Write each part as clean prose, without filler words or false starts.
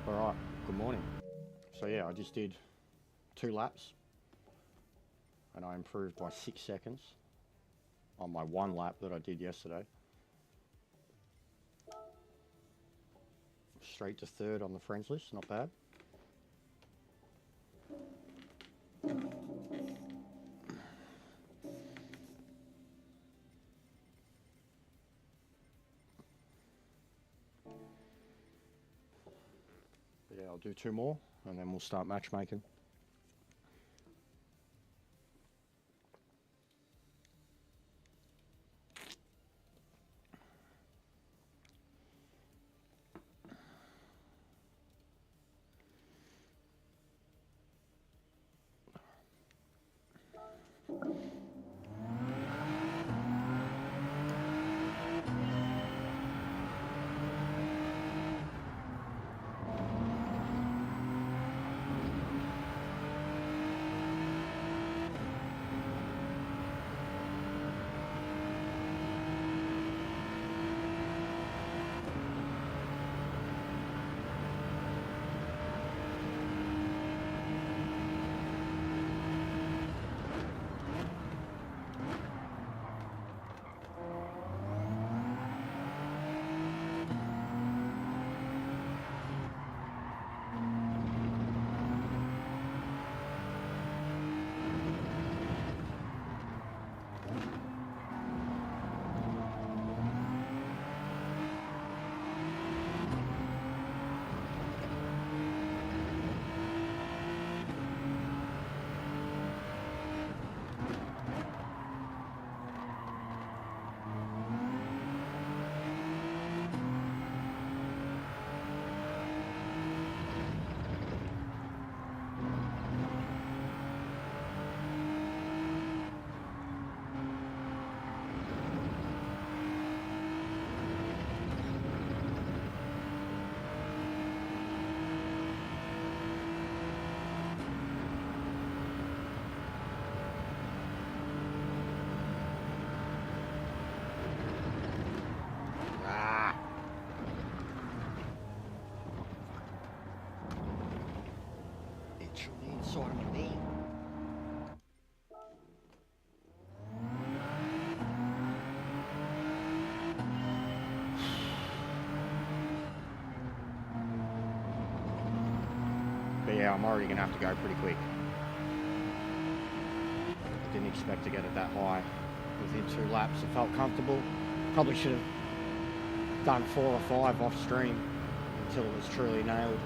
Alright, good morning. So yeah, I just did 2 laps and I improved by 6 seconds on my 1 lap that I did yesterday. Straight to 3rd on the friends list, not bad. But yeah, I'll do 2 more and then we'll start matchmaking. Literally inside of my knee. But yeah, I'm already going to have to go pretty quick. I didn't expect to get it that high within 2 laps. It felt comfortable. Probably should have done 4 or 5 off stream until it was truly nailed.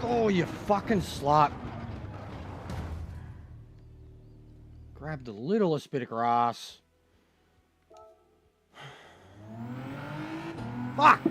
Oh, you fucking slut. Grab the littlest bit of grass. Fuck!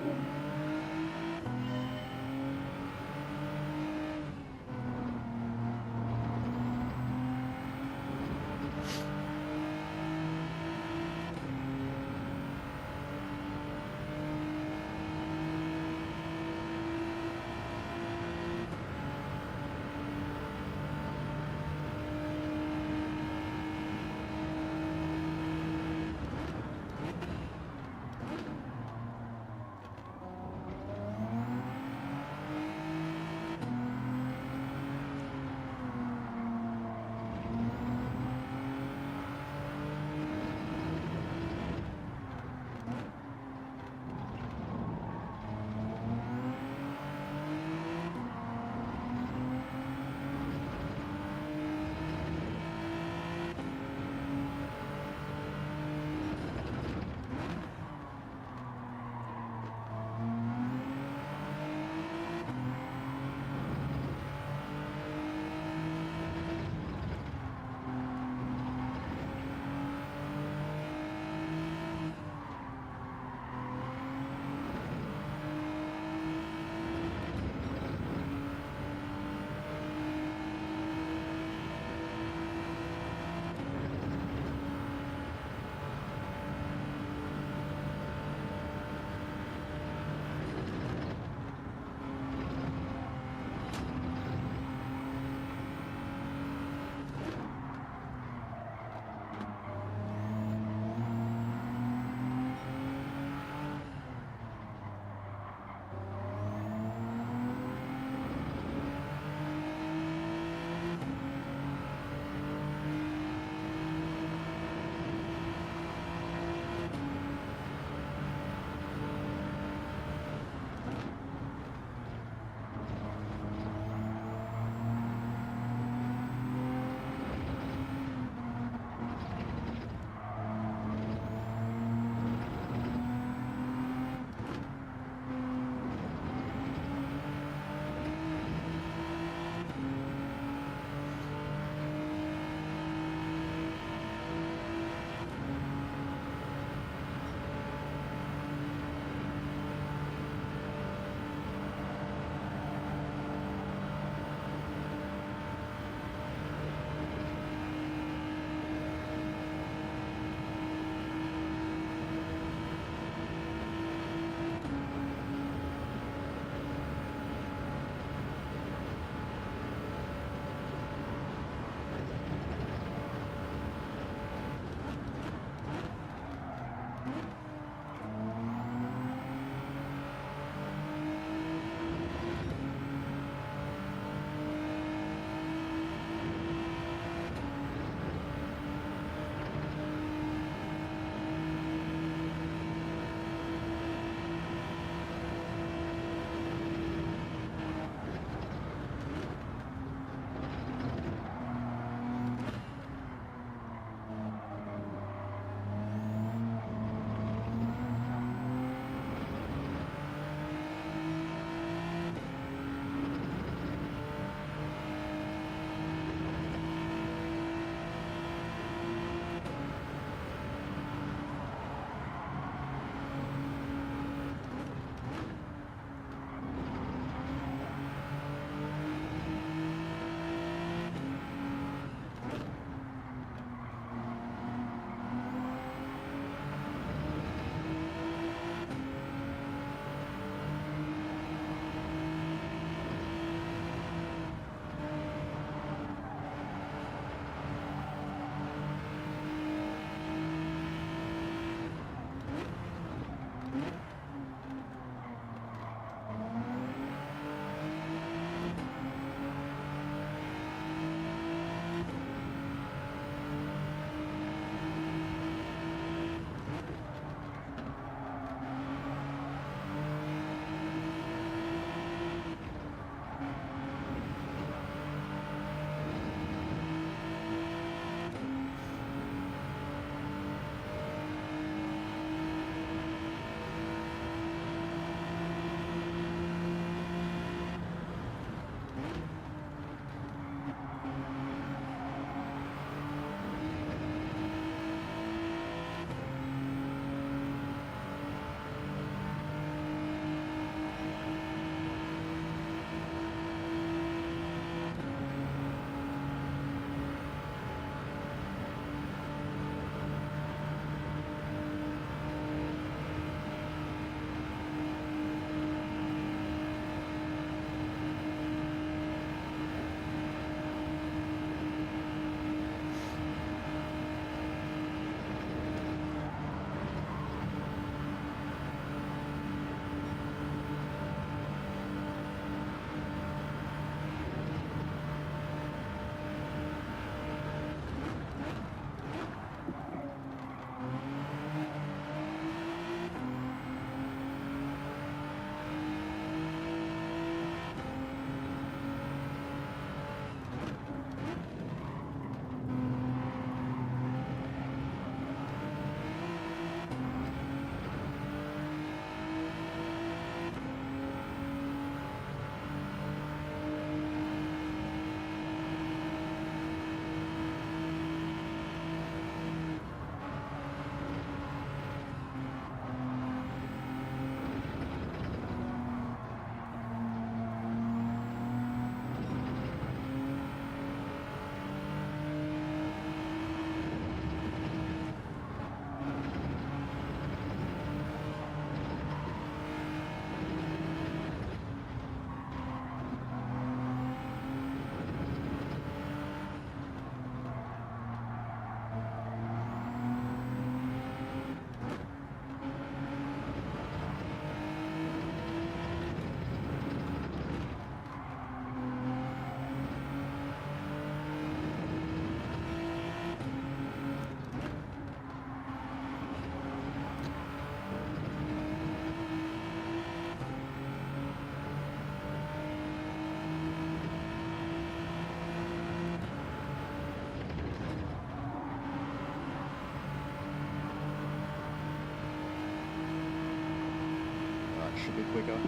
bit quicker.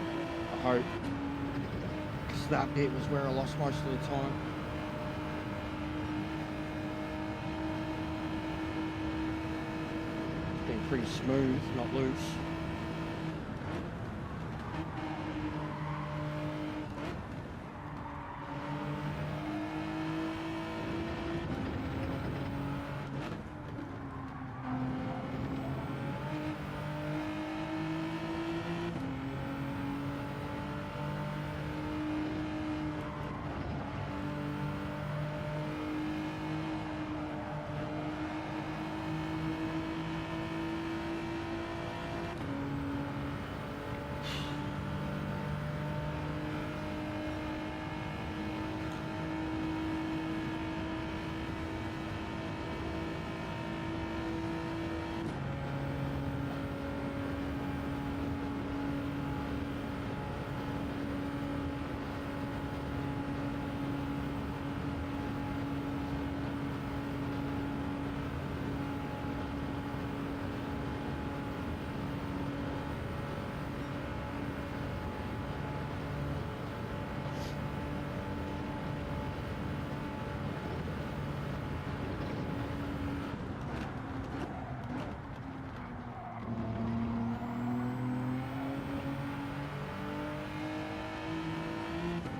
I hope. Because that bit was where I lost most of the time. It's been pretty smooth, not loose.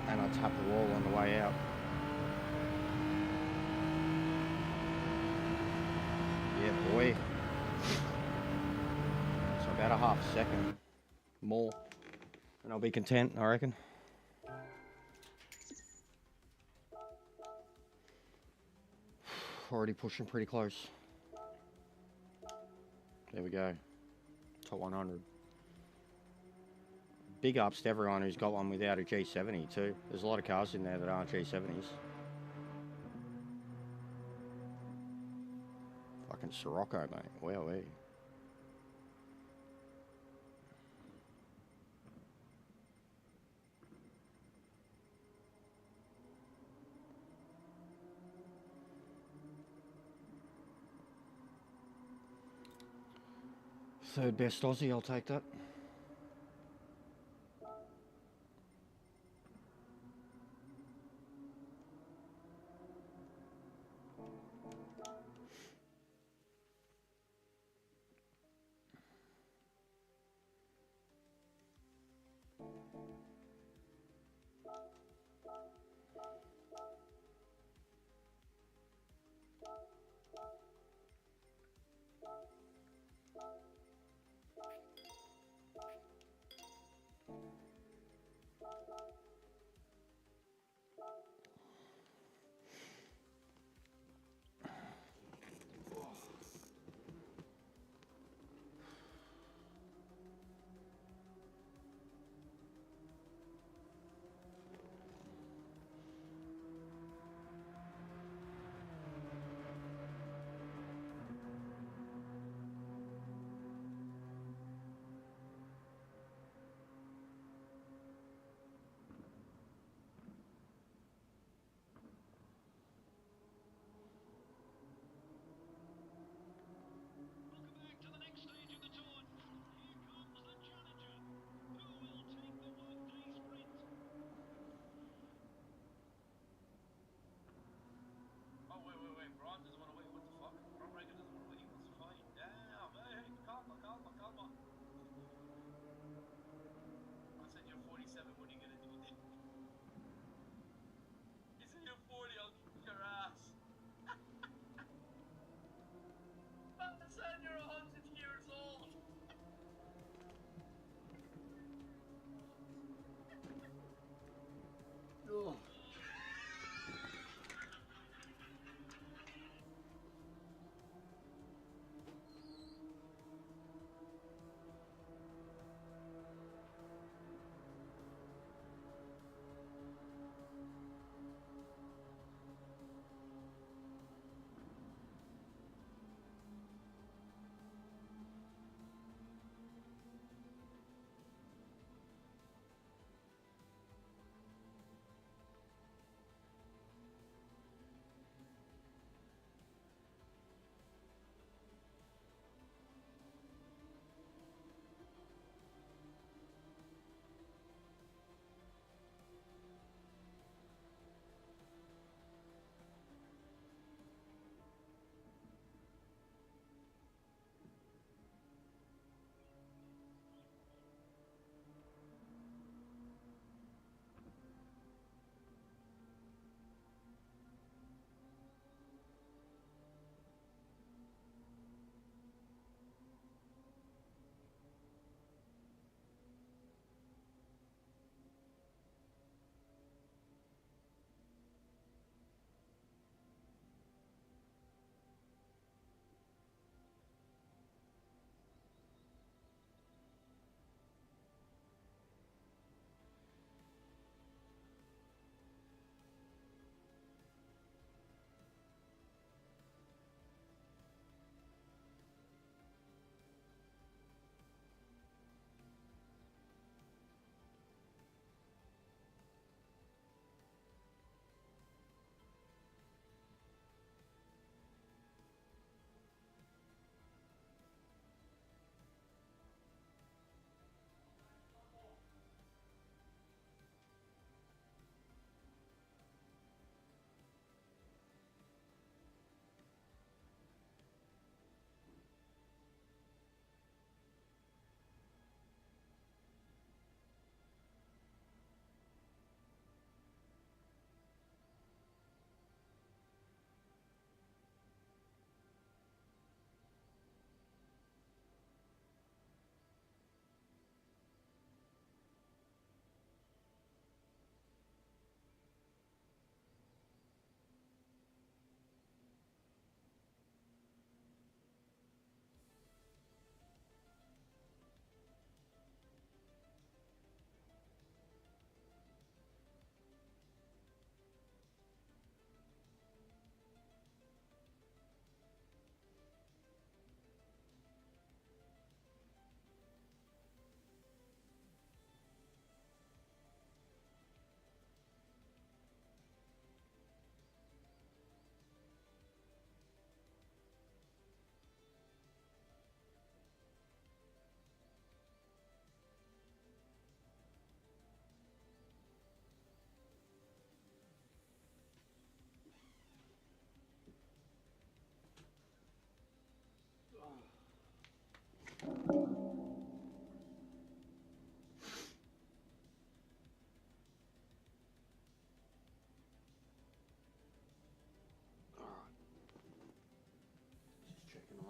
And I tap the wall on the way out. Yeah, boy. So about a half a second more, and I'll be content, I reckon. Already pushing pretty close. There we go. Top 100. Big ups to everyone who's got one without a G70 too. There's a lot of cars in there that aren't G70s. Fucking Sirocco, mate. Wowee. Third best Aussie, I'll take that.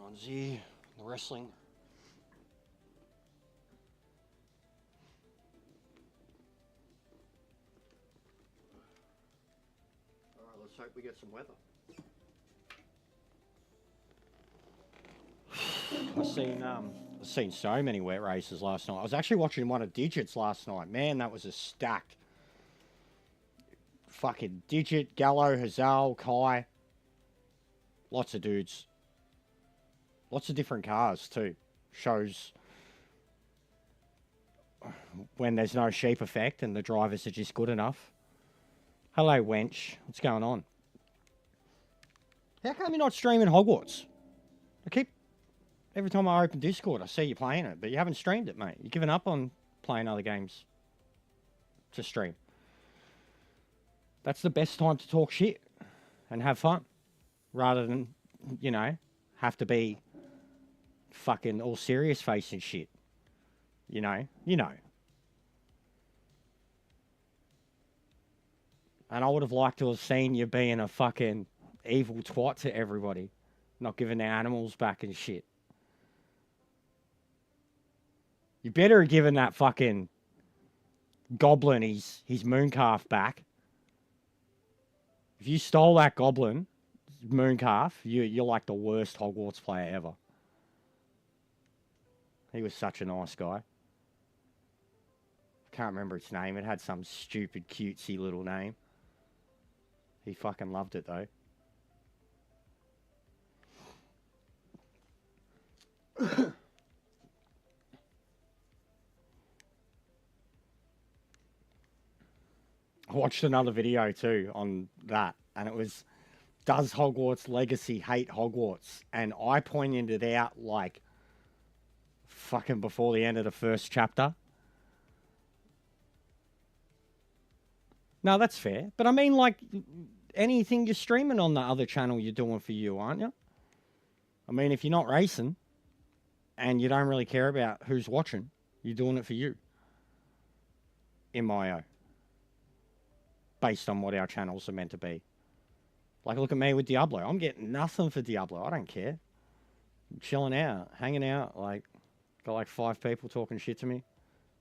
ones here. The wrestling. Alright, let's hope we get some weather. I've seen so many wet races last night. I was actually watching one of Digits last night. Man, that was a stacked. Fucking Digit, Gallo, Hazal, Kai. Lots of dudes. Lots of different cars too. Shows when there's no sheep effect and the drivers are just good enough. Hello, wench. What's going on? How come you're not streaming Hogwarts? Every time I open Discord, I see you playing it, but you haven't streamed it, mate. You've given up on playing other games to stream. That's the best time to talk shit and have fun, rather than, you know, have to be fucking all serious facing shit. You know. And I would have liked to have seen you being a fucking evil twat to everybody, not giving their animals back and shit. You better have given that fucking goblin his mooncalf back. If you stole that goblin mooncalf, you're like the worst Hogwarts player ever. He was such a nice guy. I can't remember its name. It had some stupid, cutesy little name. He fucking loved it, though. I watched another video, too, on that, and it was, does Hogwarts Legacy hate Hogwarts? And I pointed it out, like, fucking before the end of the first chapter. No, that's fair. But I mean, like, anything you're streaming on the other channel, you're doing for you, aren't you? I mean, if you're not racing and you don't really care about who's watching, you're doing it for you. In my eye. Based on what our channels are meant to be. Like, look at me with Diablo. I'm getting nothing for Diablo. I don't care. I'm chilling out, hanging out. Like, got like 5 people talking shit to me.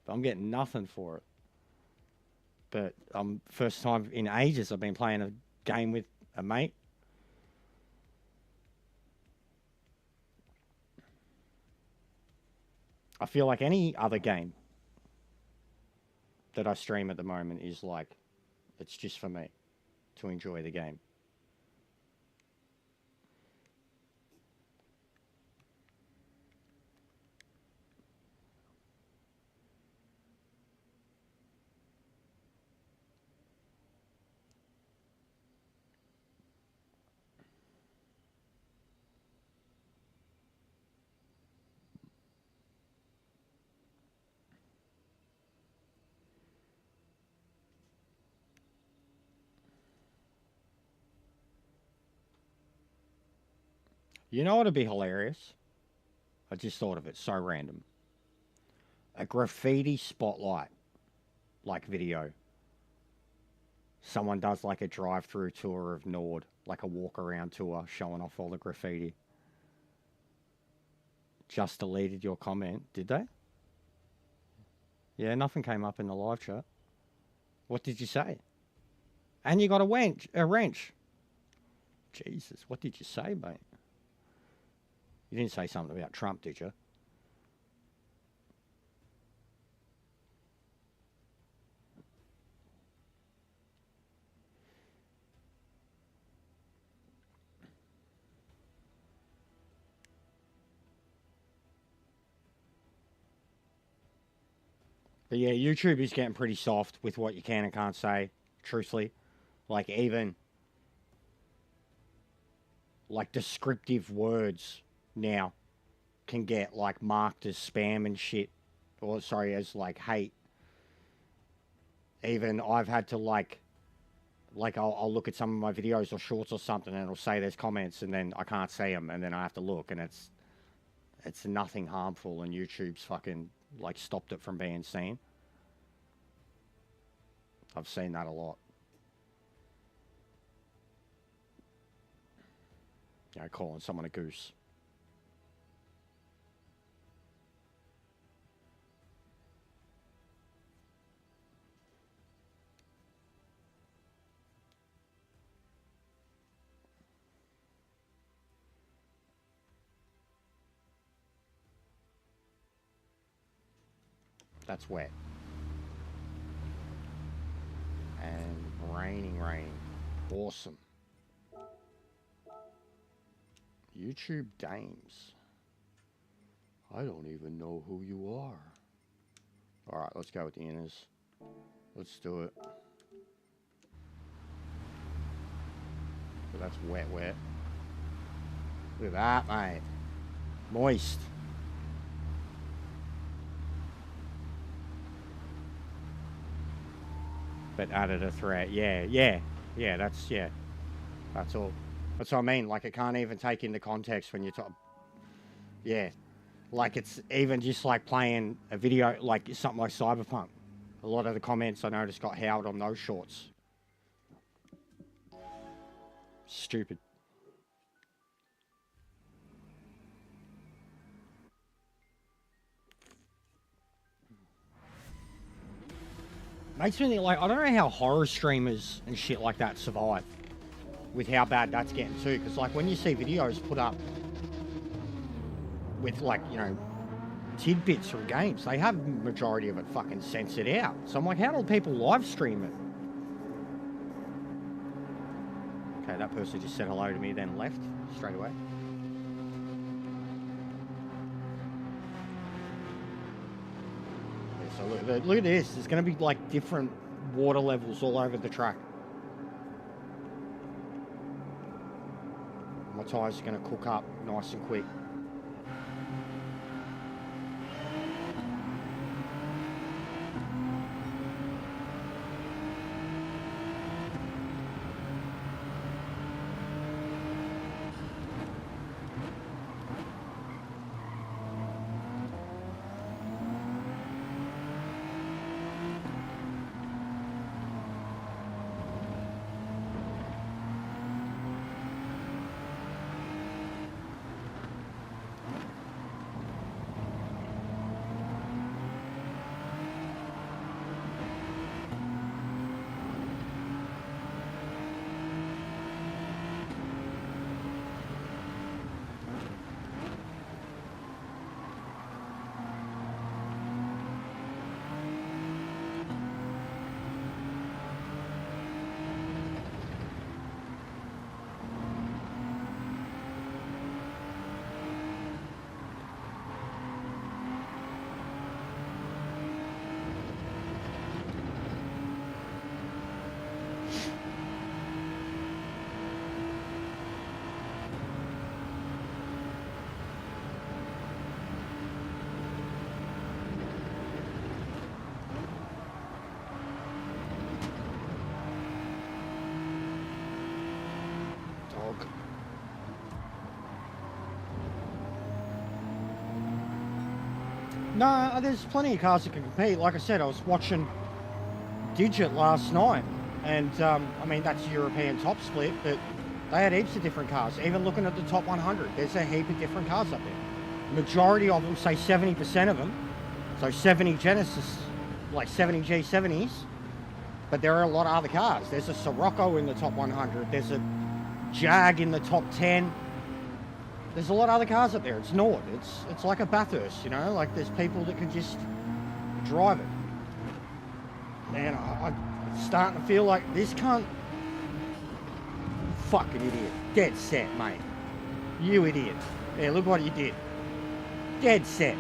But I'm getting nothing for it. But first time in ages I've been playing a game with a mate. I feel like any other game that I stream at the moment is like, it's just for me to enjoy the game. You know what would be hilarious? I just thought of it, so random. A graffiti spotlight, like video. Someone does like a drive-through tour of Nord, like a walk-around tour, showing off all the graffiti. Just deleted your comment, did they? Yeah, nothing came up in the live chat. What did you say? And you got a wrench. Jesus, what did you say, mate? You didn't say something about Trump, did you? But yeah, YouTube is getting pretty soft with what you can and can't say, truthfully. Like, even like descriptive words now can get like marked as spam and shit. Or sorry, as like hate. Even I've had to like I'll look at some of my videos or shorts or something and it'll say there's comments and then I can't see them and then I have to look and it's nothing harmful and YouTube's fucking like stopped it from being seen. I've seen that a lot. You know, calling someone a goose. That's wet. And raining. Awesome. YouTube Dames. I don't even know who you are. Alright, let's go with the inners. Let's do it. But that's wet. Look at that, mate. Moist. But added a threat. Yeah, that's all. That's what I mean. Like, it can't even take into context when you're talking. Yeah. Like, it's even just like playing a video, like something like Cyberpunk. A lot of the comments I noticed got howled on those shorts. Stupid. Makes me think, like, I don't know how horror streamers and shit like that survive with how bad that's getting too. Because, like, when you see videos put up with, like, you know, tidbits from games, they have the majority of it fucking censored out. So I'm like, how do people live stream it? Okay, that person just said hello to me, then left straight away. So look at this. There's going to be like different water levels all over the track. My tyres are going to cook up nice and quick. No, there's plenty of cars that can compete. Like I said, I was watching Digit last night, and I mean, that's European top split, but they had heaps of different cars. Even looking at the top 100, there's a heap of different cars up there. Majority of them, say 70% of them, so 70 Genesis, like 70 G70s, but there are a lot of other cars. There's a Sirocco in the top 100, there's a Jag in the top 10. There's a lot of other cars up there. It's Nord. It's like a Bathurst, you know? Like, there's people that can just drive it. Man, I'm starting to feel like this cunt... Fucking idiot. Dead set, mate. You idiot. Yeah, look what you did. Dead set. I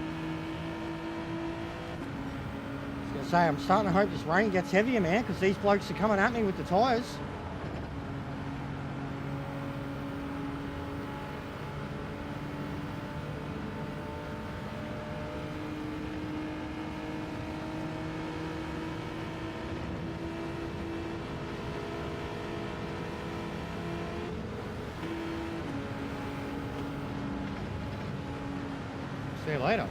was going to say, I'm starting to hope this rain gets heavier, man, because these blokes are coming at me with the tyres. See you later.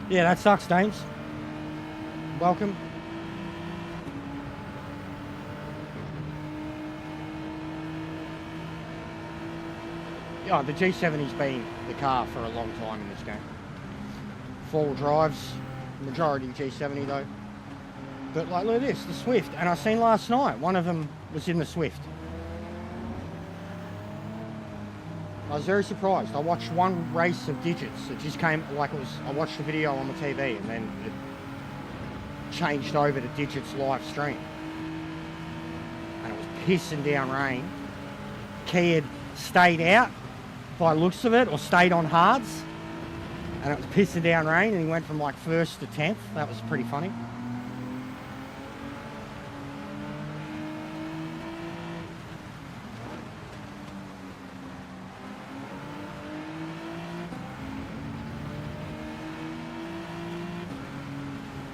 Yeah, that sucks, Dames. Welcome. Yeah, the G70's been the car for a long time in this game. Four-wheel drives, majority G70 though. But like, look at this, the Swift. And I seen last night, one of them was in the Swift. I was very surprised. I watched one race of digits. It just came like it was. I watched a video on the TV and then it changed over to digits live stream, and it was pissing down rain. Key had stayed out by the looks of it, or stayed on hards, and it was pissing down rain, and he went from like 1st to 10th. That was pretty funny.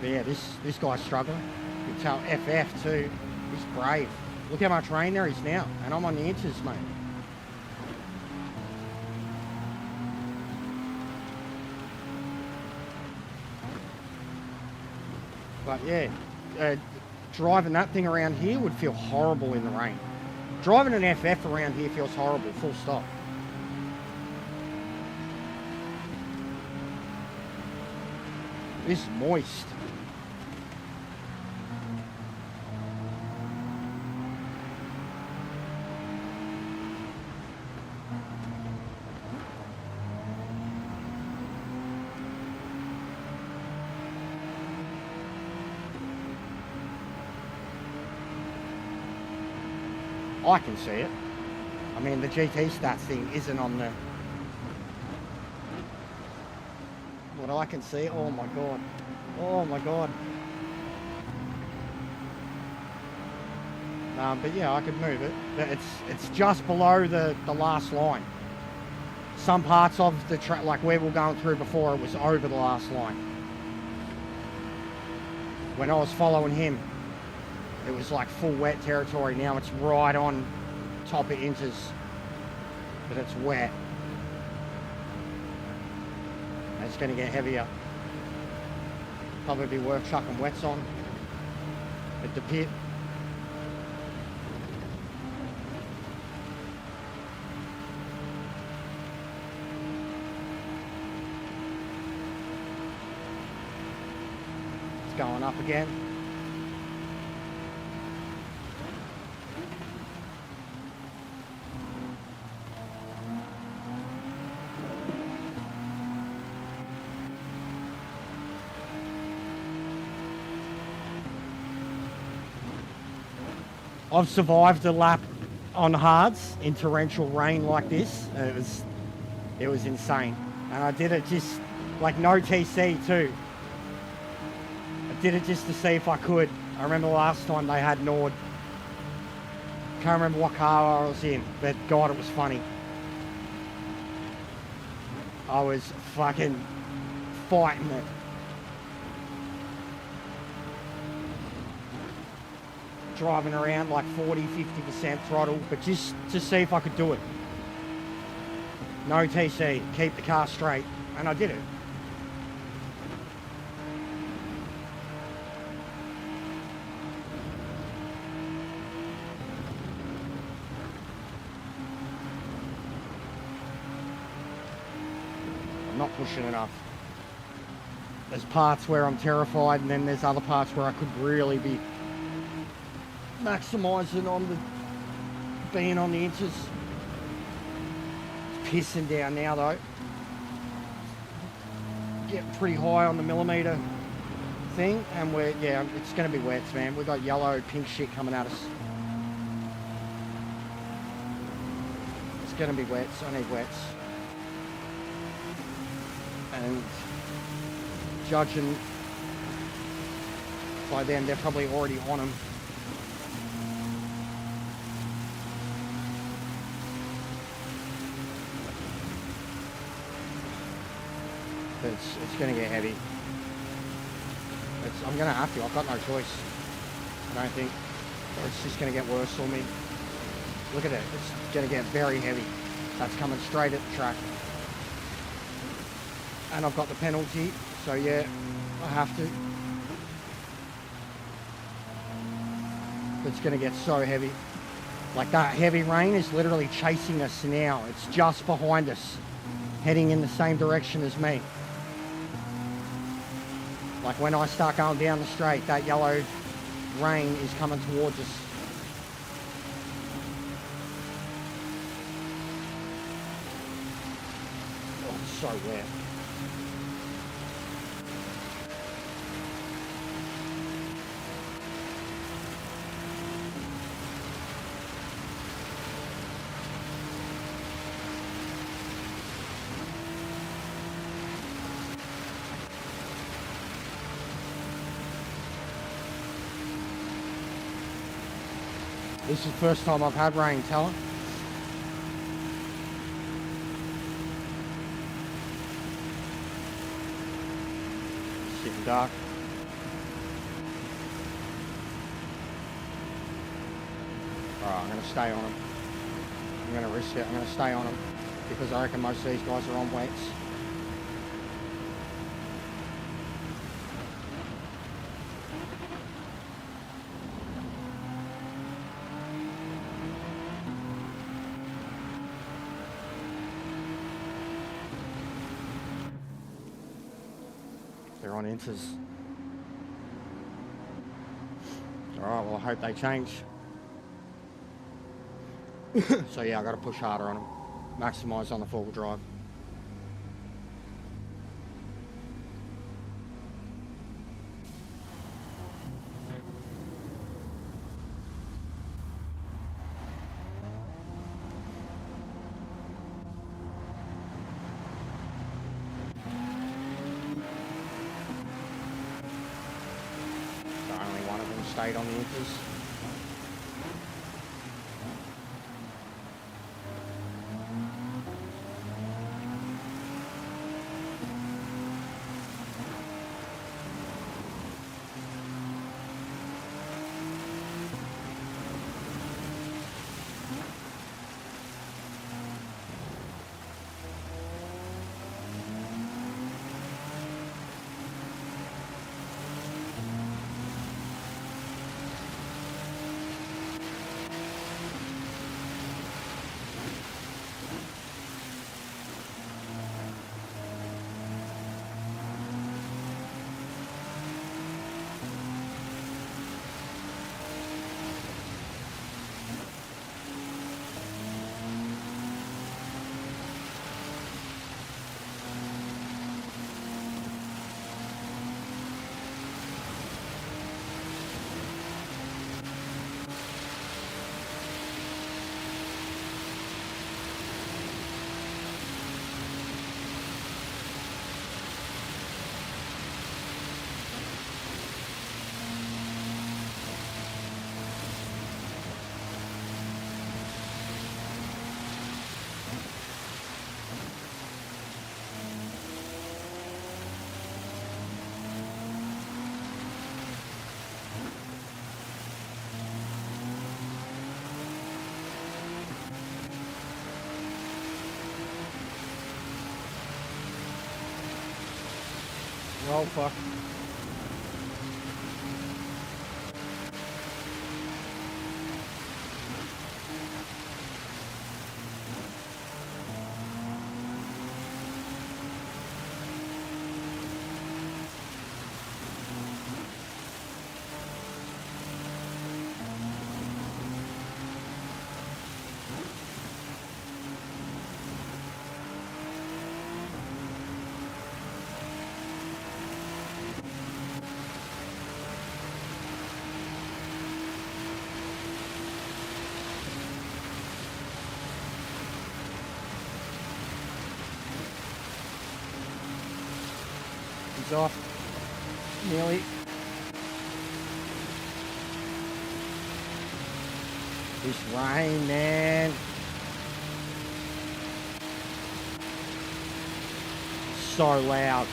But yeah, this guy's struggling. You can tell FF too. He's brave. Look how much rain there is now, and I'm on the inches, mate. But yeah, driving that thing around here would feel horrible in the rain. Driving an FF around here feels horrible, full stop. This is moist. I can see it. I mean, the GT stats thing isn't on the... What I can see, oh my god. Oh my god. But yeah, I could move it. But it's just below the last line. Some parts of the track, like where we were going through before, it was over the last line. When I was following him, it was like full wet territory. Now it's right on top of inches, but it's wet. It's going to get heavier. Probably be worth chucking wets on at the pit. It's going up again. I've survived a lap on hards in torrential rain like this. It was insane. And I did it just, like no TC too. I did it just to see if I could. I remember last time they had Nord. Can't remember what car I was in, but God, it was funny. I was fucking fighting it. Driving around like 40-50% throttle, but just to see if I could do it. No TC, keep the car straight, and I did it. I'm not pushing enough. There's parts where I'm terrified, and then there's other parts where I could really be maximising on the being on the inches. It's pissing down now though. Getting pretty high on the millimetre thing, and it's going to be wets, man. We've got yellow, pink shit coming at us. It's going to be wets. I need wets. And judging by them, they're probably already on them. It's going to get heavy. I'm going to have to. I've got no choice. I don't think. It's just going to get worse for me. Look at it. It's going to get very heavy. That's coming straight at the track. And I've got the penalty. So yeah, I have to. It's going to get so heavy. Like that heavy rain is literally chasing us now. It's just behind us, heading in the same direction as me. Like when I start going down the straight, that yellow rain is coming towards us. So wet. This is the first time I've had rain, Teller. It's getting dark. Alright, I'm going to stay on them. I'm going to risk it. I'm going to stay on them because I reckon most of these guys are on wets. They're on inters. Alright, well I hope they change. So yeah, I got to push harder on them. Maximise on the four-wheel drive. So only one of them stayed on the inters. Oh fuck. He's off. Nearly. This rain, man. So loud.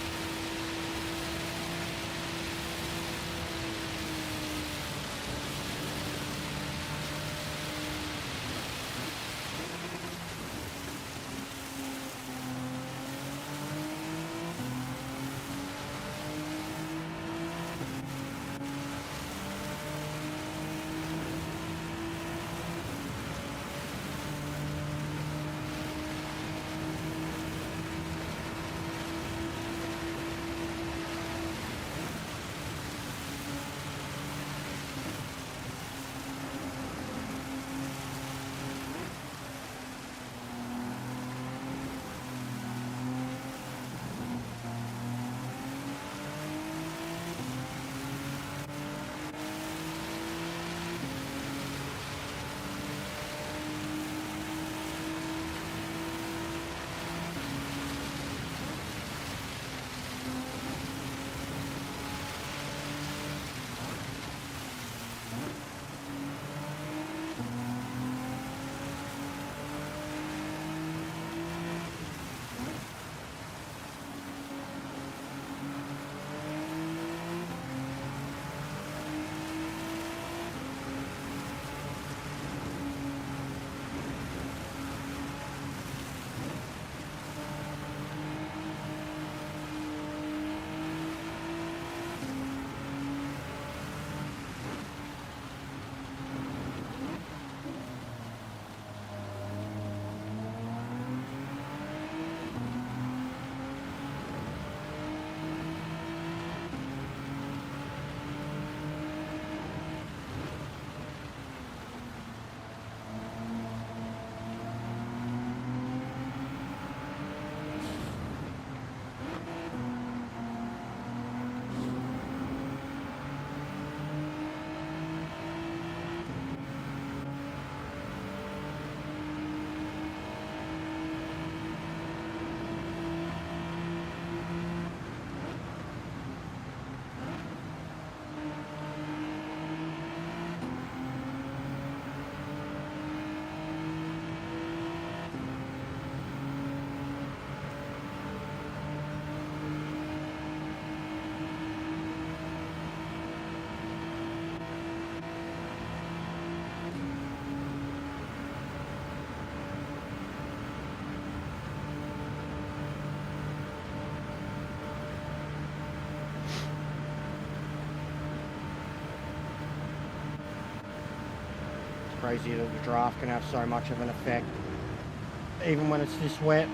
crazy that the draft can have so much of an effect, even when it's this wet.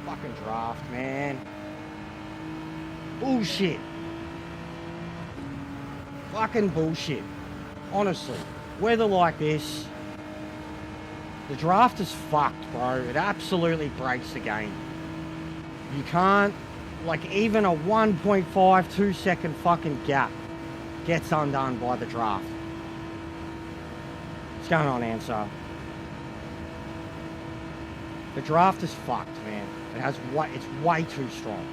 Fucking draft, man. Bullshit. Fucking bullshit. Honestly, weather like this, the draft is fucked, bro. It absolutely breaks the game. You can't, like, even a 1.52 second fucking gap gets undone by the draft. What's going on, Ansar? The draft is fucked, man. It's way too strong.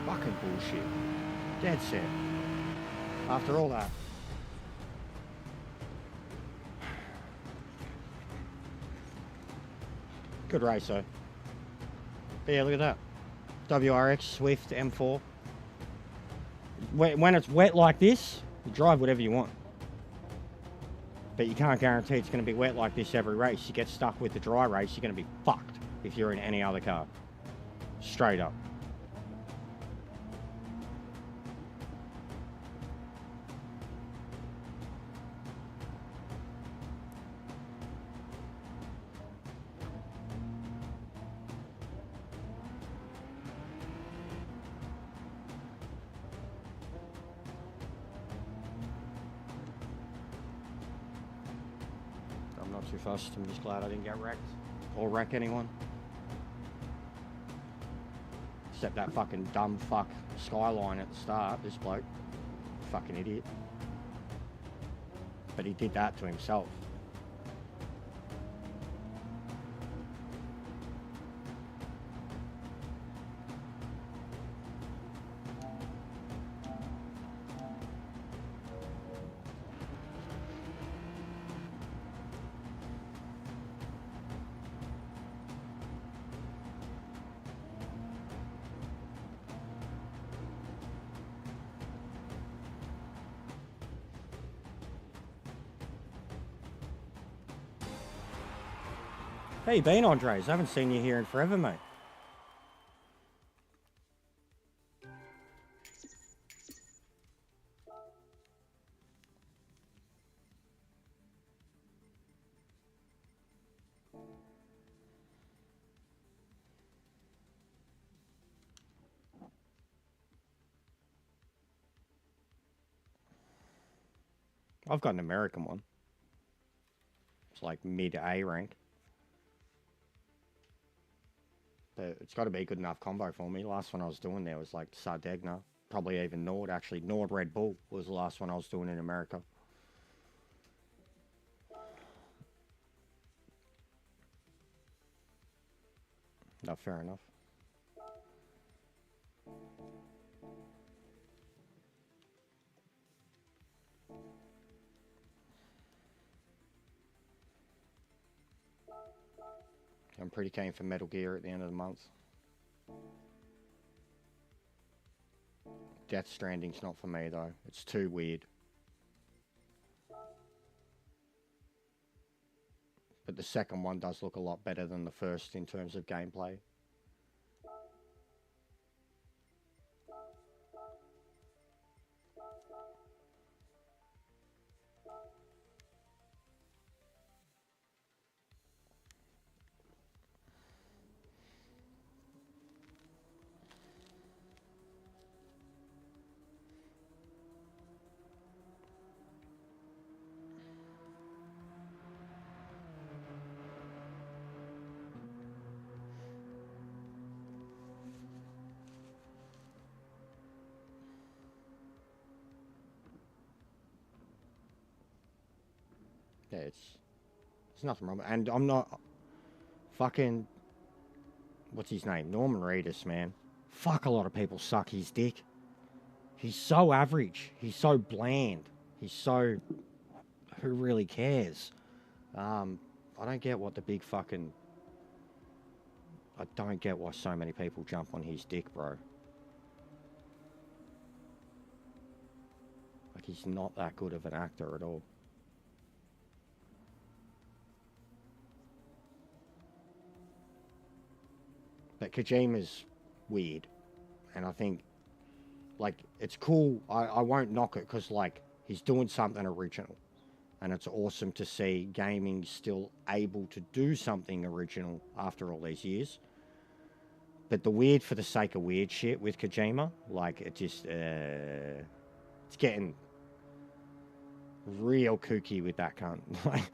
Fucking bullshit. Dead set. After all that. Good race though. But yeah, look at that. WRX, Swift, M4. When it's wet like this, you drive whatever you want. But you can't guarantee it's going to be wet like this every race. You get stuck with the dry race, you're going to be fucked if you're in any other car. Straight up. I'm not too fussed. I'm just glad I didn't get wrecked or wreck anyone. Except that fucking dumb fuck Skyline at the start, this bloke. Fucking idiot. But he did that to himself. How you been, Andres? I haven't seen you here in forever, mate. I've got an American one. It's like mid A rank. But it's got to be a good enough combo for me. Last one I was doing there was like Sardegna. Probably even Nord, actually. Nord Red Bull was the last one I was doing in America. No, fair enough. I'm pretty keen for Metal Gear at the end of the month. Death Stranding's not for me, though. It's too weird. But the second one does look a lot better than the first in terms of gameplay. Yeah, it's nothing wrong with it. And I'm not fucking, what's his name? Norman Reedus, man. Fuck, a lot of people suck his dick. He's so average. He's so bland. He's so, who really cares? I don't get what the big fucking, I don't get why so many people jump on his dick, bro. Like, he's not that good of an actor at all. But Kojima's weird. And I think, like, it's cool. I won't knock it because, like, he's doing something original. And it's awesome to see gaming still able to do something original after all these years. But the weird for the sake of weird shit with Kojima, like, it just, it's getting real kooky with that cunt. Like,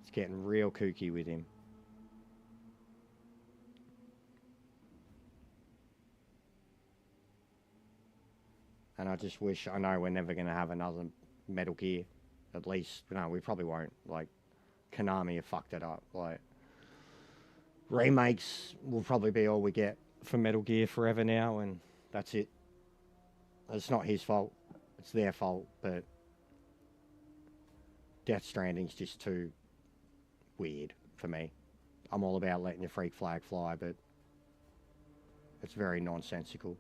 it's getting real kooky with him. And I just wish, I know we're never going to have another Metal Gear. At least, no, we probably won't. Like, Konami have fucked it up. Like, remakes will probably be all we get for Metal Gear forever now, and that's it. It's not his fault. It's their fault, but Death Stranding's just too weird for me. I'm all about letting your freak flag fly, but it's very nonsensical.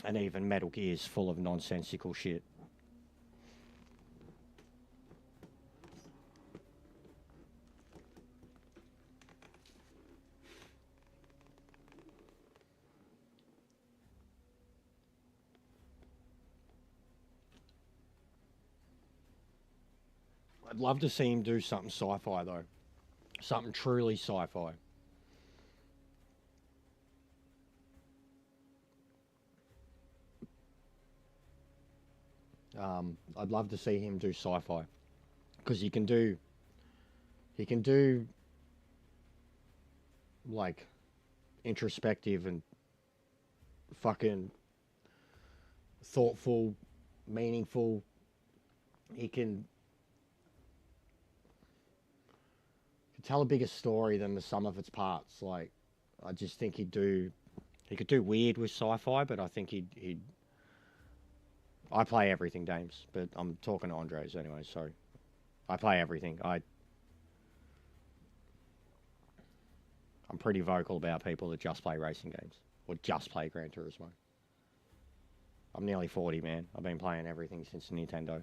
And even Metal Gear is full of nonsensical shit. I'd love to see him do something sci-fi, though. Something truly sci-fi. I'd love to see him do sci-fi. Because he can do, like, introspective and fucking thoughtful, meaningful. He can tell a bigger story than the sum of its parts. Like, I just think he could do weird with sci-fi, but I think he'd I play everything, Dames, but I'm talking to Andres anyway, so I play everything. I'm pretty vocal about people that just play racing games or just play Gran Turismo. I'm nearly 40, man. I've been playing everything since Nintendo.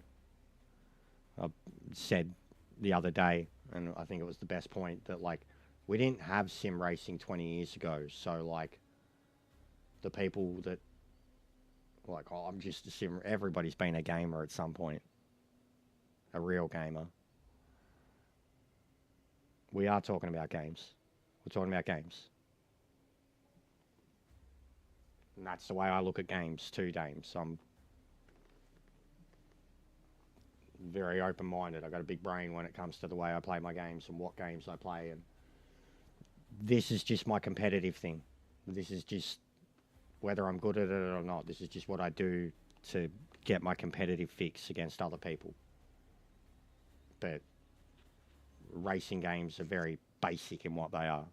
I said the other day, and I think it was the best point, that, like, we didn't have sim racing 20 years ago. So, like, the people that, like, oh, I'm just a sim... Everybody's been a gamer at some point. A real gamer. We are talking about games. We're talking about games. And that's the way I look at games too, James. I'm very open-minded. I've got a big brain when it comes to the way I play my games and what games I play. And this is just my competitive thing. This is just whether I'm good at it or not. This is just what I do to get my competitive fix against other people. But racing games are very basic in what they are.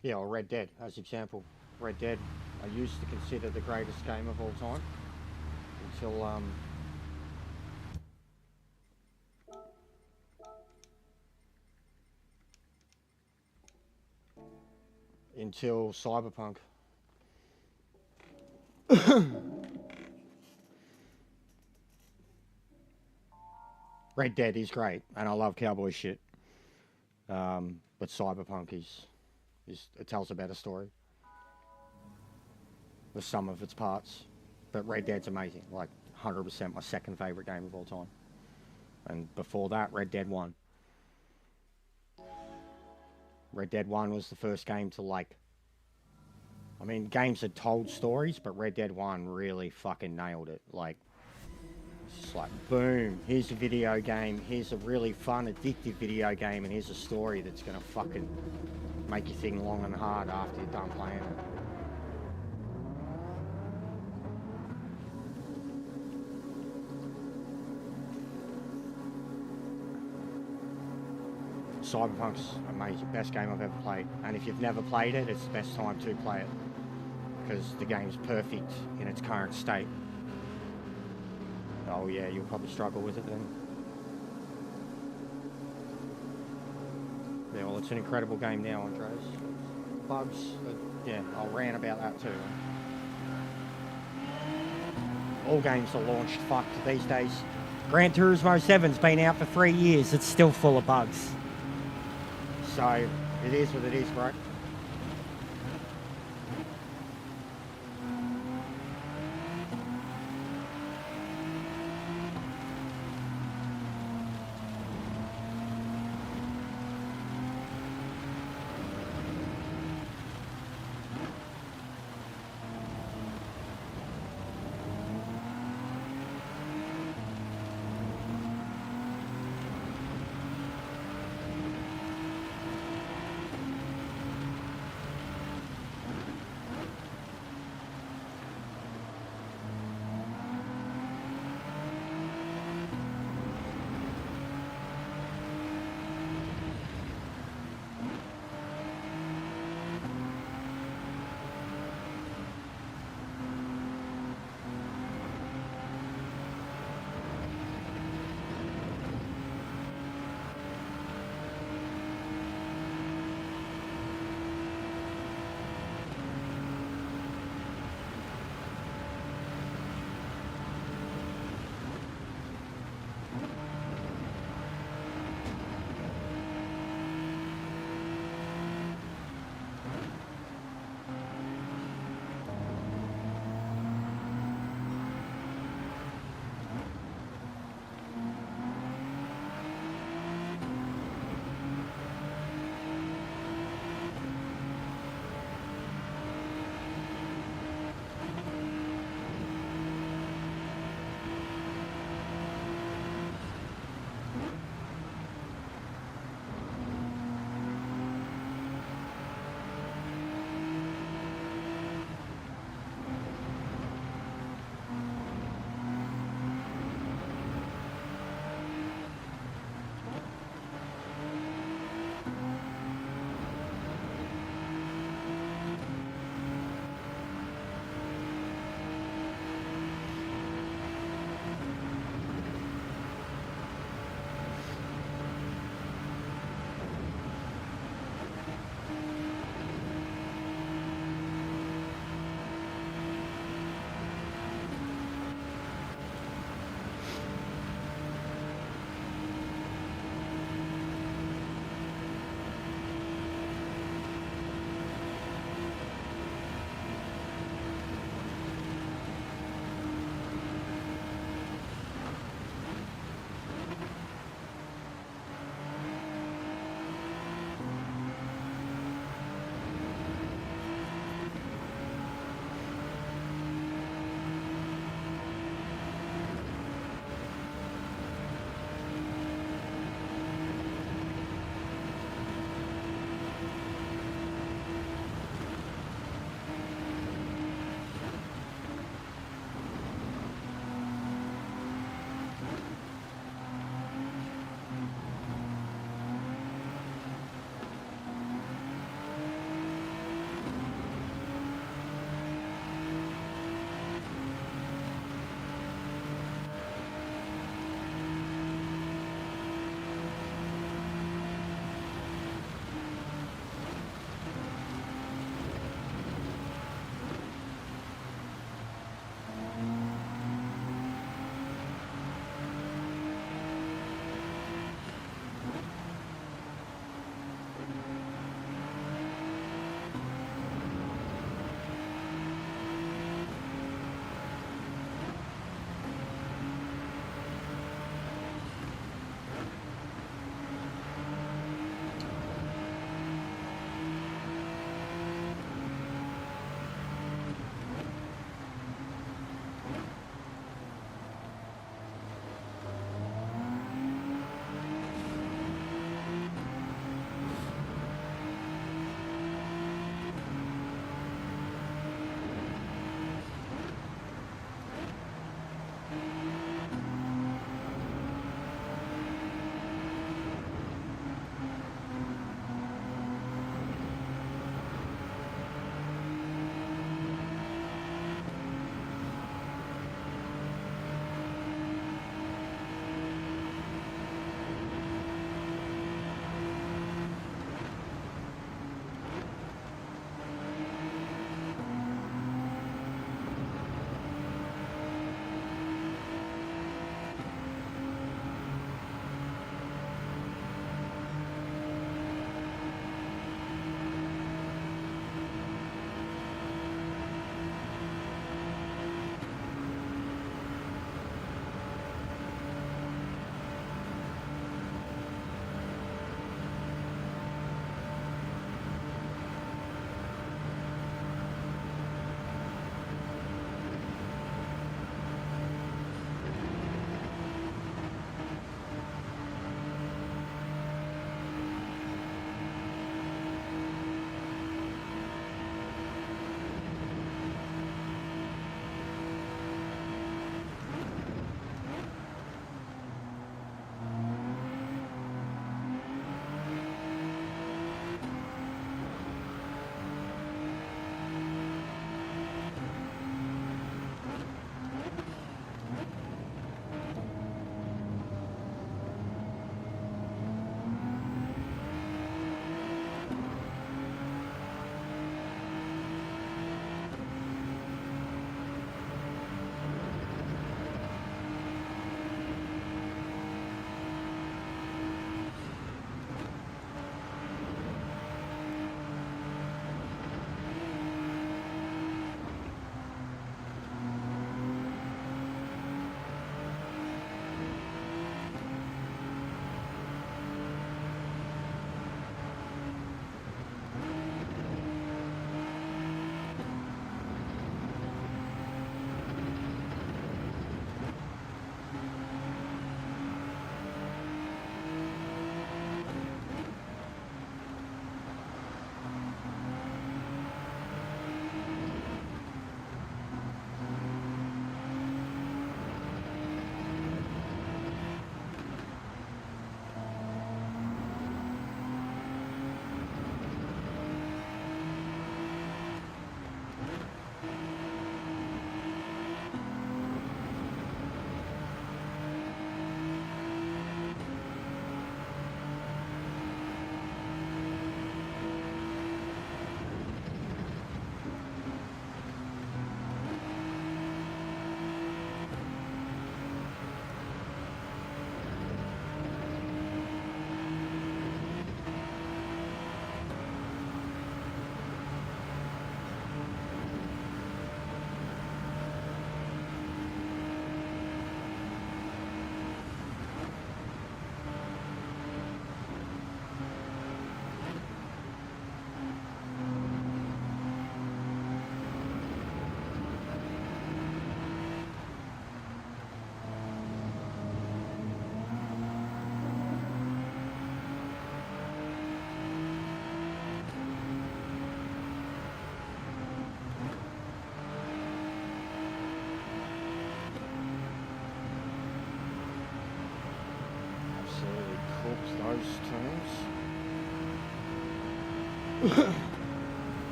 Yeah, or Red Dead, as example. Red Dead, I used to consider the greatest game of all time until Cyberpunk. Red Dead is great, and I love cowboy shit. But Cyberpunk is it tells a better story with some of its parts. But Red Dead's amazing, like 100% my second favourite game of all time. And before that, Red Dead 1. Red Dead 1 was the first game to, like... I mean, games had told stories, but Red Dead 1 really fucking nailed it. Like, it's just like, boom, here's a video game, here's a really fun, addictive video game, and here's a story that's gonna fucking make you think long and hard after you're done playing it. Cyberpunk's amazing, best game I've ever played. And if you've never played it, it's the best time to play it. Because the game's perfect in its current state. Oh yeah, you'll probably struggle with it then. Yeah, well, it's an incredible game now, Andres. Bugs, yeah, I'll rant about that too. All games are launched fucked these days. Gran Turismo 7's been out for 3 years, it's still full of bugs. So, it is what it is, bro.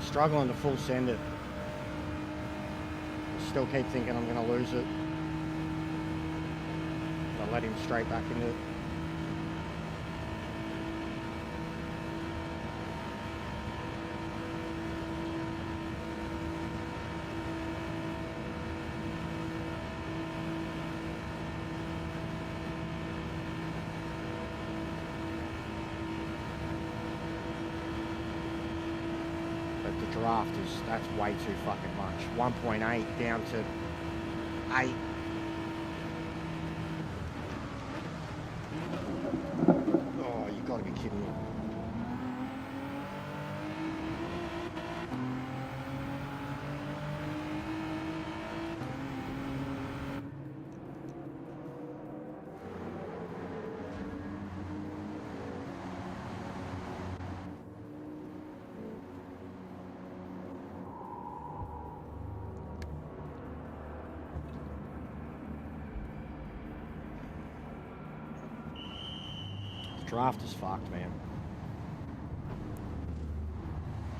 Struggling to full send it. Still keep thinking I'm going to lose it. I'll let him straight back into it. The draft that's way too fucking much. 1.8 down to 8. Oh, you gotta be kidding me. Draft is fucked, man.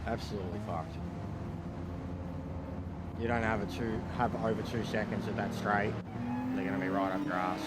Absolutely fucked. You don't have over 2 seconds at that straight. They're gonna be right up grass.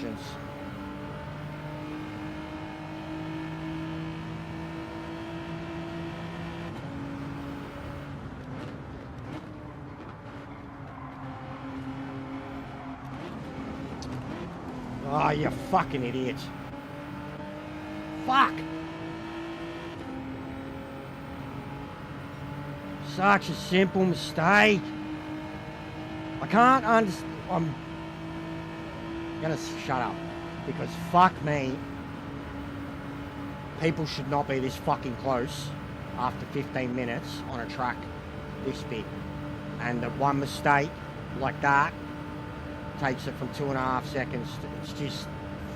conscience. Oh, you fucking idiot. Fuck! Such a simple mistake. I can't understand. I'm gonna shut up because fuck me. People should not be this fucking close after 15 minutes on a track this big. And that one mistake like that takes it from 2.5 seconds. It's just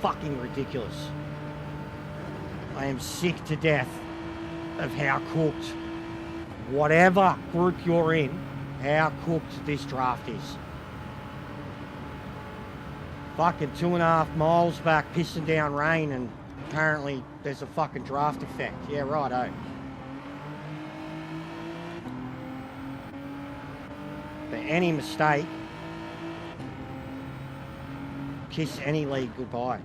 fucking ridiculous. I am sick to death of how cooked, whatever group you're in, how cooked this draft is. Fucking 2.5 miles back, pissing down rain, and apparently there's a fucking draft effect. Yeah, righto. But any mistake, kiss any league goodbye.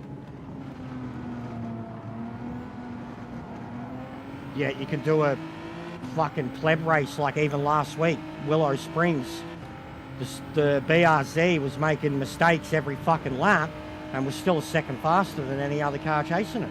Yeah, you can do a fucking pleb race like even last week, Willow Springs. The BRZ was making mistakes every fucking lap and was still a second faster than any other car chasing it.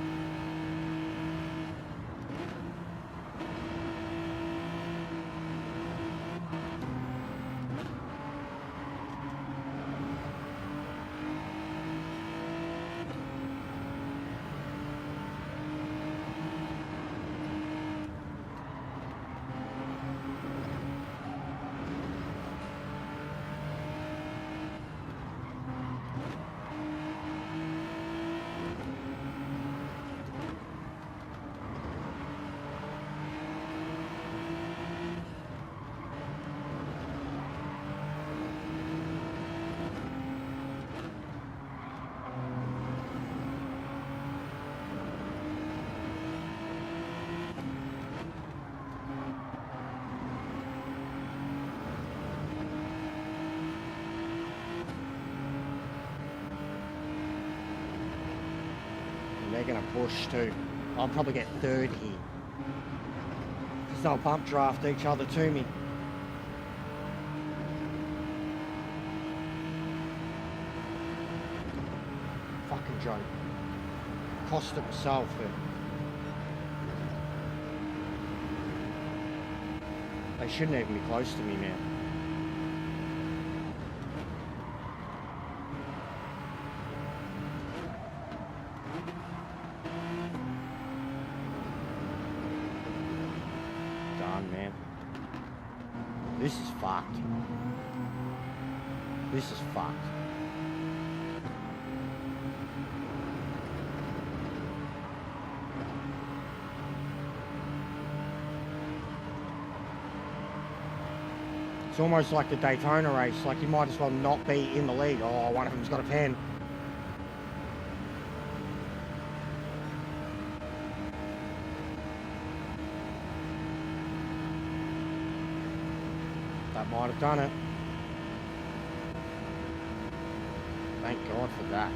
They're going to push too. I'll probably get third here. Because they'll bump draft each other to me. Fucking joke. Cost it myself. They shouldn't even be close to me now. Man, this is fucked. This is fucked. It's almost like the Daytona race, like you might as well not be in the lead. Oh, one of them's got a pen. Might have done it. Thank God for that.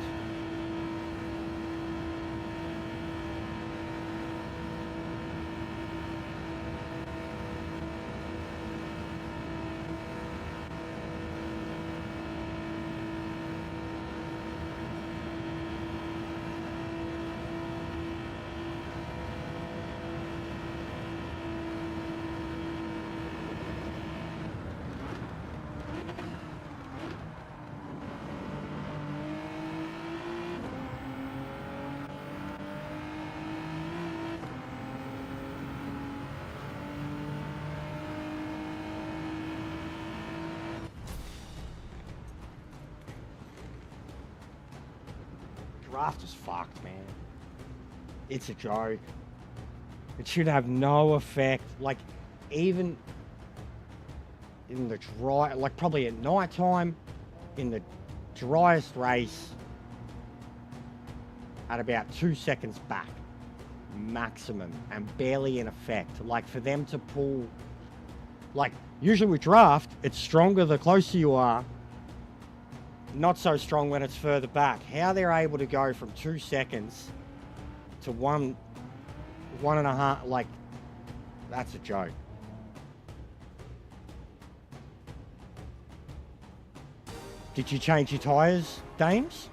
Draft is fucked, man. It's a joke. It should have no effect. Like, even in the dry, like probably at night time, in the driest race, at about 2 seconds back, maximum, and barely in effect. Like, for them to pull, like, usually with draft, it's stronger the closer you are. not so strong when it's further back. How they're able to go from 2 seconds to 1.5, like, that's a joke. Did you change your tyres, Dames?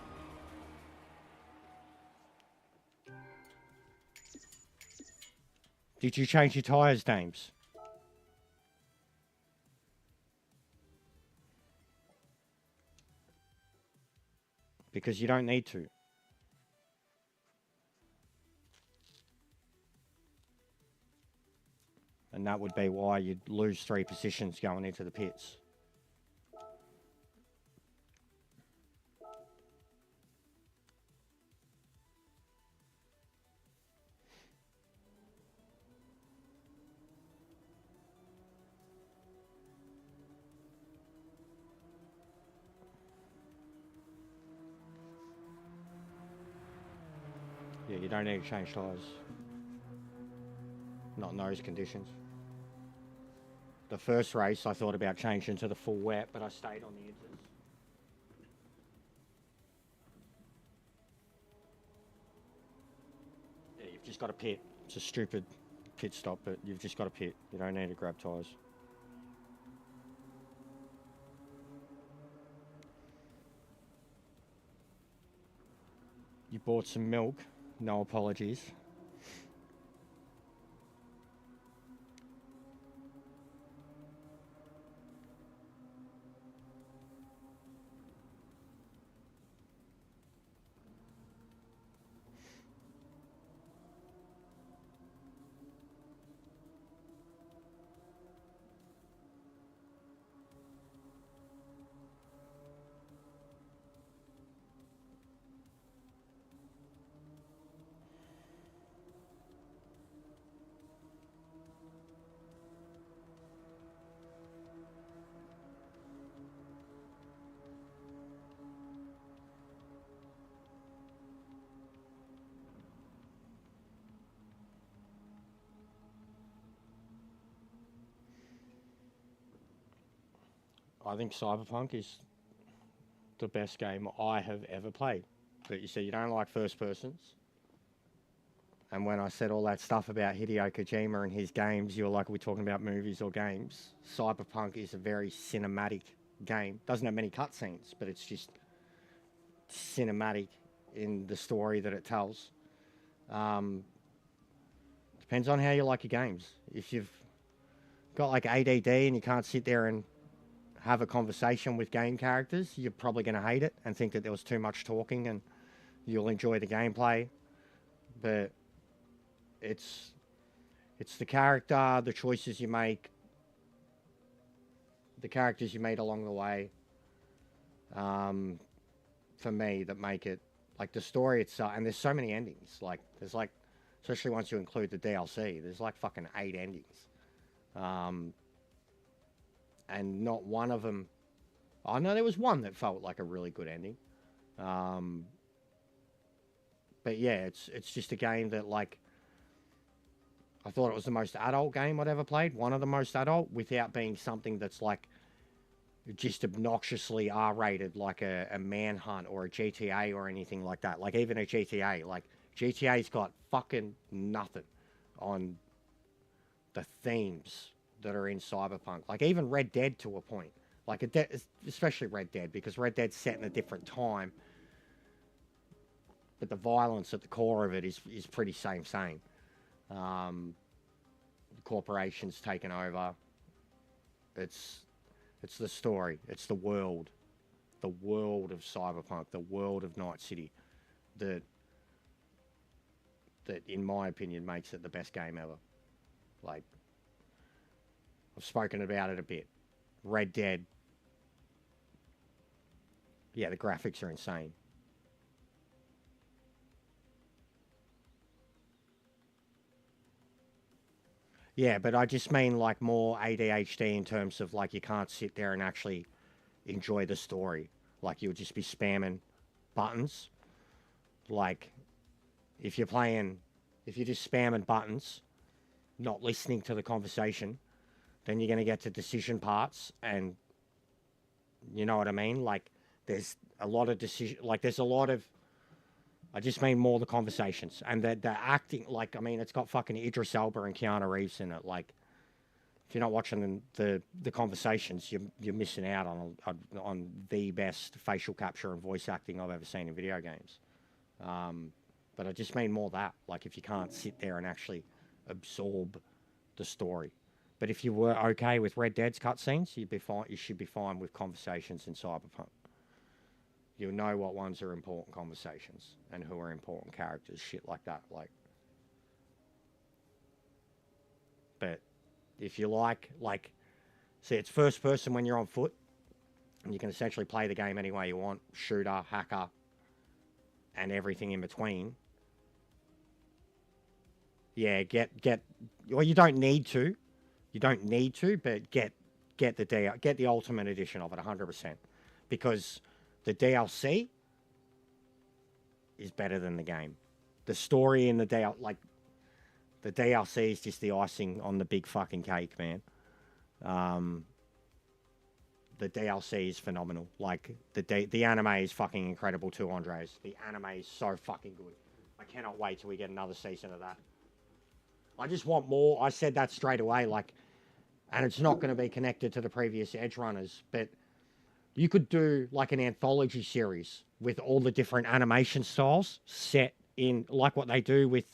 Did you change your tyres, Dames? Because you don't need to. And that would be why you'd lose 3 positions going into the pits. Yeah, you don't need to change tyres. Not in those conditions. The first race, I thought about changing to the full wet, but I stayed on the edges. Yeah, you've just got to pit. It's a stupid pit stop, but you've just got to pit. You don't need to grab tyres. You bought some milk. No apologies. I think Cyberpunk is the best game I have ever played. But you see, you don't like first persons. And when I said all that stuff about Hideo Kojima and his games, you were like, are we talking about movies or games? Cyberpunk is a very cinematic game. Doesn't have many cutscenes, but it's just cinematic in the story that it tells. Depends on how you like your games. If you've got like ADD and you can't sit there and have a conversation with game characters, you're probably going to hate it and think that there was too much talking, and you'll enjoy the gameplay. But it's the character, the choices you make, the characters you made along the way, for me, that make it, like, the story itself. And there's so many endings. Like, there's like, especially once you include the DLC, there's like fucking 8 endings. And not one of them, I know there was one that felt like a really good ending. But yeah, it's just a game that, like, I thought it was the most adult game I'd ever played. One of the most adult, without being something that's like just obnoxiously R-rated, like a Manhunt or a GTA or anything like that. Like, even a GTA. Like, GTA's got fucking nothing on the themes that are in Cyberpunk. Like, even Red Dead to a point. Like, especially Red Dead, because Red Dead's set in a different time. But the violence at the core of it is pretty same. The corporation's taken over. It's the story. It's the world of Cyberpunk, the world of Night City, that in my opinion makes it the best game ever. Like, I've spoken about it a bit. Red Dead, yeah, the graphics are insane. Yeah, but I just mean, like, more ADHD in terms of, like, you can't sit there and actually enjoy the story. Like, you'll just be spamming buttons. Like, if you're just spamming buttons, not listening to the conversation, then you're going to get to decision parts, and you know what I mean? Like, there's a lot of decision. Like there's a lot of. I just mean more the conversations and the acting. Like I mean, it's got fucking Idris Elba and Keanu Reeves in it. Like if you're not watching the conversations, you're missing out on the best facial capture and voice acting I've ever seen in video games. But I just mean more that, like if you can't sit there and actually absorb the story. But if you were okay with Red Dead's cutscenes, you'd be fine. You should be fine with conversations in Cyberpunk. You'll know what ones are important conversations and who are important characters, shit like that. Like, but if you like, see, it's first person when you're on foot, and you can essentially play the game any way you want, shooter, hacker, and everything in between. Yeah, well, you don't need to. You don't need to, but get the Ultimate Edition of it 100%. Because the DLC is better than the game. The story in the the DLC is just the icing on the big fucking cake, man. The DLC is phenomenal. Like, the anime is fucking incredible too, Andres. The anime is so fucking good. I cannot wait till we get another season of that. I just want more. I said that straight away, like, and it's not going to be connected to the previous Edge Runners, but you could do like an anthology series with all the different animation styles set in, like what they do with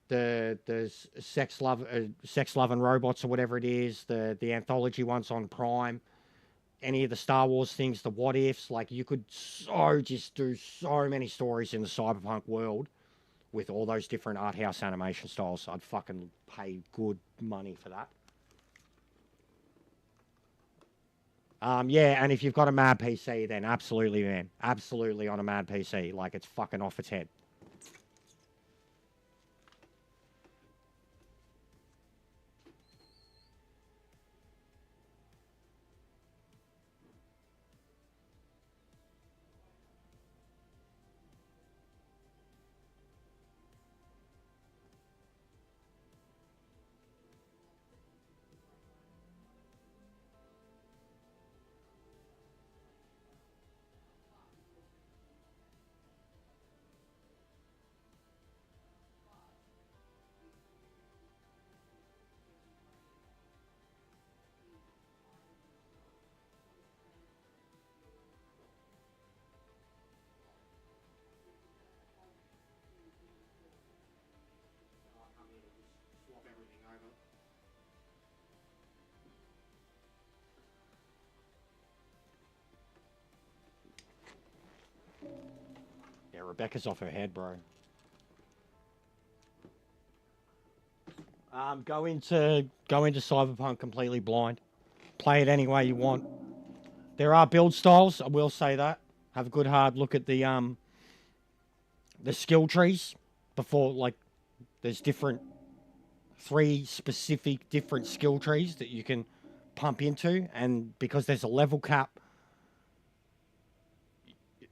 the sex, love and robots or whatever it is, the anthology ones on Prime, any of the Star Wars things, the what ifs. Like you could just do so many stories in the Cyberpunk world with all those different art house animation styles. I'd fucking pay good money for that. Yeah, and if you've got a mad PC, then absolutely, man. Absolutely on a mad PC. Like, it's fucking off its head. Yeah, Rebecca's off her head, bro. Go into Cyberpunk completely blind. Play it any way you want. There are build styles, I will say that. Have a good hard look at the skill trees before, like, there's 3 specific different skill trees that you can pump into, and because there's a level cap,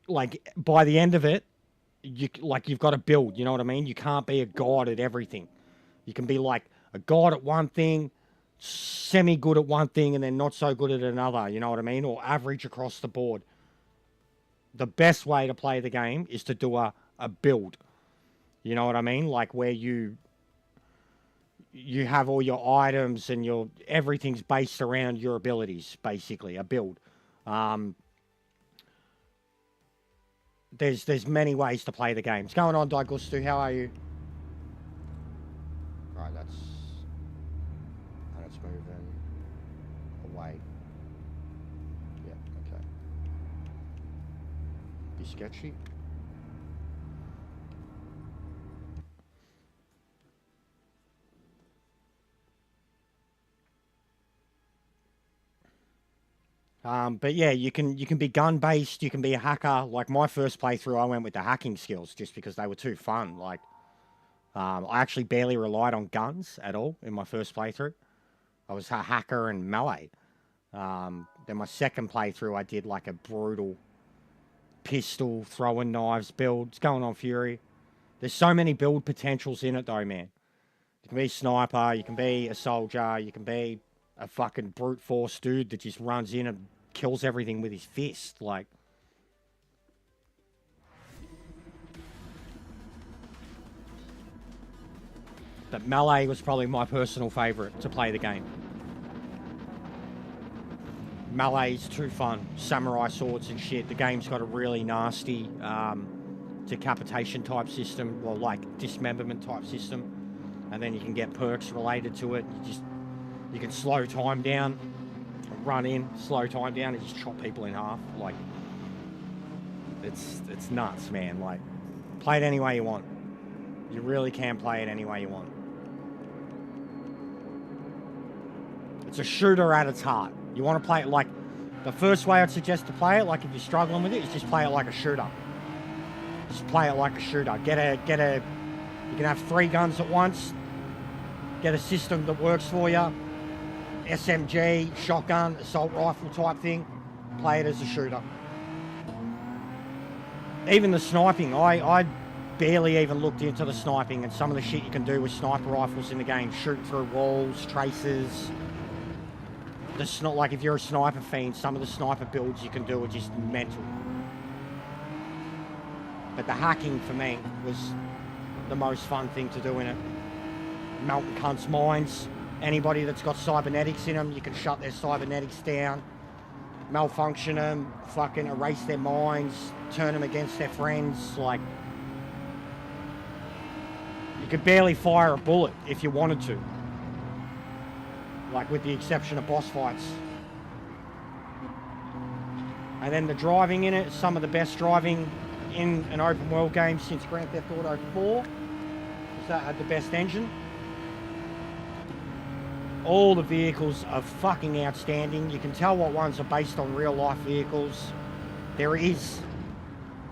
like by the end of it, you've got to build, you know what I mean? You can't be a god at everything. You can be like a god at one thing, semi good at one thing, and then not so good at another, you know what I mean? Or average across the board. The best way to play the game is to do a build. You know what I mean? Like where you have all your items and everything's based around your abilities, basically, a build. There's many ways to play the game. What's going on, Daigustu? How are you? Right, that's moving away. Yeah, okay. Be sketchy. But yeah, you can be gun based. You can be a hacker. Like my first playthrough, I went with the hacking skills just because they were too fun. Like, I actually barely relied on guns at all in my first playthrough. I was a hacker and melee. Then my second playthrough, I did like a brutal pistol throwing knives build. What's going on, Fury? There's so many build potentials in it, though, man. You can be a sniper. You can be a soldier. You can be a fucking brute force dude that just runs in and kills everything with his fist. Like, But melee was probably my personal favourite to play the game. Melee's too fun. Samurai swords and shit. The game's got a really nasty decapitation type system, or like dismemberment type system, and then you can get perks related to it. You can slow time down, run in, slow time down, and just chop people in half. Like, it's nuts, man. Like, play it any way you want. You really can play it any way you want. It's a shooter at its heart. You want to play it like, the first way I'd suggest to play it, like if you're struggling with it, is just play it like a shooter. Just play it like a shooter. You can have 3 guns at once. Get a system that works for you. SMG, shotgun, assault rifle type thing. Play it as a shooter. Even the sniping, I barely even looked into the sniping and some of the shit you can do with sniper rifles in the game. Shooting through walls, traces. Like if you're a sniper fiend, some of the sniper builds you can do are just mental. But the hacking for me was the most fun thing to do in it. Melting cunts' minds. Anybody that's got cybernetics in them, you can shut their cybernetics down, malfunction them, fucking erase their minds, turn them against their friends. Like, you could barely fire a bullet if you wanted to. Like, with the exception of boss fights. And then the driving in it is some of the best driving in an open world game since Grand Theft Auto 4. Because that had the best engine. All the vehicles are fucking outstanding. You can tell what ones are based on real life vehicles. There is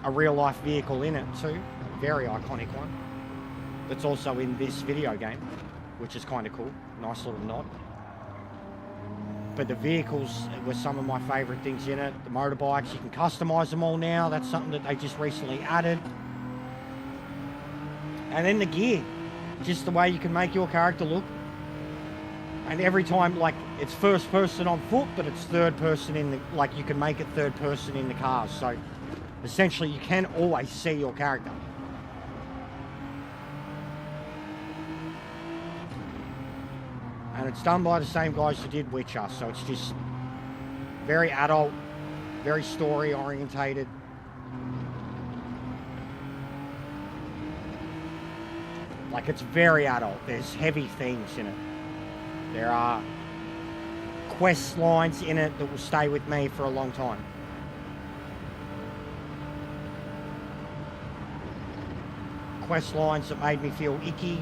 a real life vehicle in it too. A very iconic one. That's also in this video game, which is kind of cool. Nice little nod. But the vehicles were some of my favourite things in it. The motorbikes, you can customise them all now. That's something that they just recently added. And then the gear. Just the way you can make your character look. And every time, like, it's first person on foot, but it's third person in the, like, you can make it third person in the cars. So, essentially, you can always see your character. And it's done by the same guys who did Witcher, so it's just very adult, very story orientated. Like, it's very adult. There's heavy themes in it. There are quest lines in it that will stay with me for a long time. Quest lines that made me feel icky.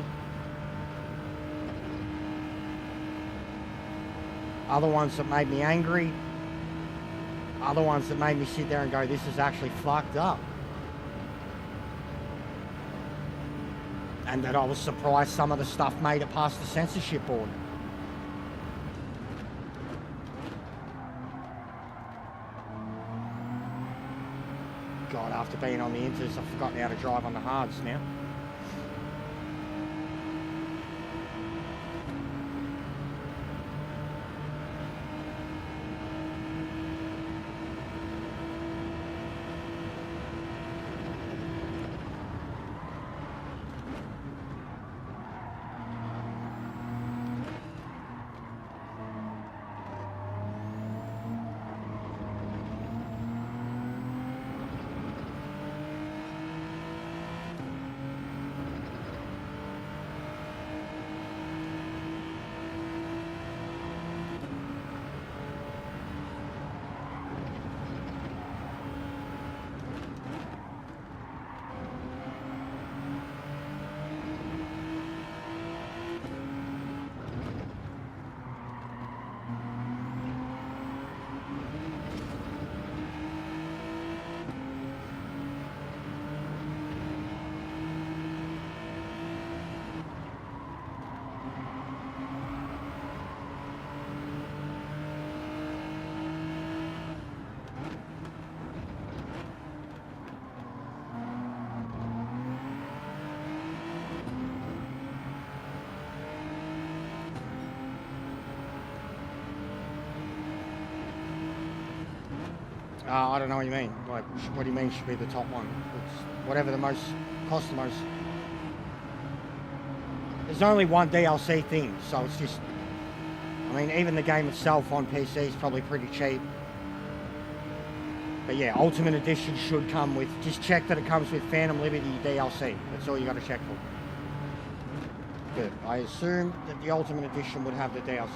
Other ones that made me angry. Other ones that made me sit there and go, this is actually fucked up. And that I was surprised some of the stuff made it past the censorship board. God, after being on the inters, I've forgotten how to drive on the hards now. I don't know what you mean. Like, what do you mean should be the top one? It's whatever the most, cost the most. There's only one DLC thing, so it's just... I mean, even the game itself on PC is probably pretty cheap. But yeah, Ultimate Edition should come with... Just check that it comes with Phantom Liberty DLC. That's all you got to check for. Good. I assumed that the Ultimate Edition would have the DLC.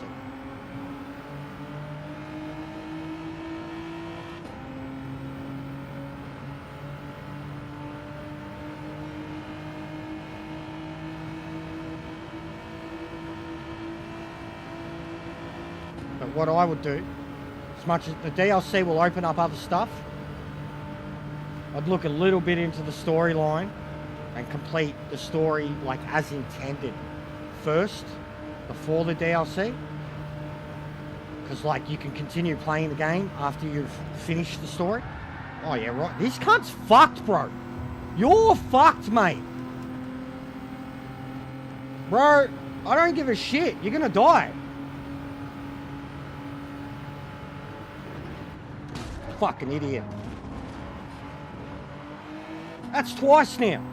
But what I would do, as much as the DLC will open up other stuff, I'd look a little bit into the storyline and complete the story like as intended first, before the DLC. Because like you can continue playing the game after you've finished the story. Oh yeah, right. This cunt's fucked, bro. You're fucked, mate. Bro, I don't give a shit. You're gonna die. Fucking idiot. That's twice now.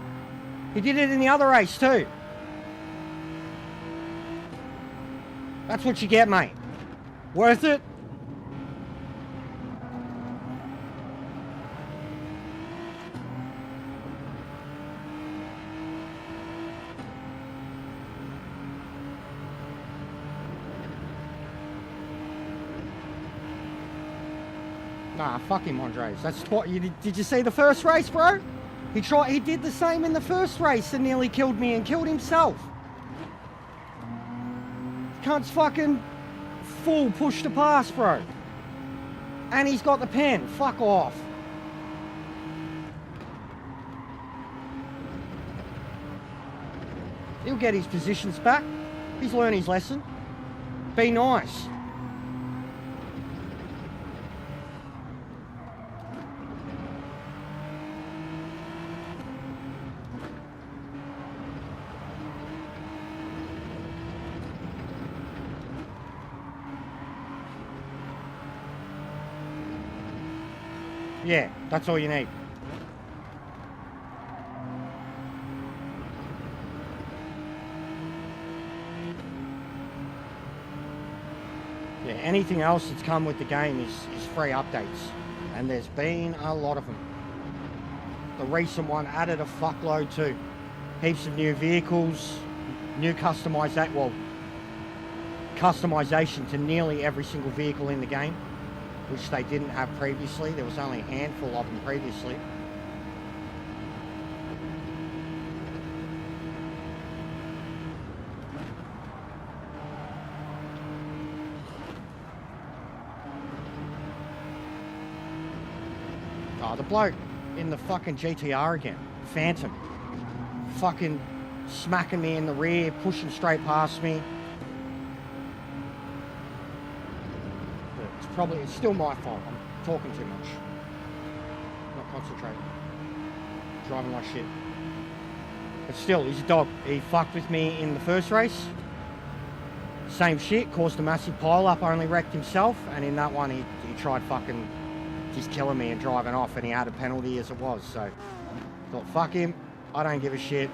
He did it in the other race too. That's what you get, mate. Worth it? Nah, fuck him, Andres. That's what you did. Did you see the first race, bro? He did the same in the first race and nearly killed me and killed himself. Cunt's fucking full push to pass, bro. And he's got the pen. Fuck off. He'll get his positions back. He's learned his lesson. Be nice. Yeah, that's all you need. Yeah, anything else that's come with the game is free updates. And there's been a lot of them. The recent one added a fuckload too. Heaps of new vehicles, new customization, well, customization to nearly every single vehicle in the game, which they didn't have previously. There was only a handful of them previously. Oh, the bloke in the fucking GTR again. Phantom. Fucking smacking me in the rear, pushing straight past me. It's still my fault. I'm talking too much. Not concentrating. Driving like shit. But still, he's a dog. He fucked with me in the first race. Same shit, caused a massive pile up, only wrecked himself. And in that one, he tried fucking just killing me and driving off, and he had a penalty as it was. So, thought, fuck him. I don't give a shit.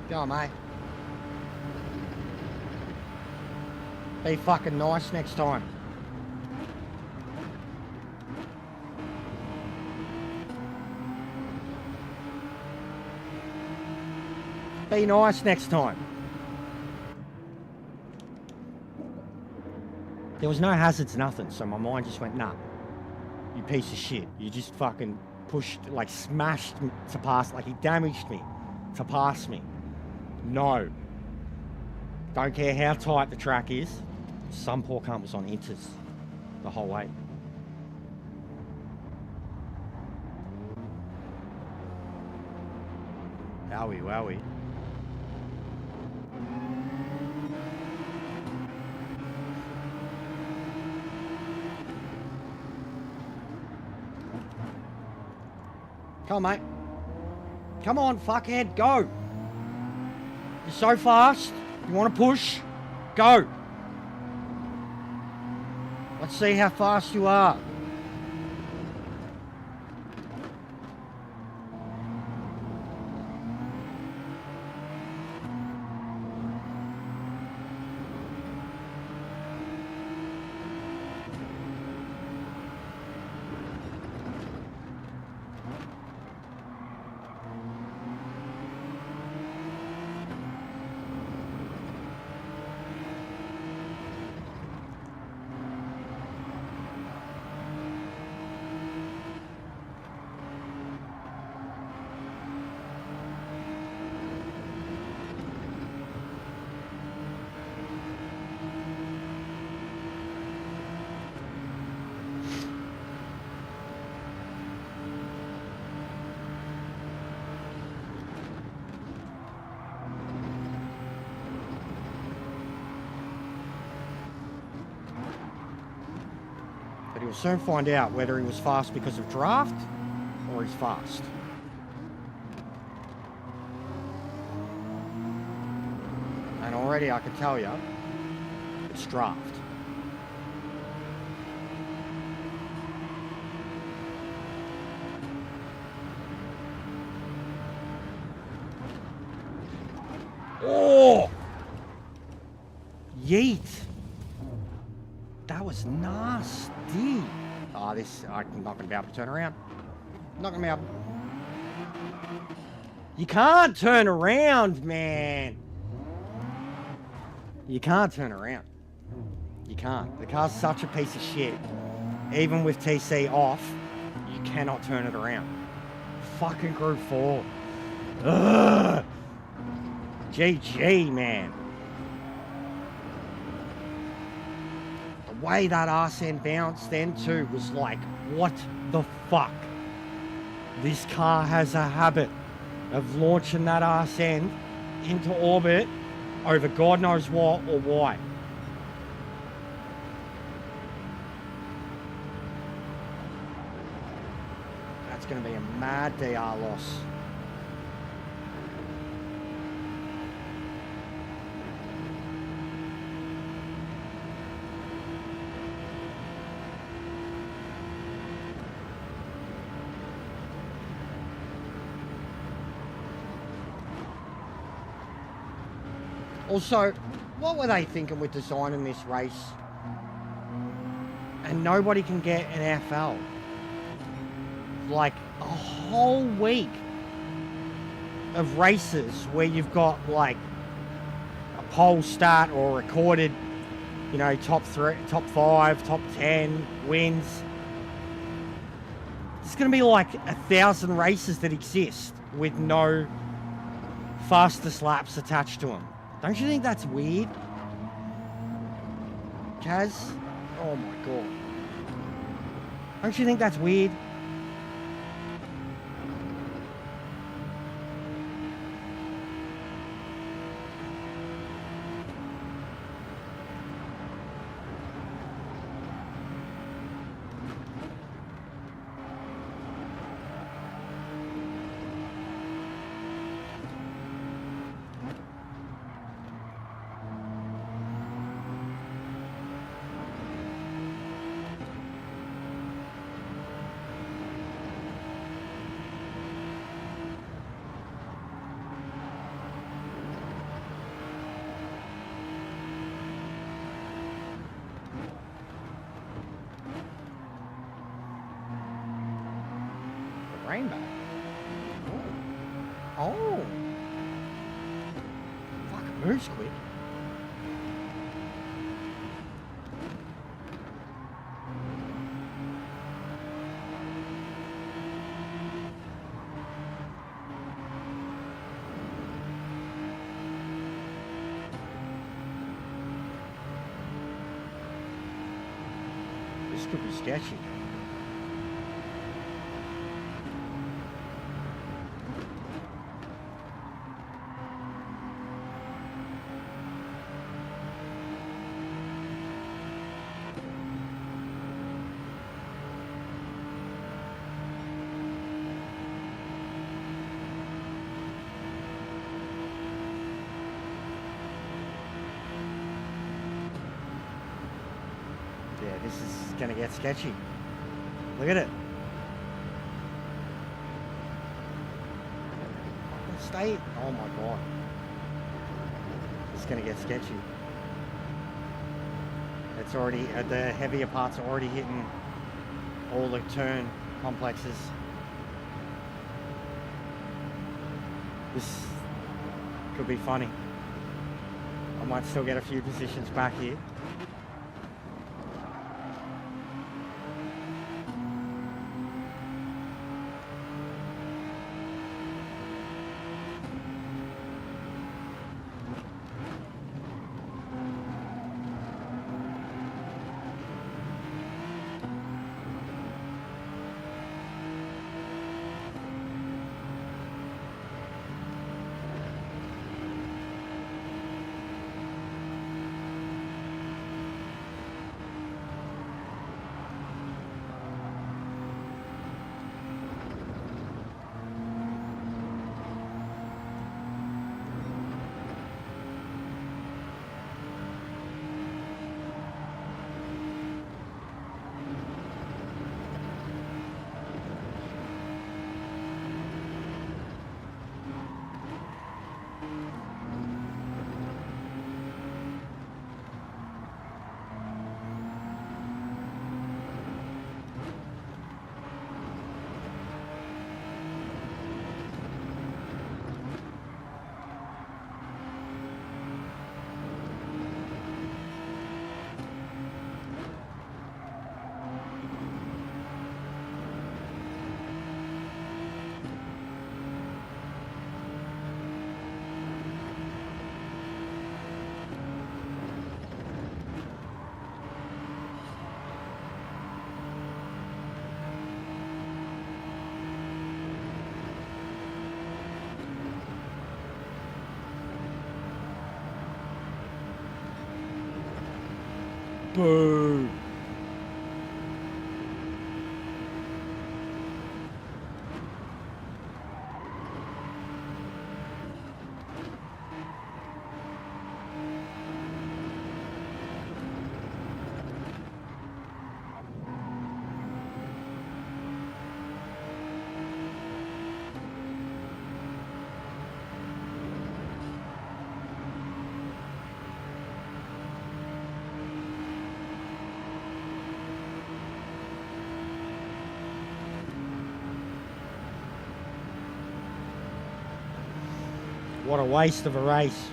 Go on, mate. Be fucking nice next time. Be nice next time. There was no hazards, nothing, so my mind just went, nah, you piece of shit. You just fucking pushed, like smashed me to pass, like he damaged me to pass me. No. Don't care how tight the track is. Some poor cunt was on inters the whole way. Wowie, wowie. Come on, mate. Come on, fuckhead, go. You're so fast. You want to push? Go. Let's see how fast you are. But he'll soon find out whether he was fast because of draft or he's fast. And already I can tell you, it's draft. Oh! Yeet! That was nasty. Oh, this, I'm not going to be able to turn around. Not going to be able. You can't turn around, man. You can't turn around. You can't. The car's such a piece of shit. Even with TC off, you cannot turn it around. Fucking Group 4. Ugh. GG, man. The way that arse end bounced then too was like, what the fuck? This car has a habit of launching that arse end into orbit over God knows what or why. That's going to be a mad DR loss. Also, what were they thinking with designing this race? And nobody can get an FL. Like a whole week of races where you've got like a pole start or recorded, you know, top 3, top 5, top 10 wins. It's going to be like 1,000 races that exist with no fastest laps attached to them. Don't you think that's weird? Kaz? Oh my god. Don't you think that's weird? Rainbow. Oh. Fuck, it moves quick. This could be sketchy. This is going to get sketchy. Look at it. Stay. Oh my God. It's going to get sketchy. It's already, the heavier parts are already hitting all the turn complexes. This could be funny. I might still get a few positions back here. Boo. What a waste of a race.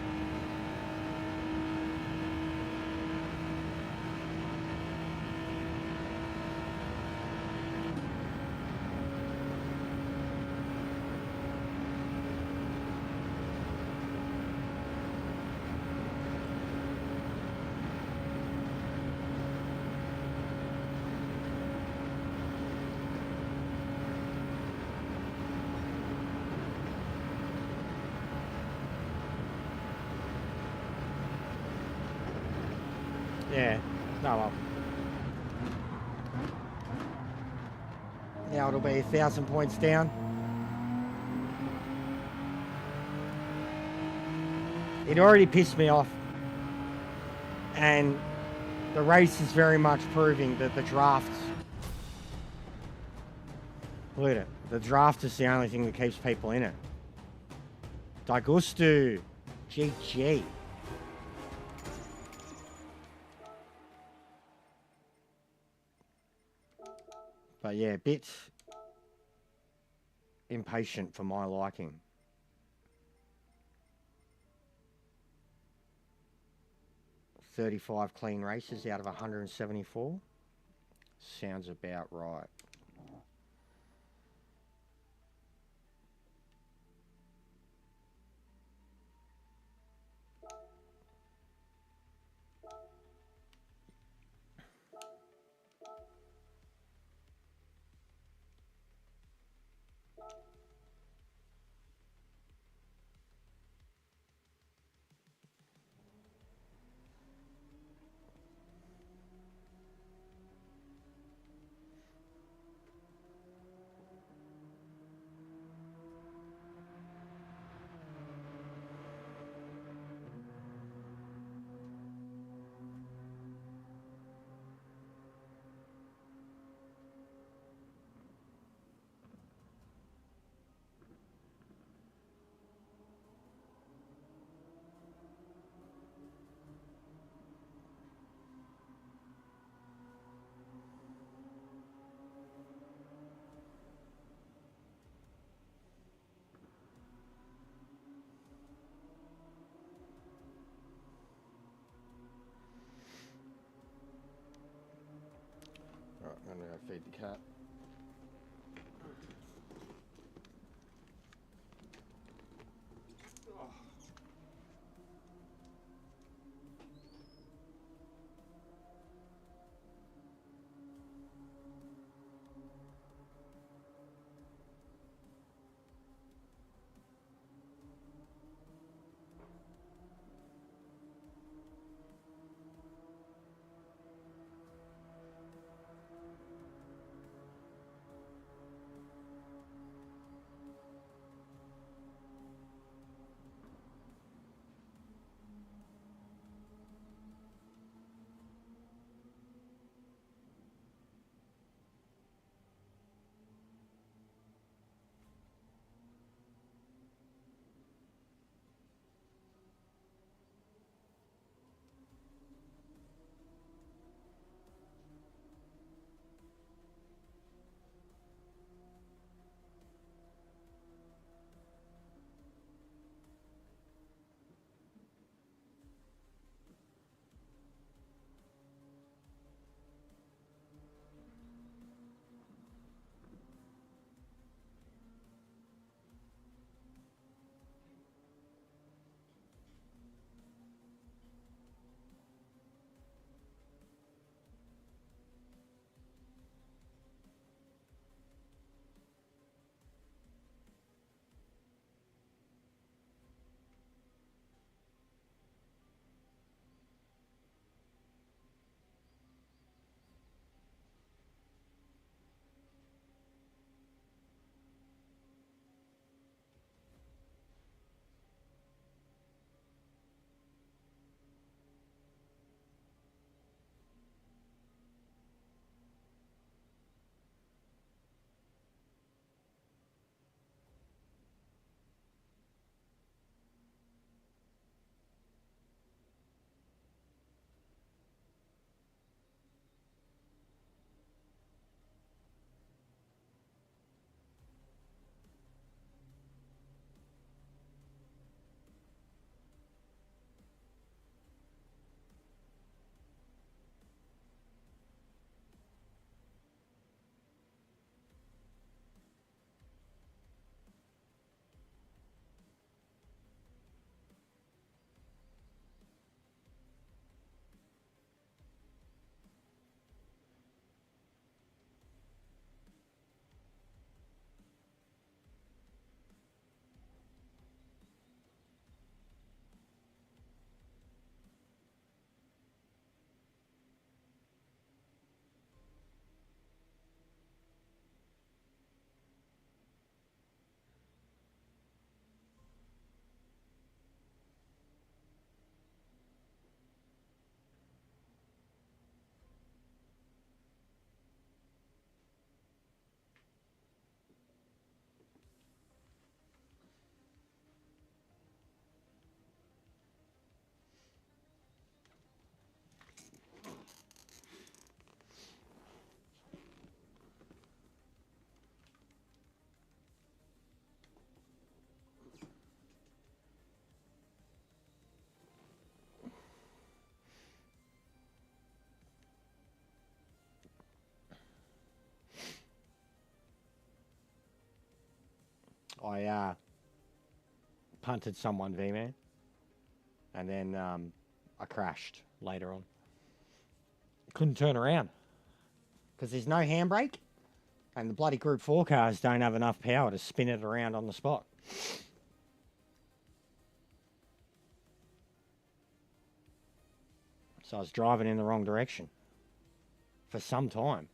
Yeah, no, well. Now it'll be 1,000 points down. It already pissed me off. And the race is very much proving that the draft... Look at it. The draft is the only thing that keeps people in it. Dagustu. GG. But yeah, a bit impatient for my liking. $35 clean races out of 174. Sounds about right. Alright, I'm gonna go feed the cat. I punted someone, V-Man, and then I crashed later on. Couldn't turn around because there's no handbrake, and the bloody Group 4 cars don't have enough power to spin it around on the spot. So I was driving in the wrong direction for some time.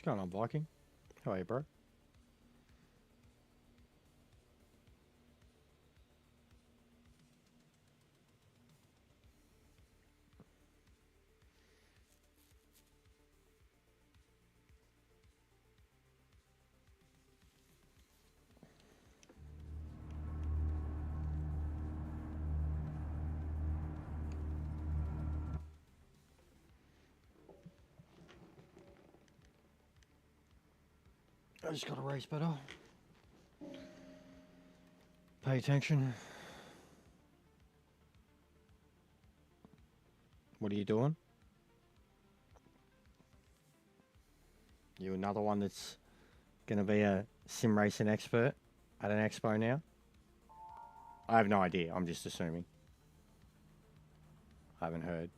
going on, Viking? How are you, bro? I just got to race better. Pay attention. What are you doing? You another one that's going to be a sim racing expert at an expo now? I have no idea. I'm just assuming. I haven't heard.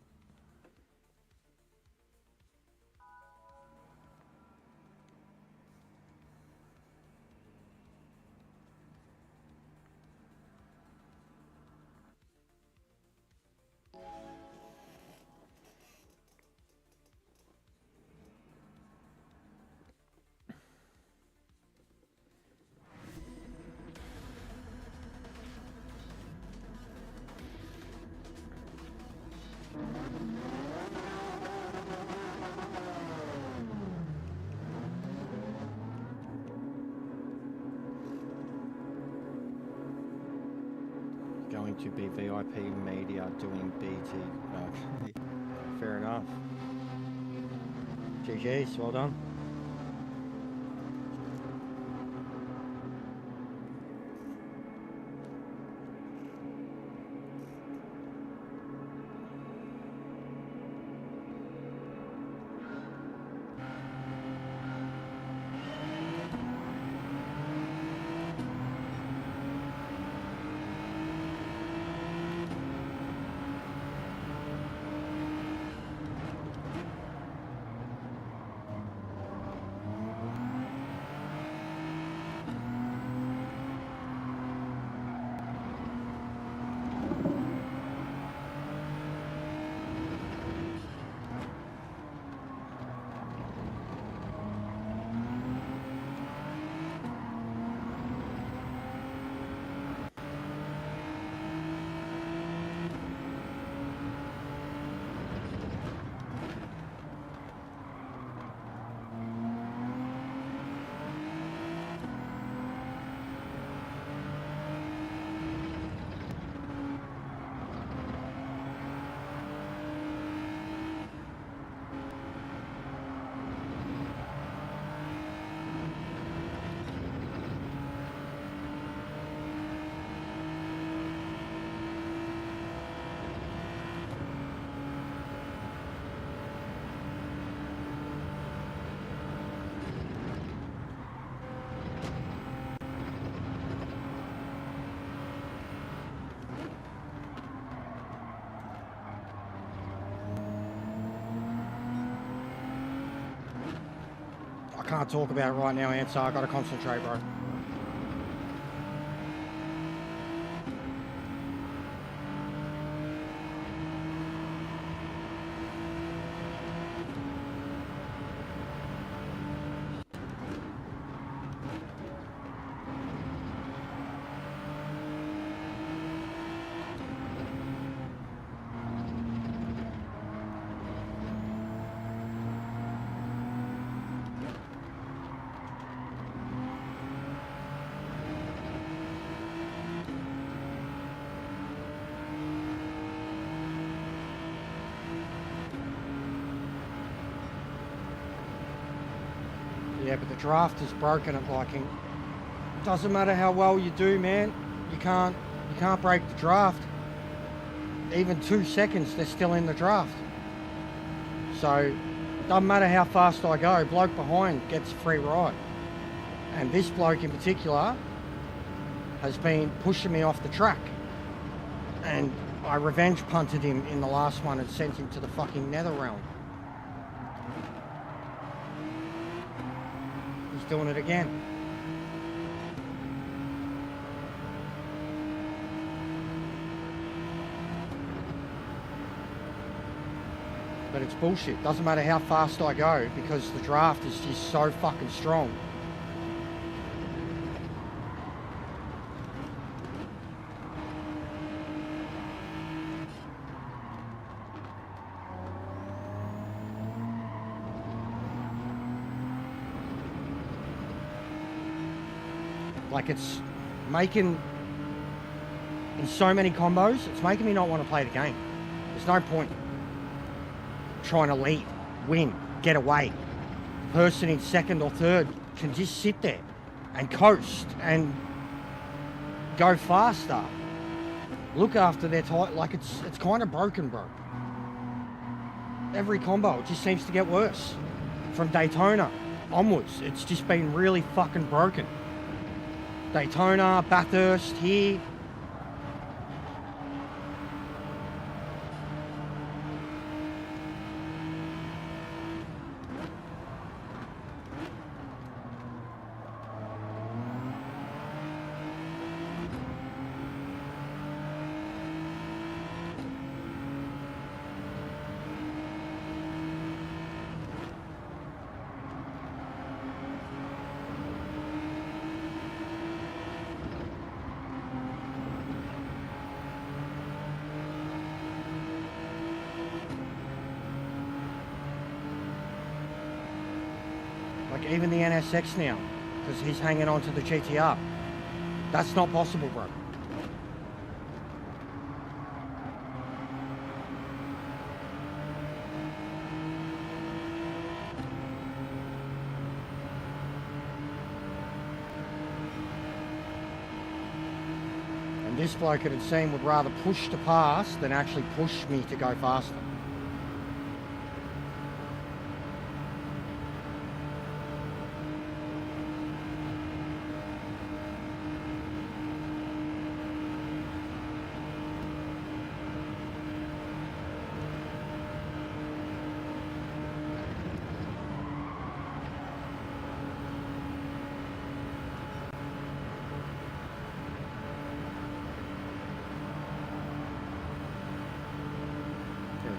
Going to be VIP media doing BT. Okay. Fair enough. GG's, well done. I can't talk about it right now, Ansar. I gotta concentrate, bro. Yeah, but the draft is broken at Viking. Doesn't matter how well you do, man. You can't break the draft. Even 2 seconds, they're still in the draft. So, doesn't matter how fast I go, bloke behind gets a free ride. And this bloke in particular has been pushing me off the track. And I revenge punted him in the last one and sent him to the fucking nether realm. He's doing it again. But it's bullshit. Doesn't matter how fast I go because the draft is just so fucking strong. Like it's making, in so many combos, it's making me not want to play the game. There's no point trying to lead, win, get away. The person in second or third can just sit there and coast and go faster. Look after their time. Like it's kind of broken, bro. Every combo, it just seems to get worse. From Daytona onwards, it's just been really fucking broken. Daytona, Bathurst, here. Like even the NSX now, because he's hanging on to the GTR. That's not possible, bro. And this bloke, it would seem, would rather push to pass than actually push me to go faster.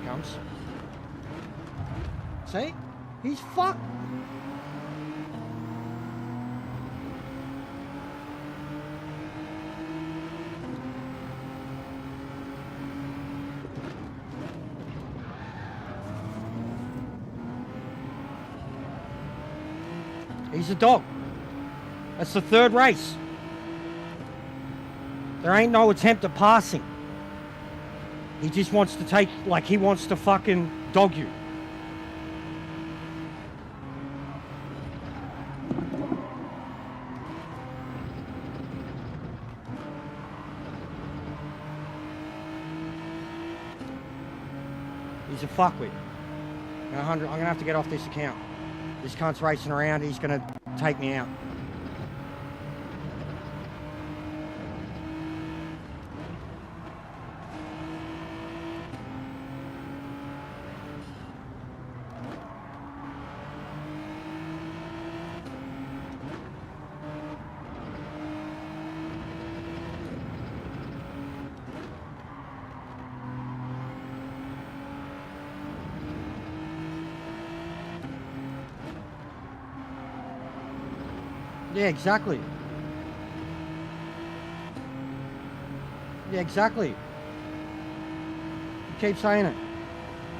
Comes. See? He's fucked. He's a dog. That's the third race. There ain't no attempt at passing. He just wants to take, like he wants to fucking dog you. He's a fuckwit. I'm gonna have to get off this account. This cunt's racing around, he's gonna take me out. Yeah, exactly. Yeah, exactly. You keep saying it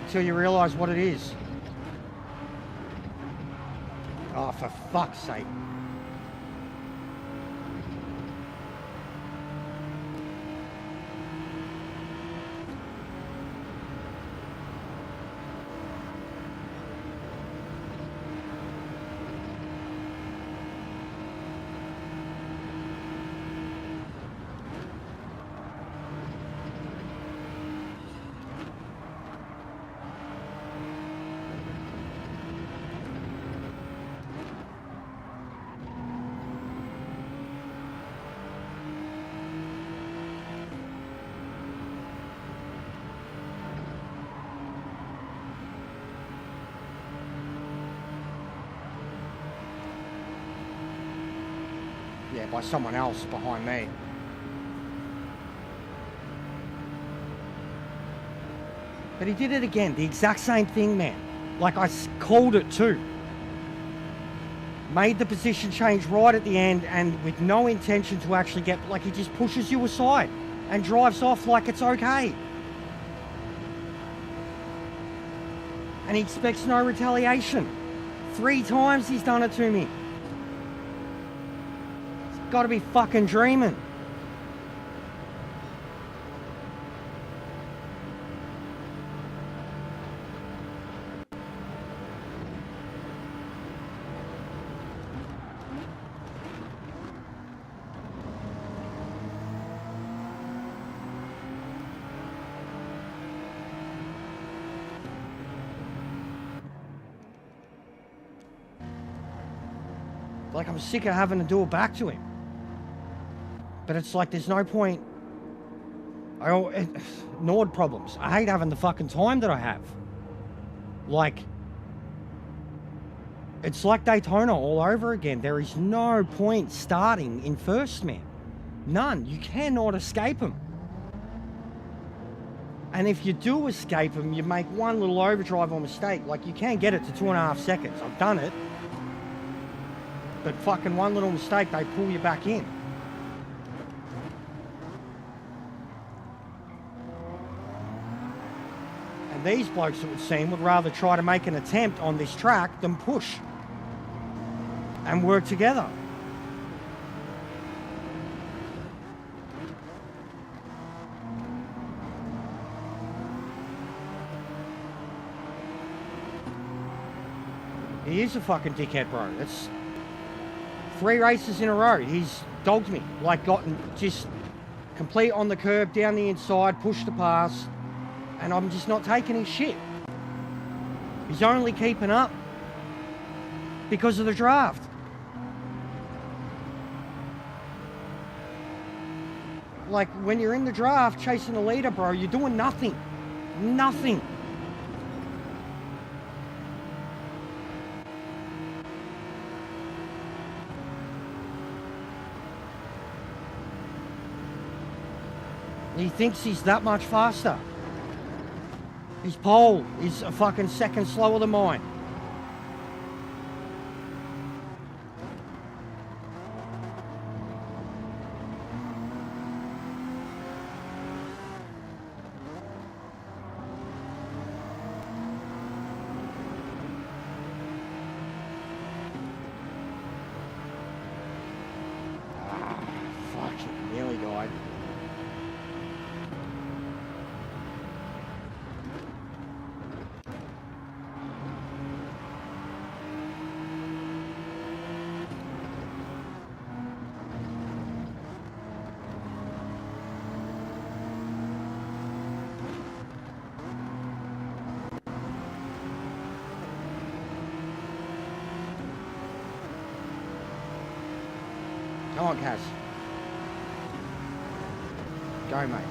until you realise what it is. Oh, for fuck's sake. Yeah, by someone else behind me. But he did it again. The exact same thing, man. Like, I called it too. Made the position change right at the end and with no intention to actually get... Like, he just pushes you aside and drives off like it's okay. And he expects no retaliation. 3 times he's done it to me. He's got to be fucking dreaming. Like, I'm sick of having to do it back to him. But it's like, there's no point. Nord problems. I hate having the fucking time that I have. Like, it's like Daytona all over again. There is no point starting in first, man. None. You cannot escape him. And if you do escape him, you make one little overdrive or mistake. Like, you can get it to 2.5 seconds. I've done it. But fucking one little mistake, they pull you back in. And these blokes, it would seem, would rather try to make an attempt on this track than push and work together. He is a fucking dickhead, bro. That's 3 races in a row. He's dogged me. Like, gotten just complete on the curb, down the inside, pushed the pass, and I'm just not taking his shit. He's only keeping up because of the draft. Like, when you're in the draft chasing the leader, bro, you're doing nothing. Nothing. He thinks he's that much faster. His pole is a fucking second slower than mine. Fucking nearly died. Come on, Kaz. Go, mate.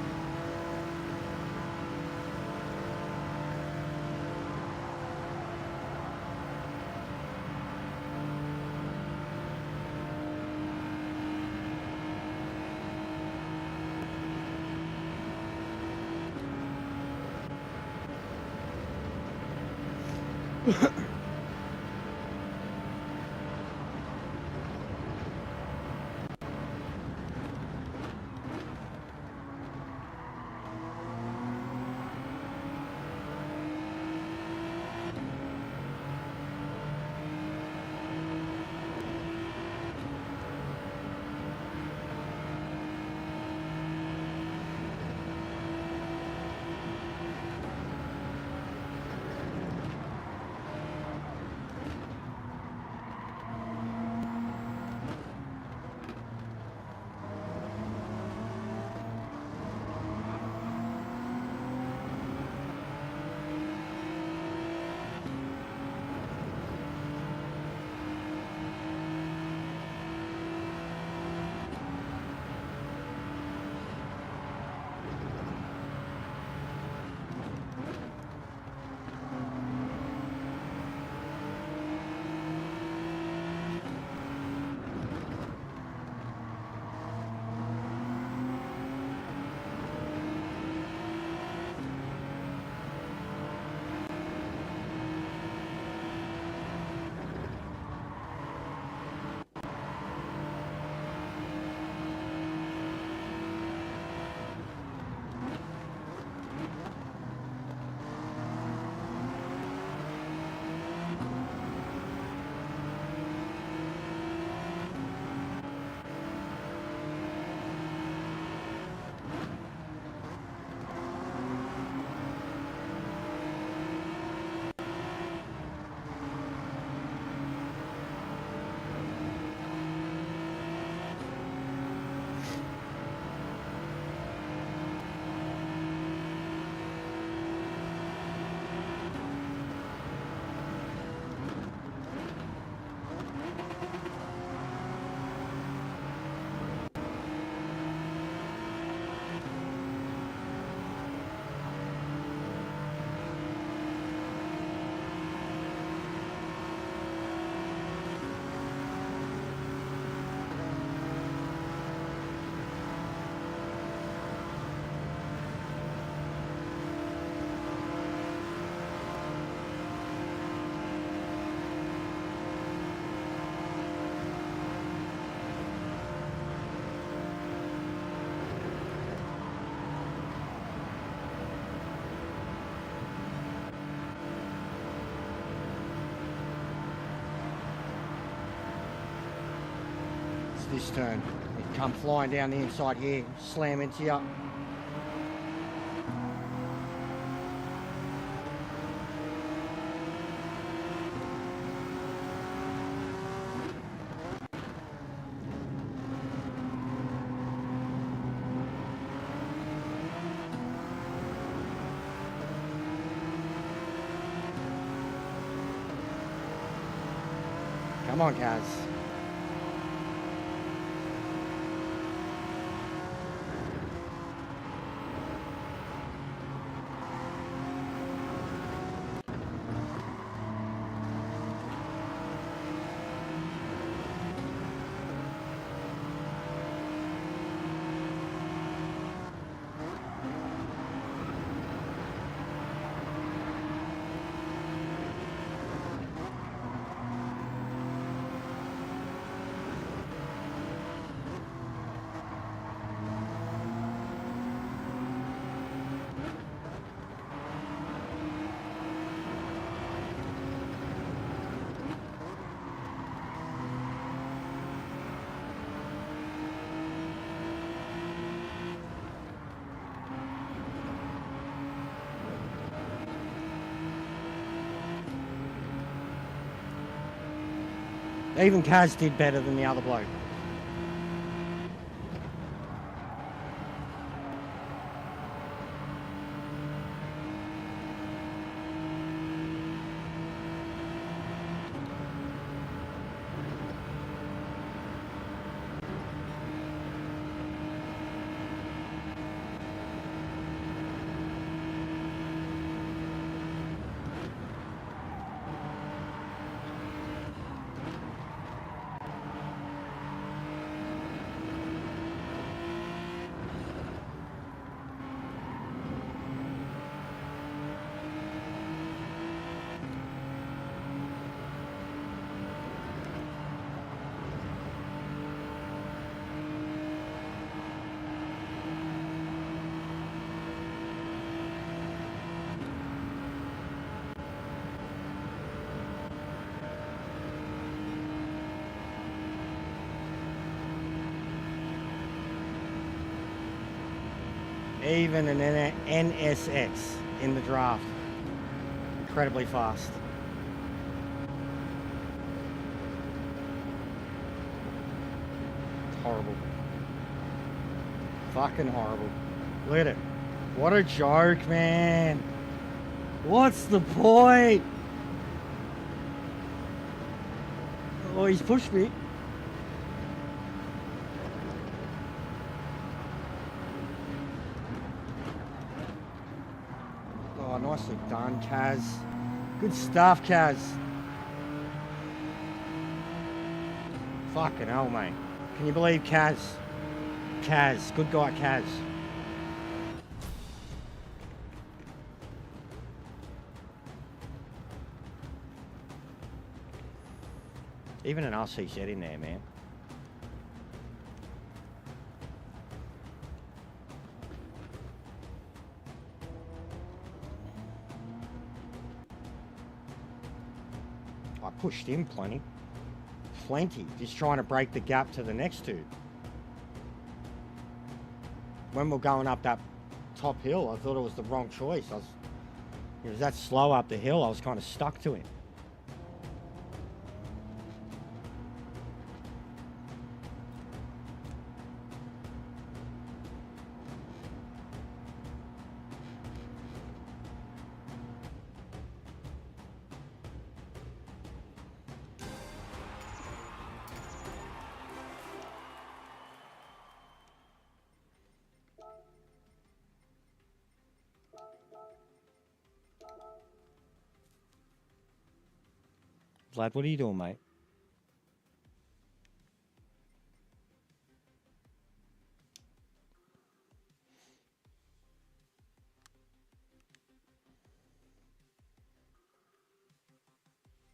It's this turn. It come flying down the inside here, slam into you. Come on, Kaz. Even Kaz did better than the other bloke. Even an NSX in the draft. Incredibly fast. Horrible. Fucking horrible. Look at it. What a joke, man. What's the point? Oh, he's pushed me. Oh, nicely done, Kaz. Good stuff, Kaz. Fucking hell, mate. Can you believe Kaz? Kaz. Good guy, Kaz. Even an RCZ in there, man. I pushed him plenty. Just trying to break the gap to the next two. When we're going up that top hill, I thought it was the wrong choice. It was that slow up the hill, I was kind of stuck to him. Vlad, what are you doing, mate?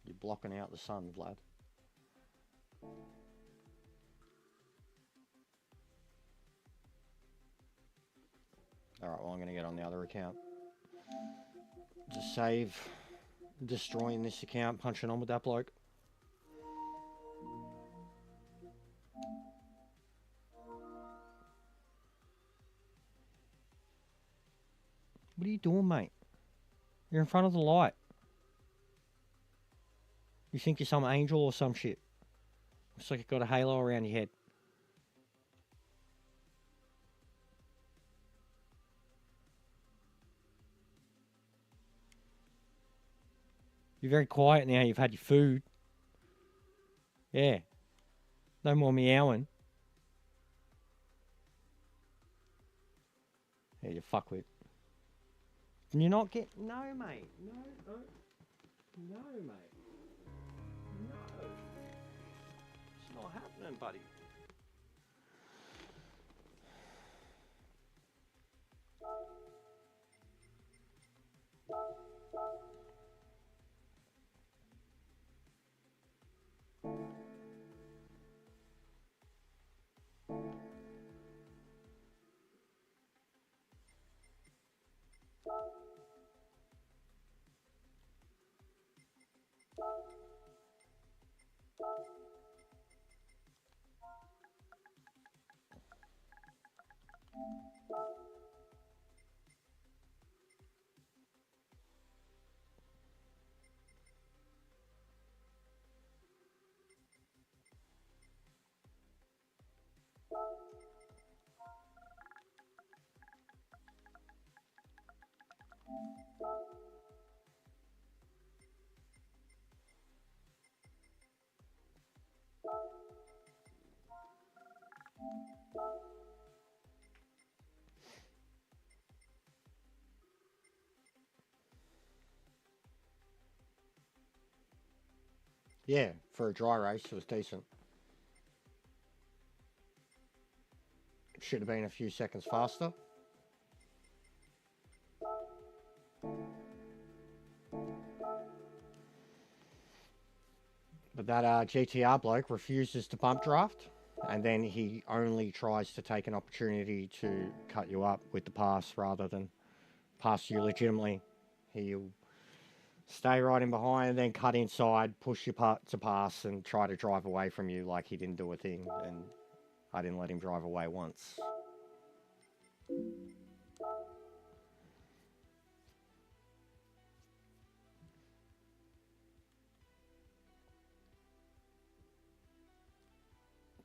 You're blocking out the sun, Vlad. Alright, well, I'm going to get on the other account. Just save destroying this account, punching on with that bloke. you doing, mate? You're in front of the light. You think you're some angel or some shit. Looks like you've got a halo around your head. You're very quiet now. You've had your food. Yeah. No more meowing. Yeah, you fuckwit. Can you not get... No, mate. No, no. No, mate. No. It's not happening, buddy. Yeah, for a dry race, it was decent. Should have been a few seconds faster. But that GTR bloke refuses to bump draft, and then he only tries to take an opportunity to cut you up with the pass rather than pass you legitimately. He'll stay right in behind and then cut inside, push you to pass, and try to drive away from you like he didn't do a thing. And I didn't let him drive away once.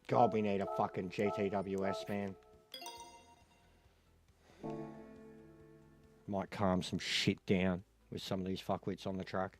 God, we need a fucking GTWS, man. Might calm some shit down with some of these fuckwits on the track.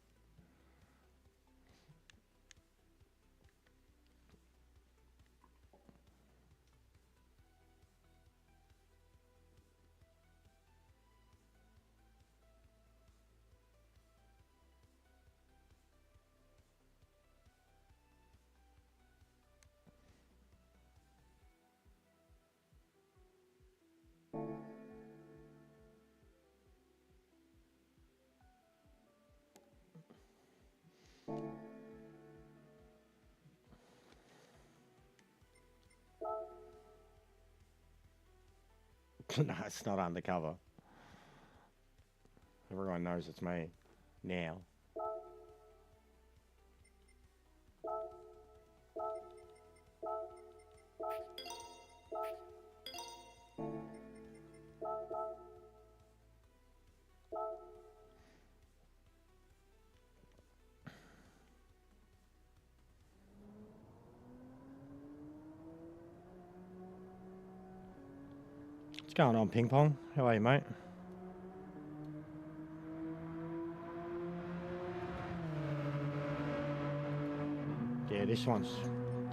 No, it's not undercover. Everyone knows it's me. Now. What's going on, Ping Pong? How are you, mate? Yeah, this one's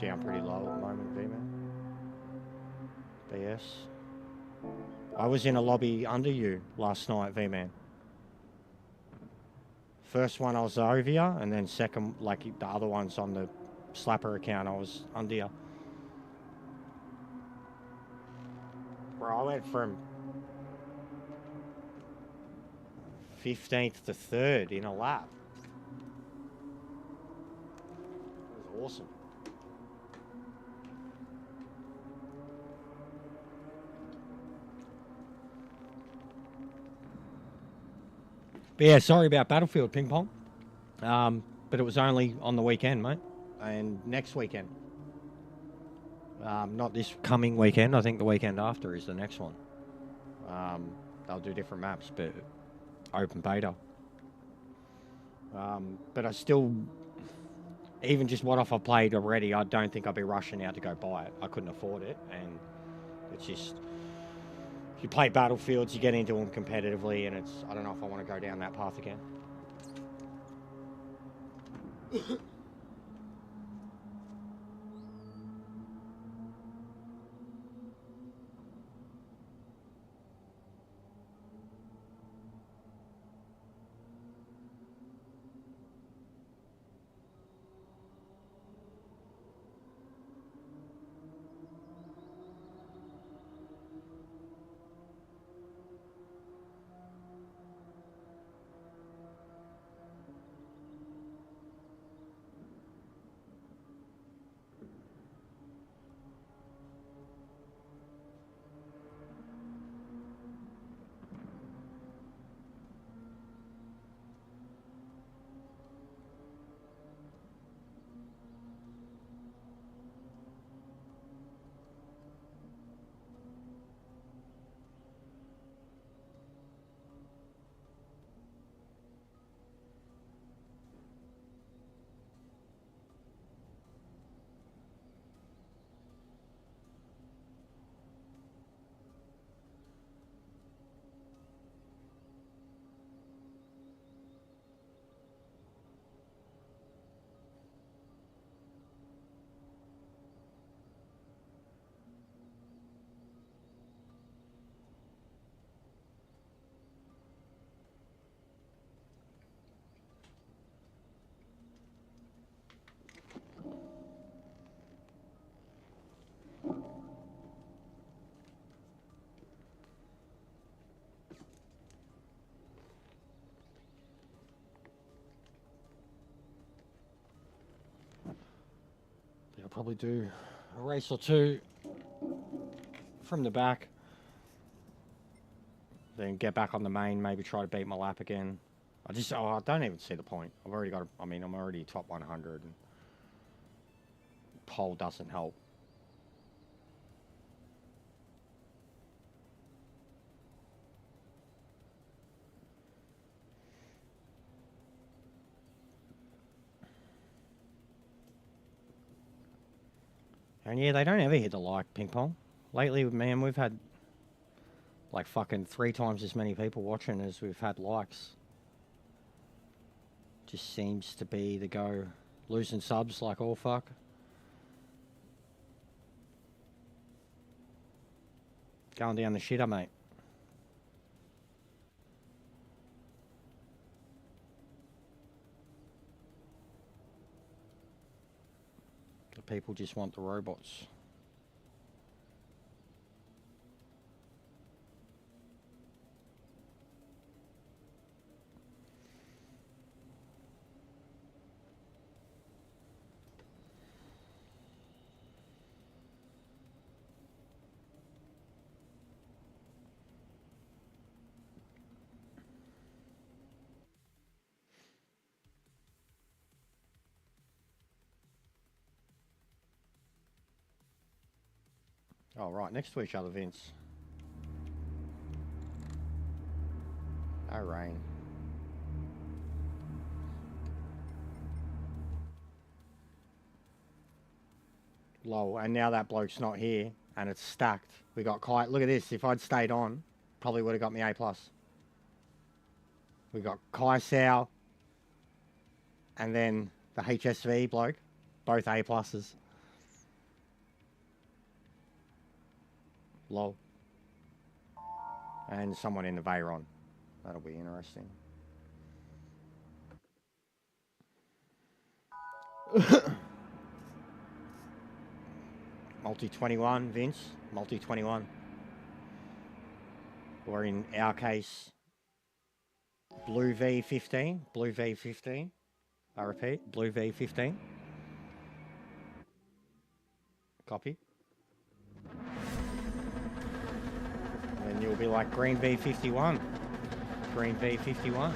down pretty low at the moment, V-Man. BS. I was in a lobby under you last night, V-Man. First one I was over you, and then second, like the other ones on the Slapper account, I was under you. Bro, I went from 15th to 3rd in a lap. That was awesome. But yeah, sorry about Battlefield, Ping Pong. But it was only on the weekend, mate. And next weekend. Not this coming weekend. I think the weekend after is the next one. They'll do different maps, but open beta. But I still, even just what I've played already, I don't think I'd be rushing out to go buy it. I couldn't afford it, and it's just, you play Battlefields, you get into them competitively, and it's, I don't know if I want to go down that path again. I'll probably do a race or two from the back, then get back on the main, maybe try to beat my lap again. I don't even see the point. I've already got, I'm already top 100, and pole doesn't help. And yeah, they don't ever hit the like ping pong. Lately, man, we've had like fucking 3 times as many people watching as we've had likes. Just seems to be the go. Losing subs like all fuck. Going down the shitter, mate. The people just want the robots. Oh, right, next to each other, Vince. No rain. Lol, and now that bloke's not here, and it's stacked. We got Kai. Look at this. If I'd stayed on, probably would have got me A+. We got Kai Sao, and then the HSV bloke, both A+. Lol. And someone in the Veyron. That'll be interesting. Multi-21, Vince. Multi-21. Or in our case, Blue V15. Blue V15. I repeat, Blue V15. Copy. And you'll be like Green V51. Green V51.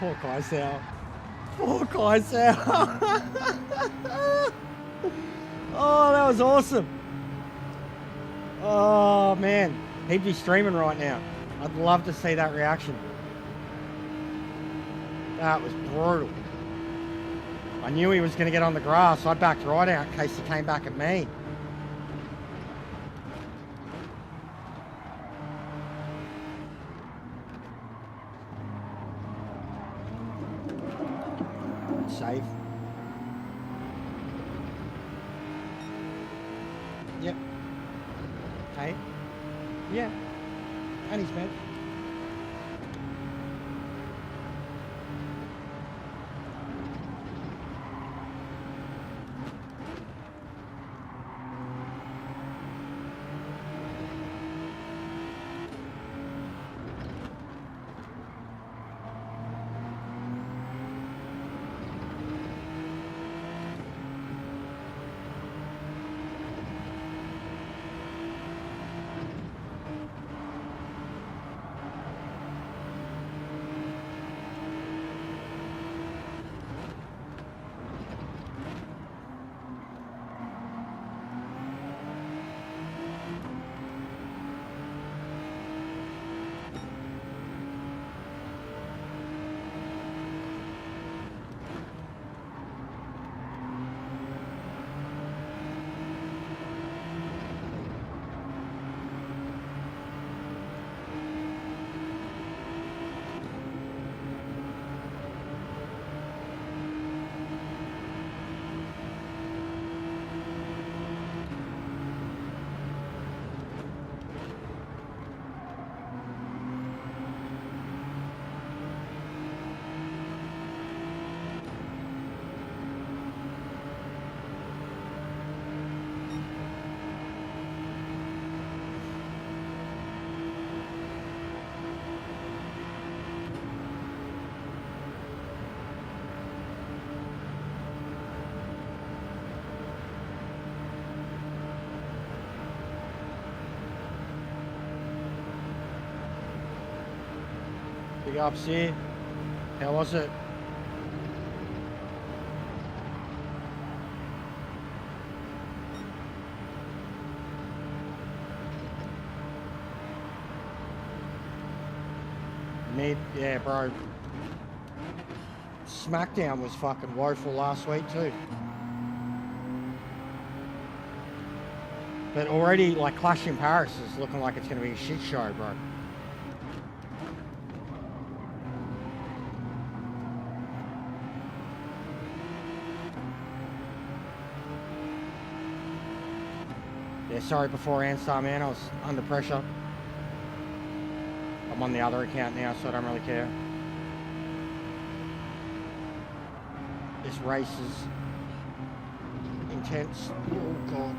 Poor Kaisel. Poor Kaisel. Oh, that was awesome. Oh, man. He'd be streaming right now. I'd love to see that reaction. That was brutal. I knew he was going to get on the grass. I backed right out in case he came back at me. Save. Yep. Hey. Yeah. And he's mad. Big ups here. How was it? Yeah, bro. SmackDown was fucking woeful last week too. But already, like, Clash in Paris is looking like it's going to be a shit show, bro. Yeah, sorry before Anstar, man. I was under pressure. I'm on the other account now, so I don't really care. This race is intense. Oh, God.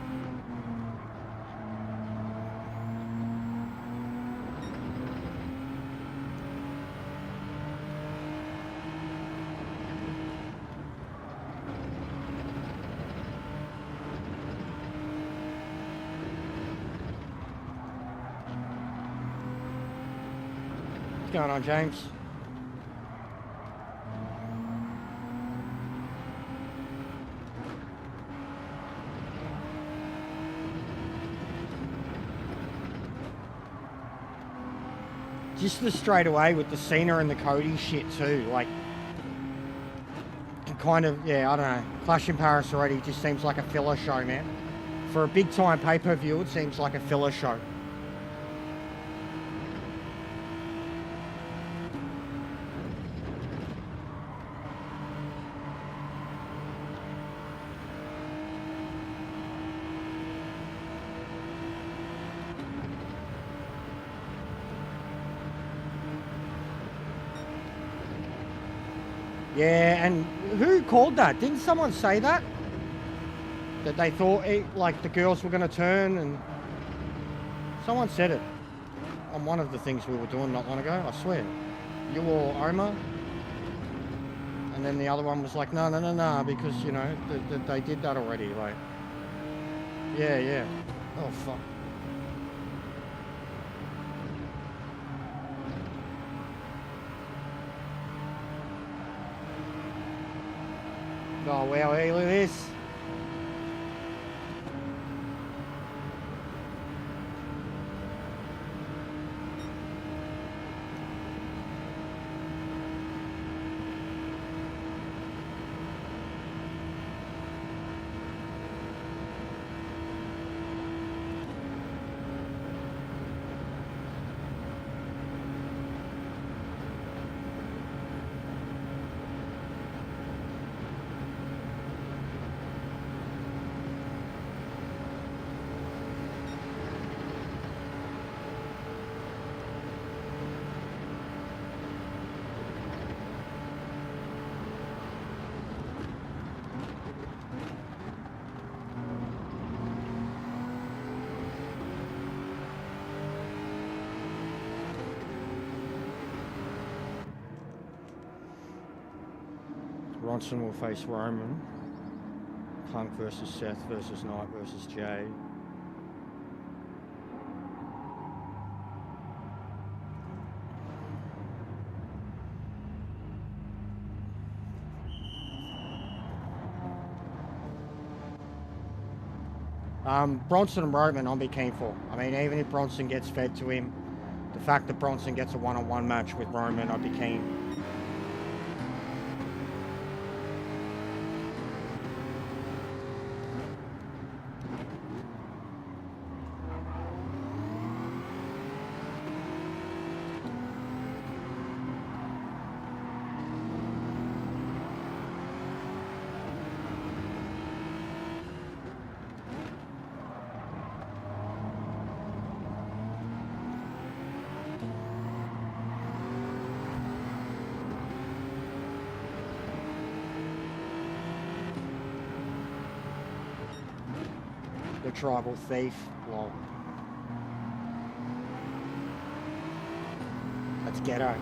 What's going on, James? Just the straight away with the Cena and the Cody shit too, like, kind of, yeah, I don't know. Clash in Paris already just seems like a filler show, man. For a big time pay-per-view, it seems like a filler show. Yeah, and who called that? Didn't someone say that? That they thought like the girls were going to turn, and someone said it on one of the things we were doing not long ago, I swear. You or Omar? And then the other one was like, no, because, you know, they did that already, like. Yeah. Oh, fuck. Oh, wow, hey, look at this. Ronson will face Roman. Punk versus Seth versus Knight versus Jay. Bronson and Roman, I'll be keen for. I mean, even if Bronson gets fed to him, the fact that Bronson gets a one-on-one match with Roman, I'd be keen. The tribal thief. Lol. That's ghetto.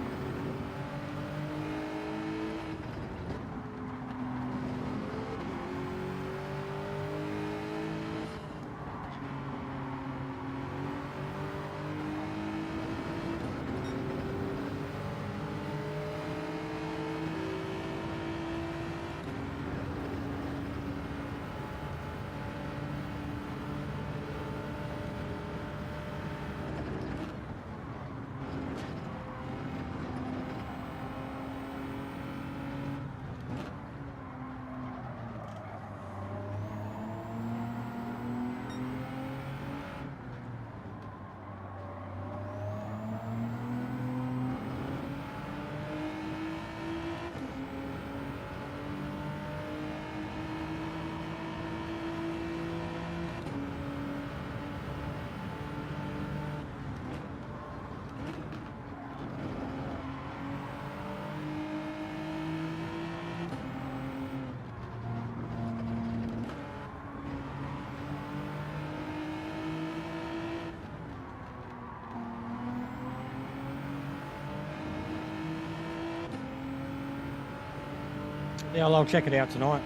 Yeah, well, I'll check it out tonight.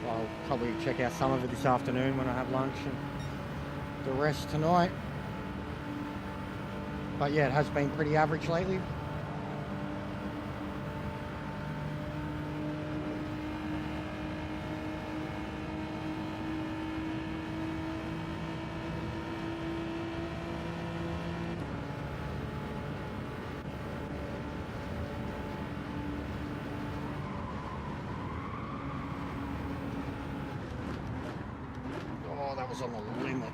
I'll probably check out some of it this afternoon when I have lunch and the rest tonight. But yeah, it has been pretty average lately. That was on the limit.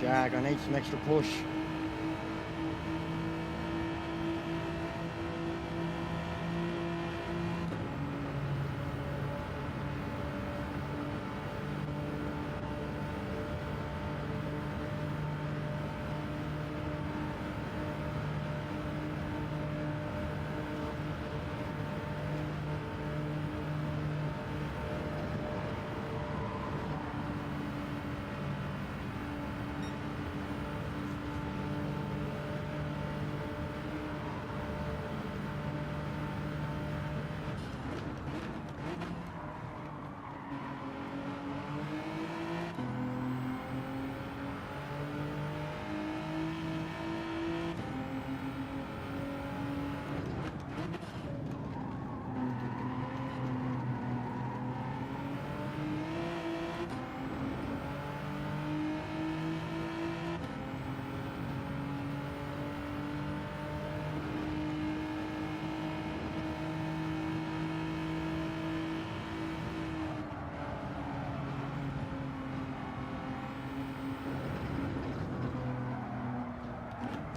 Jag, I need some extra push.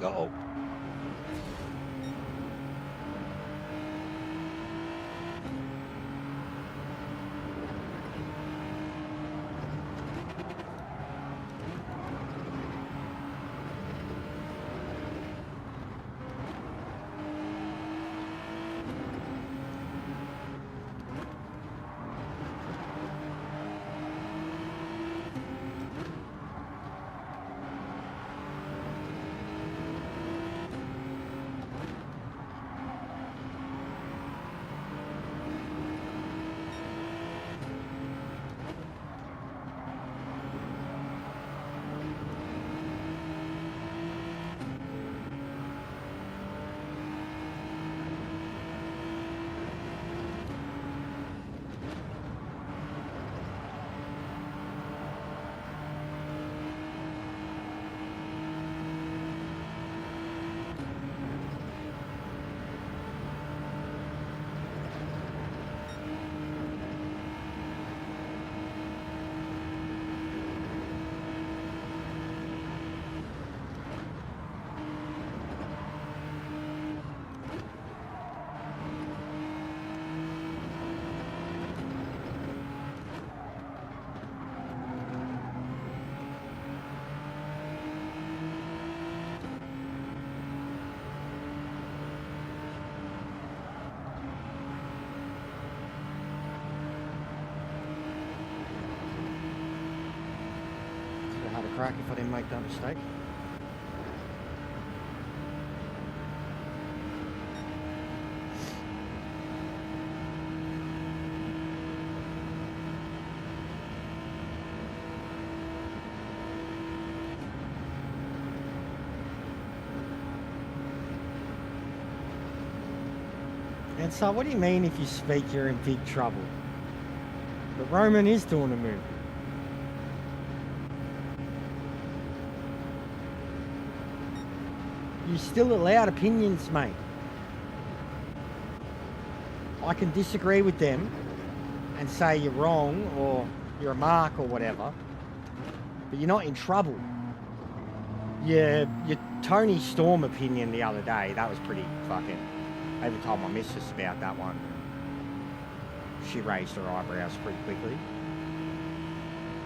Go. Crack if I didn't make that mistake. And so what do you mean if you speak you're in big trouble? But Roman is doing a move. You're still allowed opinions, mate. I can disagree with them and say you're wrong or you're a mark or whatever, but you're not in trouble. Your Tony Storm opinion the other day, that was pretty fucking... I even told my missus about that one. She raised her eyebrows pretty quickly.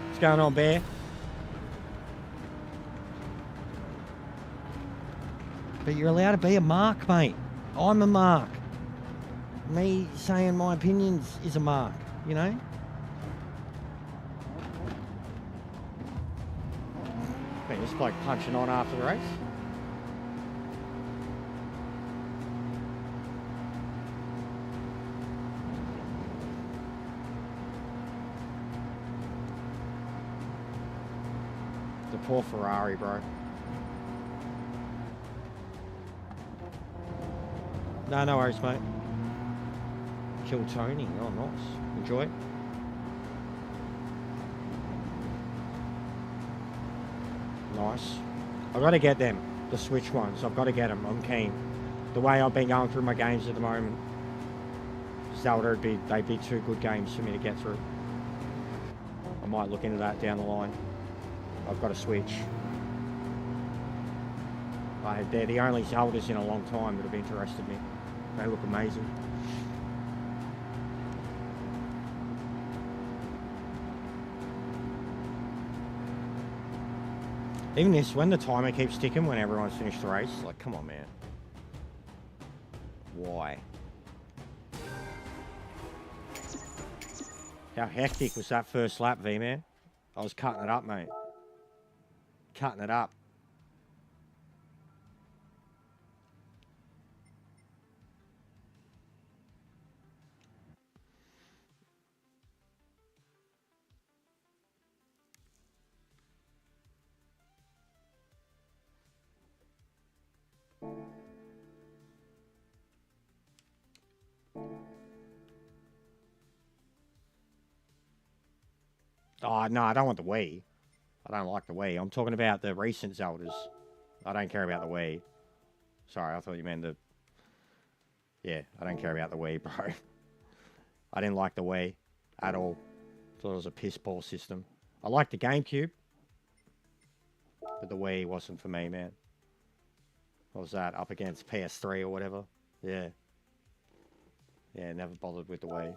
What's going on, Bear? But you're allowed to be a mark, mate. I'm a mark. Me saying my opinions is a mark, you know? Man, this bloke punching on after the race. The poor Ferrari, bro. No worries, mate. Kill Tony. Oh, nice. Enjoy. Nice. I've got to get them, the Switch ones. I've got to get them. I'm keen. The way I've been going through my games at the moment, Zelda they'd be two good games for me to get through. I might look into that down the line. I've got a Switch. They're the only Zeldas in a long time that have interested me. They look amazing. Even this, when the timer keeps ticking when everyone's finished the race, like, come on, man. Why? How hectic was that first lap, V-Man? I was cutting it up, mate. Cutting it up. Oh, no, I don't want the Wii. I don't like the Wii. I'm talking about the recent Zeldas. I don't care about the Wii. Sorry, I thought you meant the... Yeah, I don't care about the Wii, bro. I didn't like the Wii at all. Thought it was a piss-poor system. I liked the GameCube. But the Wii wasn't for me, man. What was that? Up against PS3 or whatever? Yeah. Yeah, never bothered with the Wii.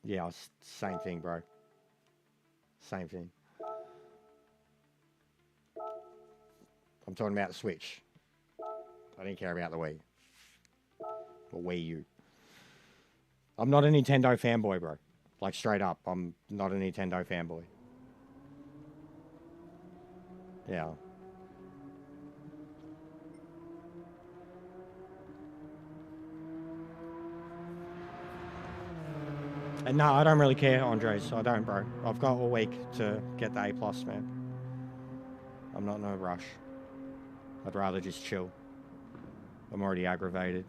Yeah, same thing, bro. Same thing. I'm talking about the Switch. I didn't care about the Wii. Or Wii U. I'm not a Nintendo fanboy, bro. Like, straight up, I'm not a Nintendo fanboy. Yeah. And no, I don't really care, Andres. I don't, bro. I've got all week to get the A+, man. I'm not in a rush. I'd rather just chill. I'm already aggravated.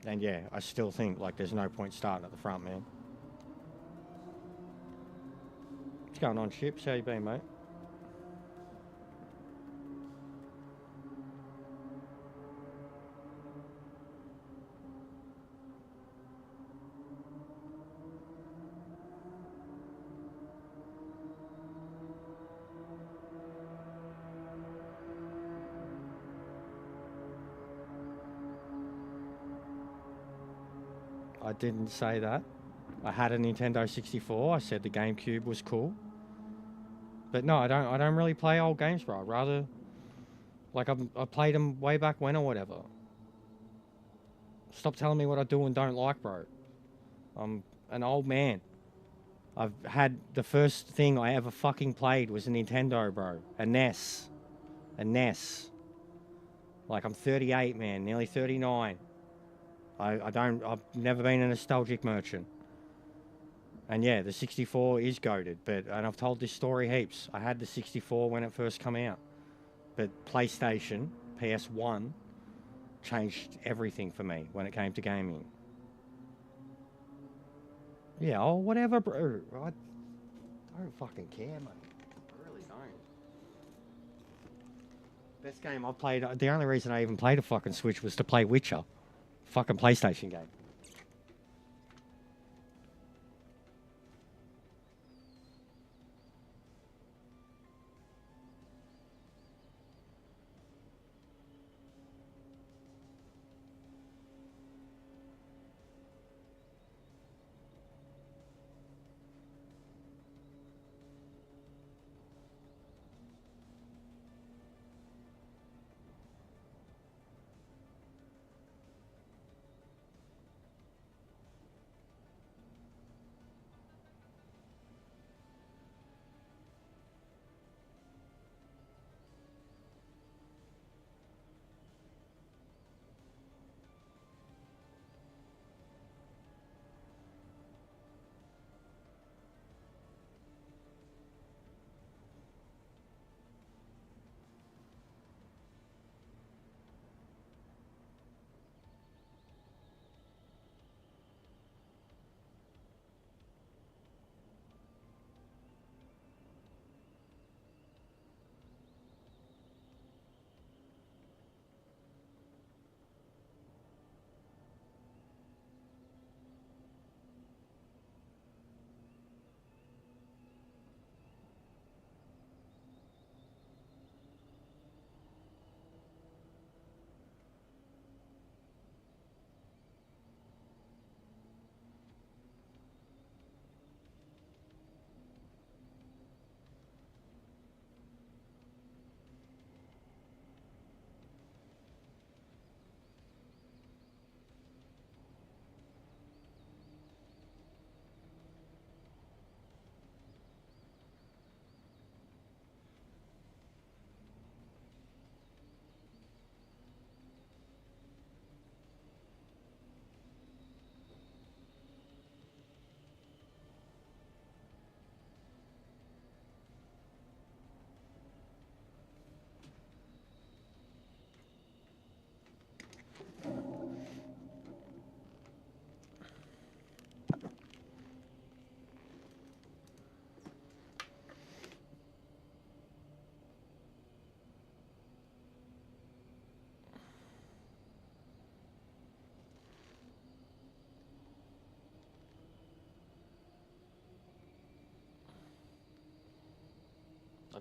And yeah, I still think, like, there's no point starting at the front, man. What's going on, Chips? How you been, mate? I didn't say that. I had a Nintendo 64. I said the GameCube was cool. But no, I don't really play old games, bro. I'd rather, like, I played them way back when or whatever. Stop telling me what I do and don't like, bro. I'm an old man. I've had the first thing I ever fucking played was a Nintendo, bro. A NES. A NES. Like, I'm 38, man. Nearly 39. I've never been a nostalgic merchant. And yeah, the 64 is goated, and I've told this story heaps. I had the 64 when it first came out. But PlayStation, PS1, changed everything for me when it came to gaming. Yeah, oh, whatever, bro. I don't fucking care, mate. I really don't. Best game I played, the only reason I even played a fucking Switch was to play Witcher. Fucking PlayStation game.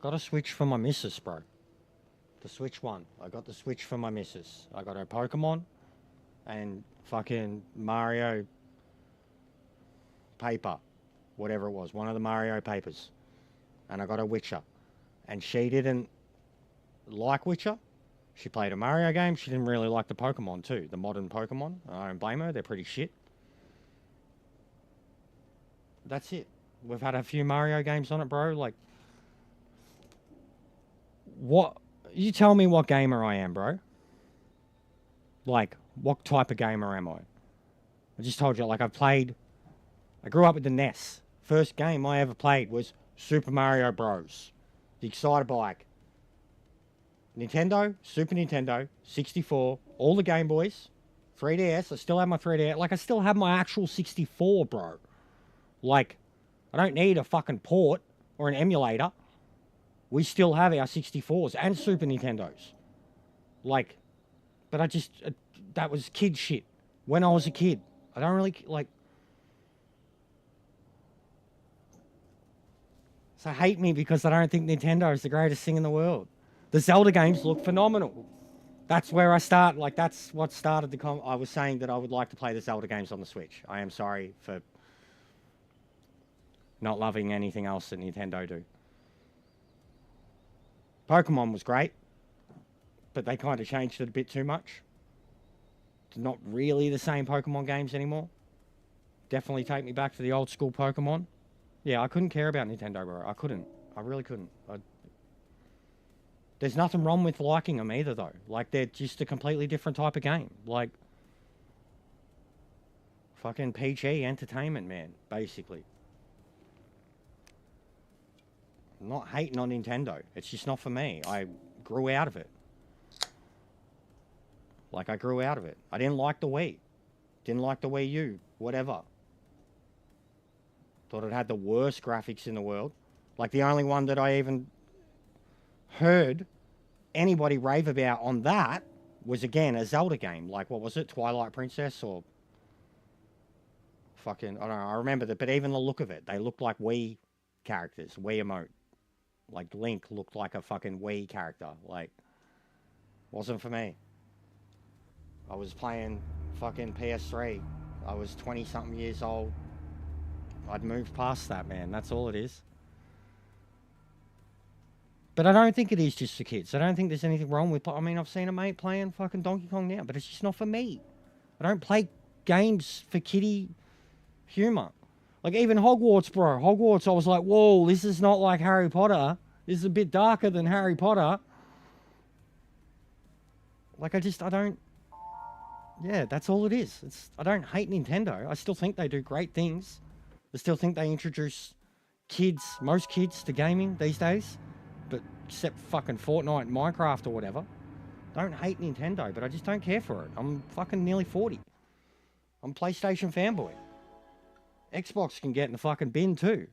got a Switch for my missus, bro. The Switch one. I got the Switch for my missus. I got her Pokemon and fucking Mario paper. Whatever it was. One of the Mario papers. And I got a Witcher. And she didn't like Witcher. She played a Mario game. She didn't really like the Pokemon too. The modern Pokemon. I don't blame her. They're pretty shit. That's it. We've had a few Mario games on it, bro. Like, what? You tell me what gamer I am, bro. Like, what type of gamer am I? I just told you, like, I grew up with the NES. First game I ever played was Super Mario Bros. The Exciter Bike. Nintendo, Super Nintendo, 64, all the Game Boys, 3DS. I still have my 3DS. Like, I still have my actual 64, bro. Like, I don't need a fucking port or an emulator. We still have our 64s and Super Nintendos. Like, but I just, that was kid shit. When I was a kid. I don't really, like, so hate me because I don't think Nintendo is the greatest thing in the world. The Zelda games look phenomenal. That's where I start, like, that's what started the I was saying that I would like to play the Zelda games on the Switch. I am sorry for not loving anything else that Nintendo do. Pokemon was great, but they kind of changed it a bit too much. It's not really the same Pokemon games anymore. Definitely take me back to the old school Pokemon. Yeah, I couldn't care about Nintendo, bro. I couldn't. I really couldn't. There's nothing wrong with liking them either, though. Like, they're just a completely different type of game. Like, fucking PG entertainment, man, basically. I'm not hating on Nintendo. It's just not for me. I grew out of it. Like, I grew out of it. I didn't like the Wii. Didn't like the Wii U. Whatever. Thought it had the worst graphics in the world. Like, the only one that I even heard anybody rave about on that was, again, a Zelda game. Like, what was it? Twilight Princess or fucking, I don't know. I remember that. But even the look of it, they looked like Wii characters. Wii emote. Like, Link looked like a fucking Wii character. Like, wasn't for me. I was playing fucking PS3. I was 20-something years old. I'd moved past that, man. That's all it is. But I don't think it is just for kids. I don't think there's anything wrong with... I mean, I've seen a mate playing fucking Donkey Kong now, but it's just not for me. I don't play games for kiddie humor. Like, even Hogwarts, bro. Hogwarts, I was like, whoa, this is not like Harry Potter. This is a bit darker than Harry Potter. Like, I don't... Yeah, that's all it is. I don't hate Nintendo. I still think they do great things. I still think they introduce most kids to gaming these days. But except fucking Fortnite and Minecraft or whatever. Don't hate Nintendo, but I just don't care for it. I'm fucking nearly 40. I'm a PlayStation fanboy. Xbox can get in the fucking bin too.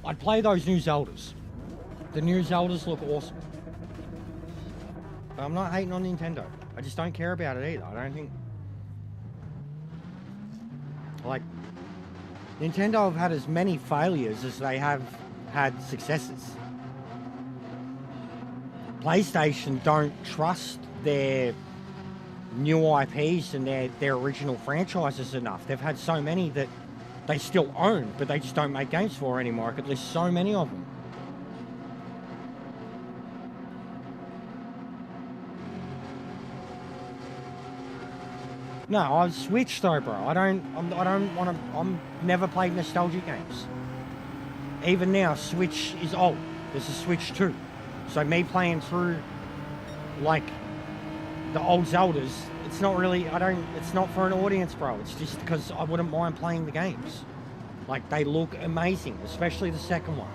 I'd play those new Zeldas. The new Zeldas look awesome. But I'm not hating on Nintendo. I just don't care about it either. I don't think... Like, Nintendo have had as many failures as they have had successes. PlayStation don't trust their new IPs and their original franchises enough. They've had so many that they still own, but they just don't make games for anymore. I could list so many of them. No, I've switched though, bro. I'm never played nostalgia games. Even now, Switch is old. There's a Switch 2. So me playing through, like, the old Zeldas, it's not really, it's not for an audience, bro. It's just because I wouldn't mind playing the games. Like, they look amazing, especially the second one.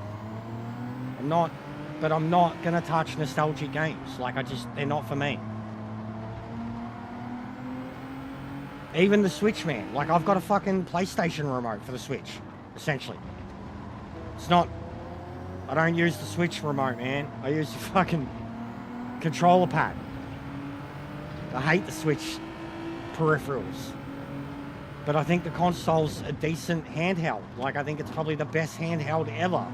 I'm not gonna touch nostalgic games. Like, they're not for me. Even the Switch, man. Like, I've got a fucking PlayStation remote for the Switch, essentially. It's not... I don't use the Switch remote, man. I use the fucking controller pad. I hate the Switch peripherals. But I think the console's a decent handheld. Like, I think it's probably the best handheld ever.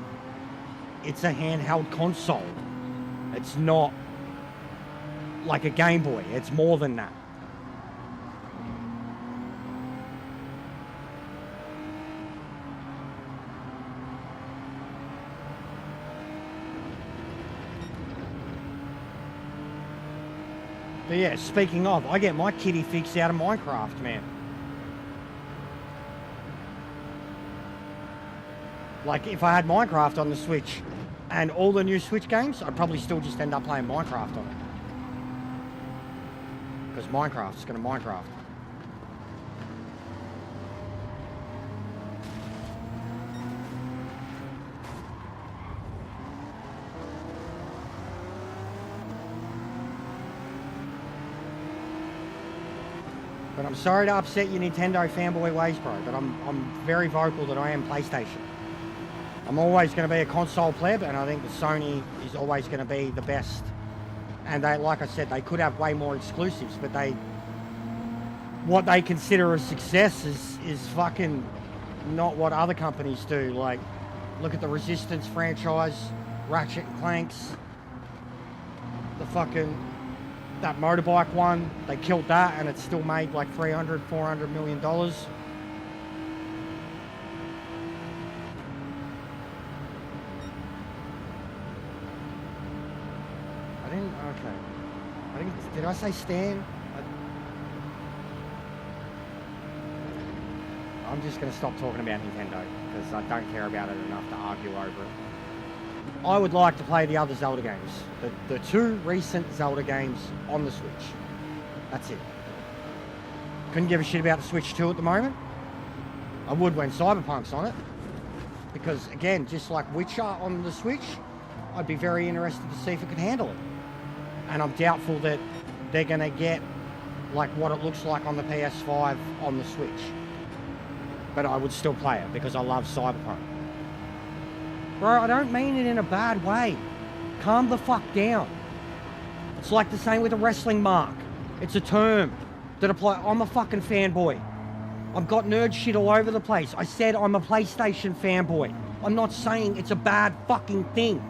It's a handheld console. It's not like a Game Boy. It's more than that. But yeah, speaking of, I get my kiddie fix out of Minecraft, man. Like, if I had Minecraft on the Switch and all the new Switch games, I'd probably still just end up playing Minecraft on it. Because Minecraft's gonna Minecraft. But I'm sorry to upset your Nintendo fanboy ways, bro, but I'm very vocal that I am PlayStation. I'm always going to be a console pleb, and I think that Sony is always going to be the best. And they, like I said, they could have way more exclusives, but what they consider a success is fucking not what other companies do. Like, look at the Resistance franchise, Ratchet and Clanks, that motorbike one. They killed that, and it still made like $300-400 million. Did I say Stan? I'm just going to stop talking about Nintendo because I don't care about it enough to argue over it. I would like to play the other Zelda games. The two recent Zelda games on the Switch. That's it. Couldn't give a shit about the Switch 2 at the moment. I would when Cyberpunk's on it. Because, again, just like Witcher on the Switch, I'd be very interested to see if it could handle it. And I'm doubtful that they're going to get like what it looks like on the PS5 on the Switch. But I would still play it because I love Cyberpunk. Bro, I don't mean it in a bad way. Calm the fuck down. It's like the same with a wrestling mark. It's a term that applies. I'm a fucking fanboy. I've got nerd shit all over the place. I said I'm a PlayStation fanboy. I'm not saying it's a bad fucking thing.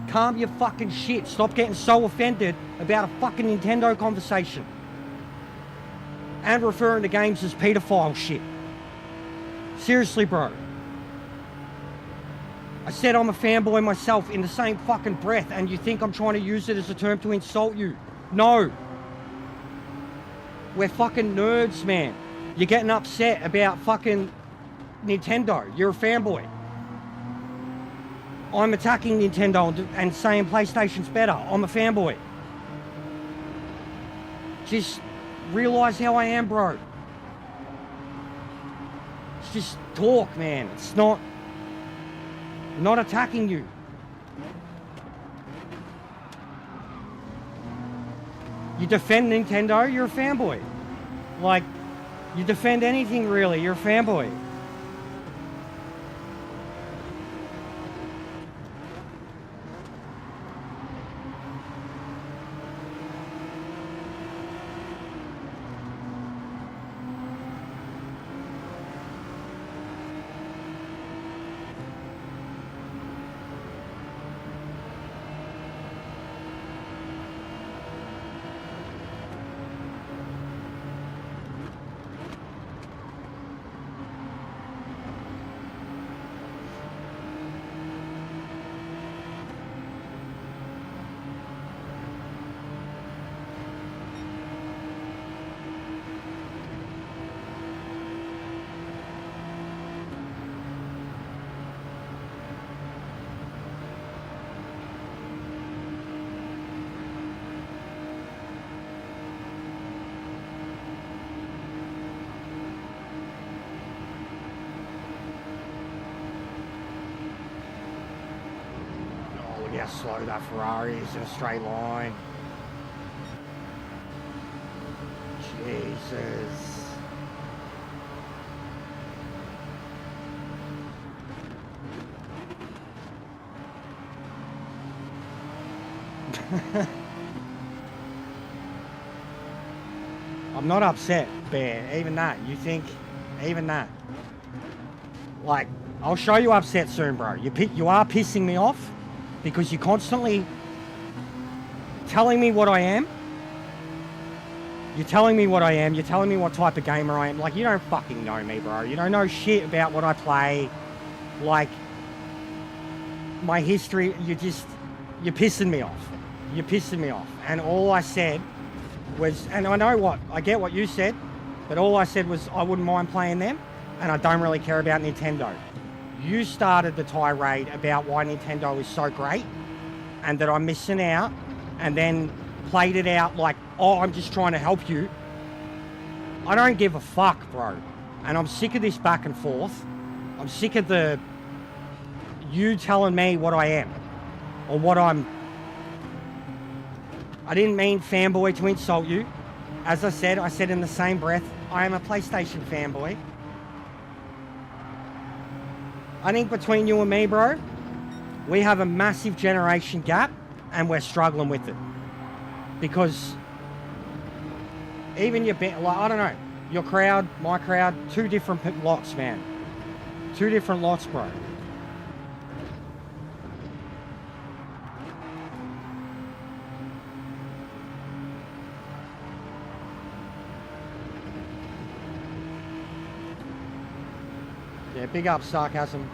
Calm your fucking shit. Stop getting so offended about a fucking Nintendo conversation. And referring to games as pedophile shit. Seriously, bro. I said I'm a fanboy myself in the same fucking breath, and you think I'm trying to use it as a term to insult you. No. We're fucking nerds, man. You're getting upset about fucking Nintendo. You're a fanboy. I'm attacking Nintendo and saying PlayStation's better. I'm a fanboy. Just realize how I am, bro. It's just talk, man. It's not attacking you. You defend Nintendo, you're a fanboy. Like, you defend anything really, you're a fanboy. How slow that Ferrari is in a straight line. Jesus. I'm not upset, Bear. Even that, you think Even that. Like, I'll show you upset soon, bro. You are pissing me off because you're constantly telling me what I am. You're telling me what I am. You're telling me what type of gamer I am. Like, you don't fucking know me, bro. You don't know shit about what I play. Like, my history, you're pissing me off. You're pissing me off. And all I said was, and I get what you said, but all I said was I wouldn't mind playing them, and I don't really care about Nintendo. You started the tirade about why Nintendo is so great, and that I'm missing out, and then played it out like, oh, I'm just trying to help you. I don't give a fuck, bro. And I'm sick of this back and forth. I'm sick of you telling me what I am, or what I'm. I didn't mean fanboy to insult you. As I said in the same breath, I am a PlayStation fanboy. I think between you and me, bro, we have a massive generation gap, and we're struggling with it. Because even like, I don't know, your crowd, my crowd, two different lots, man. Two different lots, bro. Yeah, big up sarcasm.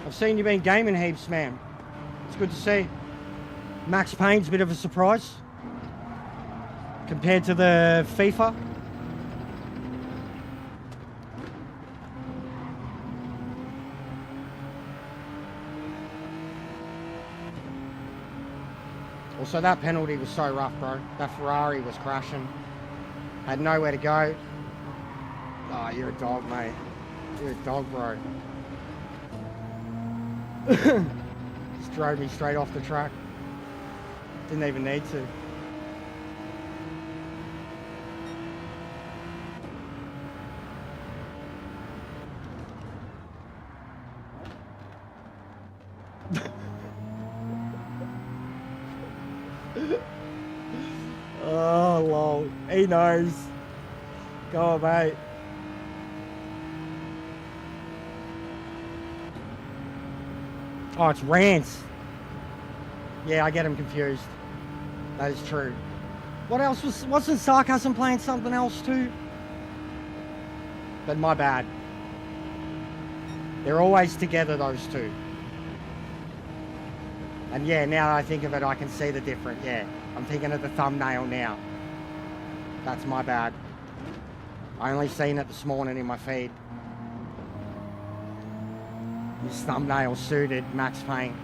I've seen you been gaming heaps, man. It's good to see. Max Payne's a bit of a surprise compared to the FIFA. Also, that penalty was so rough, bro. That Ferrari was crashing. Had nowhere to go. Oh, you're a dog, mate. You're a dog, bro. Just drove me straight off the track. Didn't even need to. Oh, lol. He knows. Go on, mate. Oh, it's Rance. Yeah, I get him confused. That is true. What else wasn't Sarcasm playing something else too? But my bad. They're always together, those two. And yeah, now that I think of it, I can see the difference. Yeah, I'm thinking of the thumbnail now. That's my bad. I only seen it this morning in my feed. His thumbnail suited Max Payne.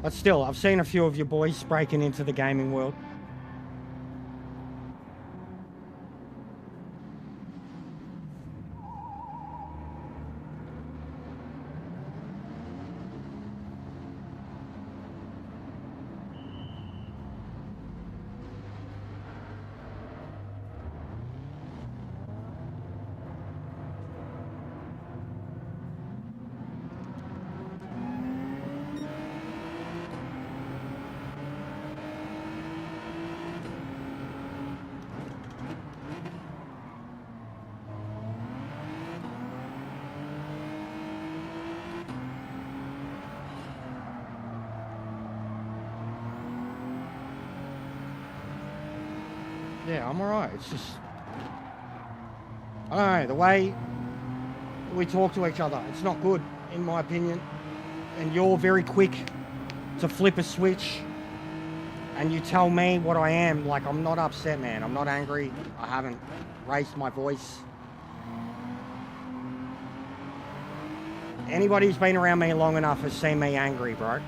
But still, I've seen a few of your boys breaking into the gaming world. Yeah, I'm alright. It's just, I don't know, the way we talk to each other, it's not good, in my opinion. And you're very quick to flip a switch and you tell me what I am. Like, I'm not upset, man. I'm not angry. I haven't raised my voice. Anybody who's been around me long enough has seen me angry, bro.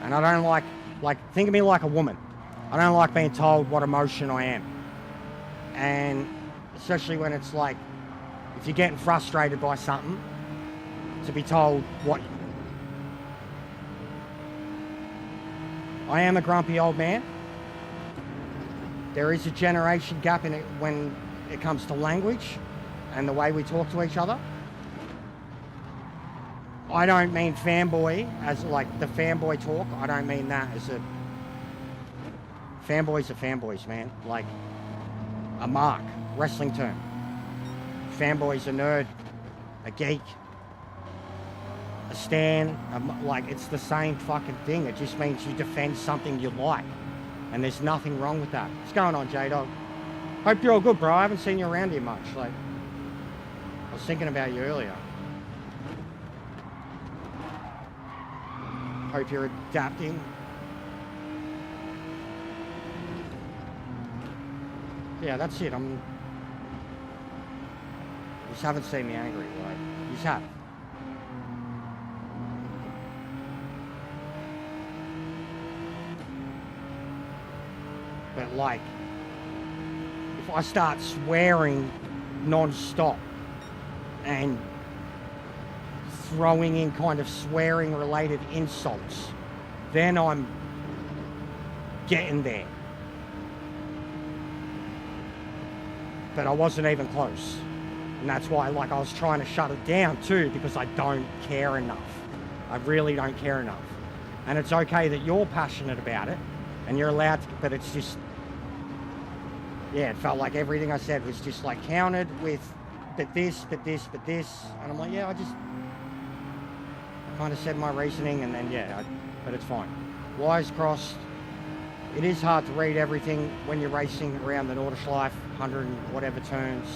And I don't like, think of me like a woman. I don't like being told what emotion I am. And especially when it's like, if you're getting frustrated by something, to be told what. I am a grumpy old man. There is a generation gap in it when it comes to language and the way we talk to each other. I don't mean fanboy as like the fanboy talk. I don't mean that as a... Fanboys are fanboys, man. Like a mark, wrestling term. Fanboy's a nerd, a geek, a stan, like it's the same fucking thing. It just means you defend something you like. And there's nothing wrong with that. What's going on, J-Dog? Hope you're all good, bro. I haven't seen you around here much. Like, I was thinking about you earlier. Hope you're adapting. Yeah, that's it. You just haven't seen me angry, like, you just have. But like, if I start swearing non-stop and throwing in kind of swearing related insults, then I'm getting there. But I wasn't even close. And that's why, like, I was trying to shut it down too, because I don't care enough. I really don't care enough. And it's okay that you're passionate about it and you're allowed to, but it's just, yeah, it felt like everything I said was just like countered with, but this. And I'm like, yeah, I kind of said my reasoning and then, yeah, but it's fine. Wires crossed. It is hard to read everything when you're racing around the Nordschleife, 100 and whatever turns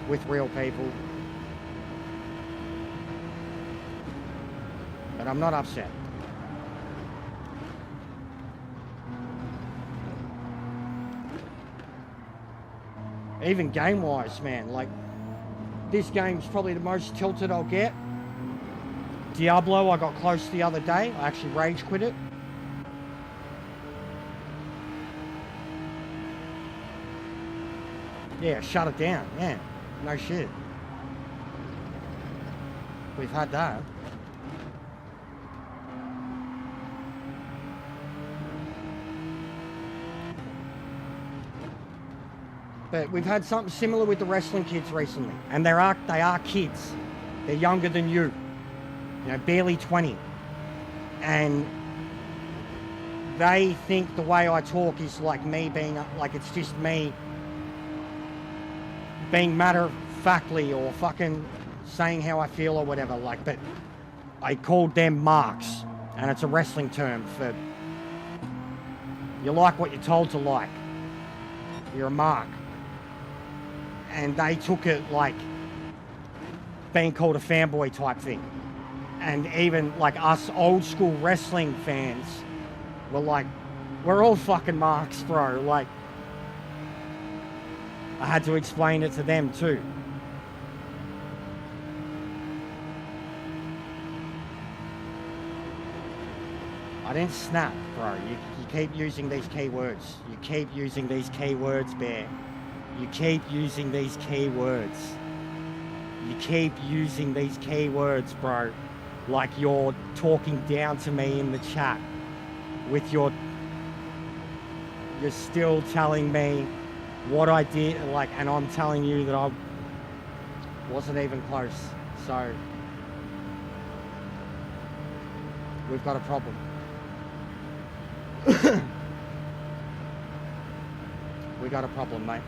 with real people. But I'm not upset. Even game-wise, man, like, this game's probably the most tilted I'll get. Diablo, I got close the other day. I actually rage quit it. Yeah, shut it down. Yeah, no shit. We've had that. But we've had something similar with the wrestling kids recently. And they are kids. They're younger than you. You know, barely 20. And they think the way I talk is like me being, like it's just me being matter-of-factly or fucking saying how I feel or whatever, like, but I called them marks, and it's a wrestling term for you like what you're told to like. You're a mark. And they took it like being called a fanboy type thing. And even like us old school wrestling fans were like, we're all fucking marks, bro. Like, I had to explain it to them too. I didn't snap, bro. You keep using these keywords. You keep using these keywords, Bear. You keep using these keywords. You keep using these keywords, bro. Like you're talking down to me in the chat with your... You're still telling me what I did, like, and I'm telling you that I wasn't even close. So we've got a problem. We got a problem, mate.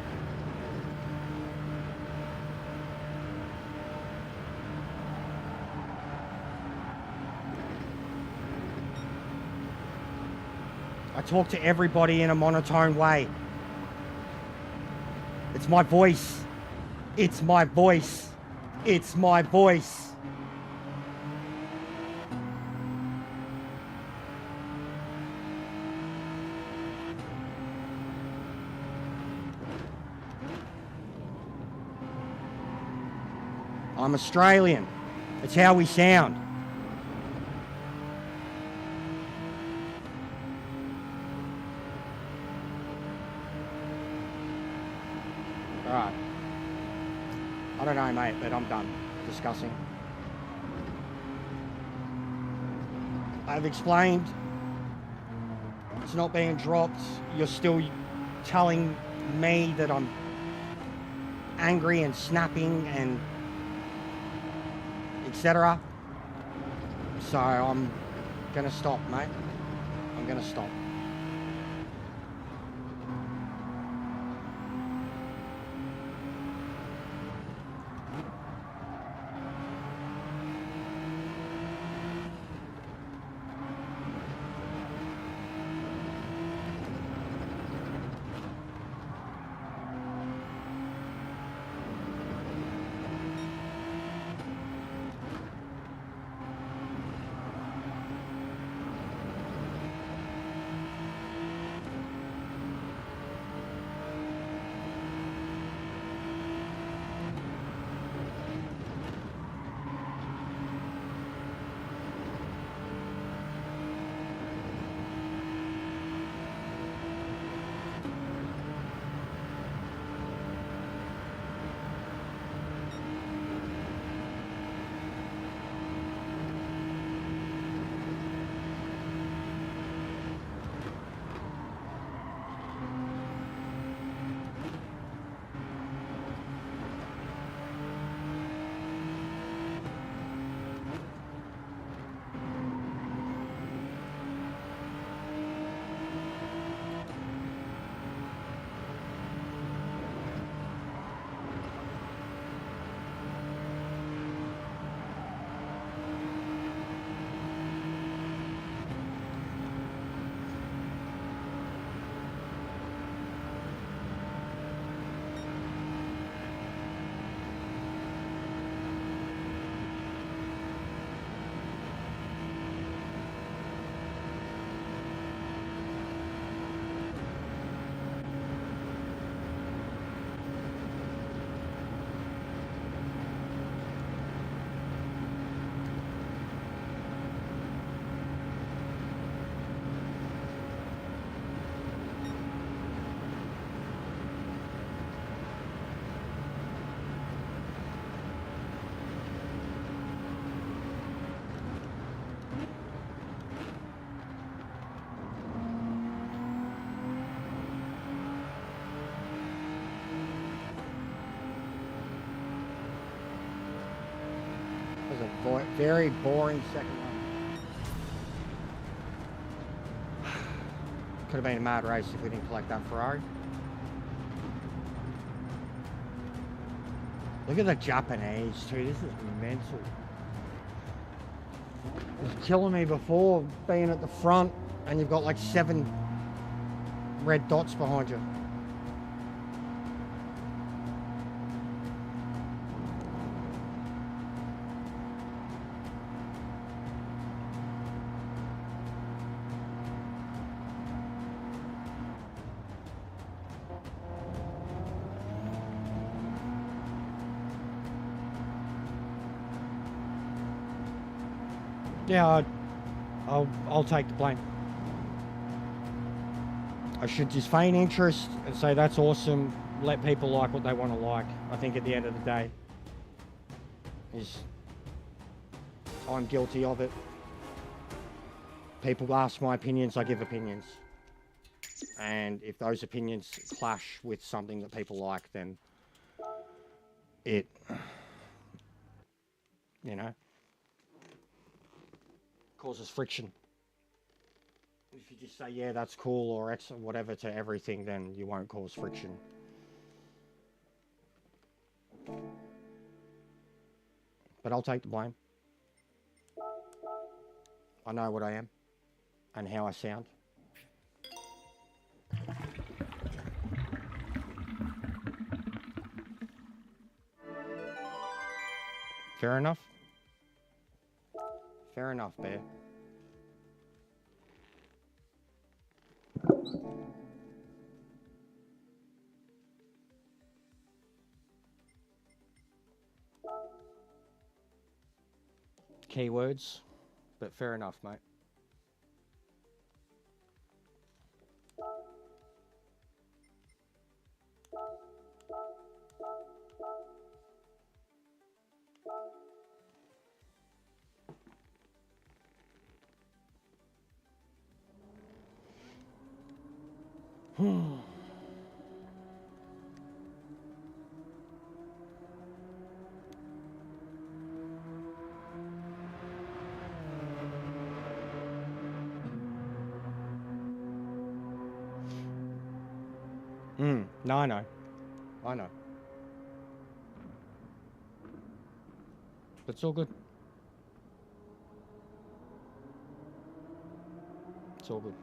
I talk to everybody in a monotone way. It's my voice. It's my voice. It's my voice. I'm Australian. It's how we sound. Alright. I don't know, mate, but I'm done discussing. I've explained. It's not being dropped. You're still telling me that I'm angry and snapping and etc. So I'm gonna stop, mate. I'm gonna stop. Very boring second one. Could have been a mad race if we didn't collect that Ferrari. Look at the Japanese too, this is mental. It was killing me before being at the front and you've got like 7 red dots behind you. Yeah, I'll take the blame. I should just feign interest and say that's awesome. Let people like what they want to like. I think at the end of the day, I'm guilty of it. People ask my opinions, I give opinions. And if those opinions clash with something that people like, then it, you know, causes friction. If you just say, yeah, that's cool or X or whatever to everything, then you won't cause friction. But I'll take the blame. I know what I am and how I sound. Fair enough. Fair enough, Bear. Keywords, but fair enough, mate. No, I know. I know. But it's all good. It's all good.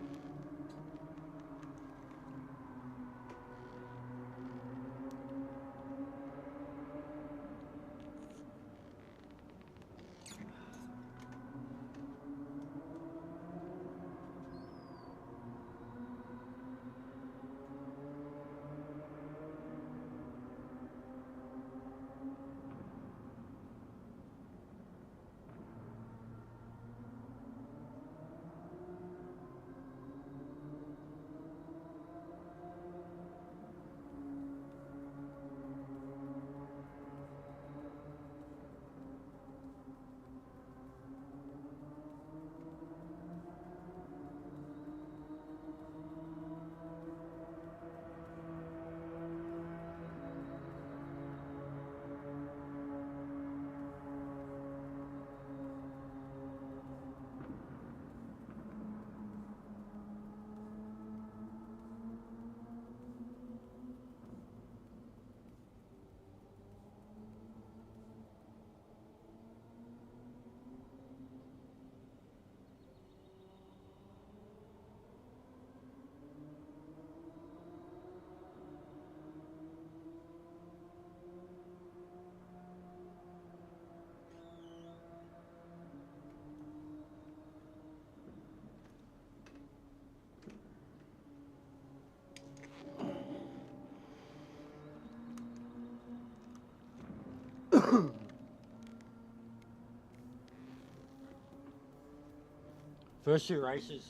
First two races,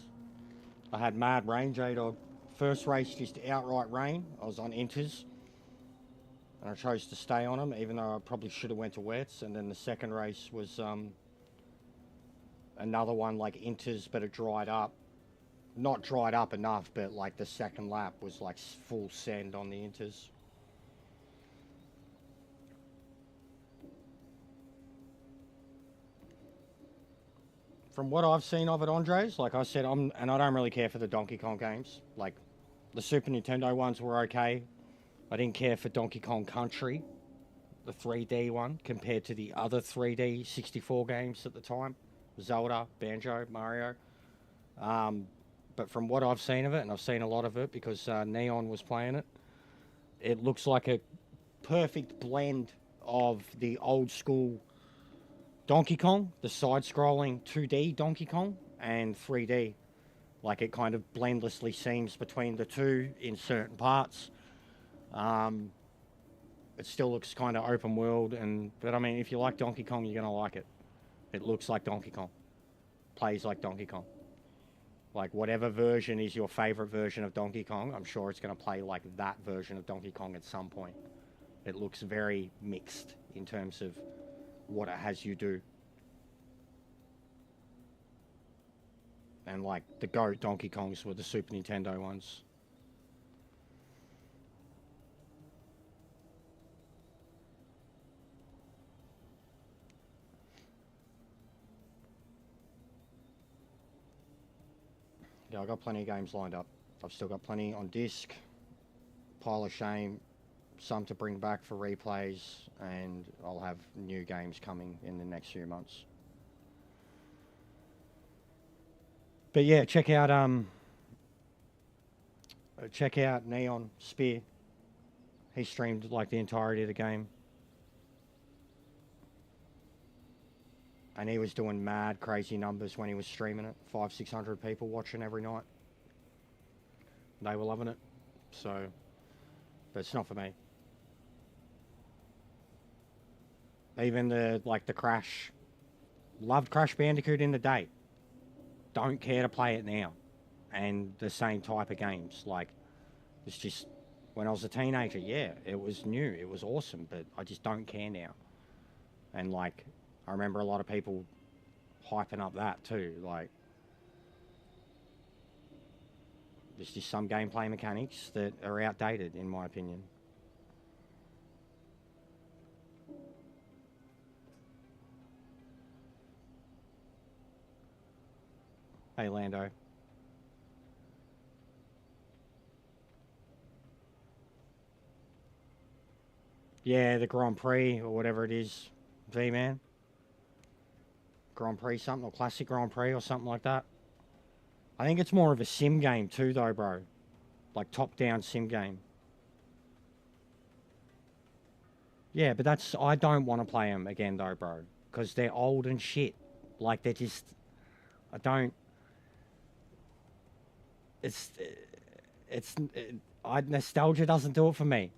I had mad rain, J-Dog. First race, just outright rain. I was on inters, and I chose to stay on them, even though I probably should have went to wets. And then the second race was another one like inters, but it dried up. Not dried up enough, but like the second lap was like full send on the inters. From what I've seen of it, Andres, like I said, and I don't really care for the Donkey Kong games. Like the Super Nintendo ones were okay. I didn't care for Donkey Kong Country, the 3D one, compared to the other 3D 64 games at the time. Zelda, Banjo, Mario. But from what I've seen of it, and I've seen a lot of it because Neon was playing it, it looks like a perfect blend of the old school Donkey Kong, the side-scrolling 2D Donkey Kong, and 3D. Like it kind of blendlessly seems between the two in certain parts. It still looks kind of open world, but I mean, if you like Donkey Kong, you're gonna like it. It looks like Donkey Kong, plays like Donkey Kong. Like whatever version is your favorite version of Donkey Kong, I'm sure it's gonna play like that version of Donkey Kong at some point. It looks very mixed in terms of what it has you do. And like the GOAT Donkey Kongs were the Super Nintendo ones. Yeah, I've got plenty of games lined up. I've still got plenty on disc. Pile of shame. Some to bring back for replays, and I'll have new games coming in the next few months. But yeah, check out Neon Spear. He streamed like the entirety of the game, and he was doing mad crazy numbers when he was streaming it. 500-600 people watching every night. They were loving it. So, but it's not for me. Even the Crash, loved Crash Bandicoot in the day. Don't care to play it now. And the same type of games. Like, it's just, when I was a teenager, yeah, it was new. It was awesome, but I just don't care now. And like, I remember a lot of people hyping up that too. Like, there's just some gameplay mechanics that are outdated, in my opinion. Hey, Lando. Yeah, the Grand Prix or whatever it is. V-Man. Grand Prix something, or Classic Grand Prix or something like that. I think it's more of a sim game too though, bro. Like top-down sim game. Yeah, but that's... I don't want to play them again though, bro. Because they're old and shit. Like, they're just... I don't... It's... nostalgia doesn't do it for me.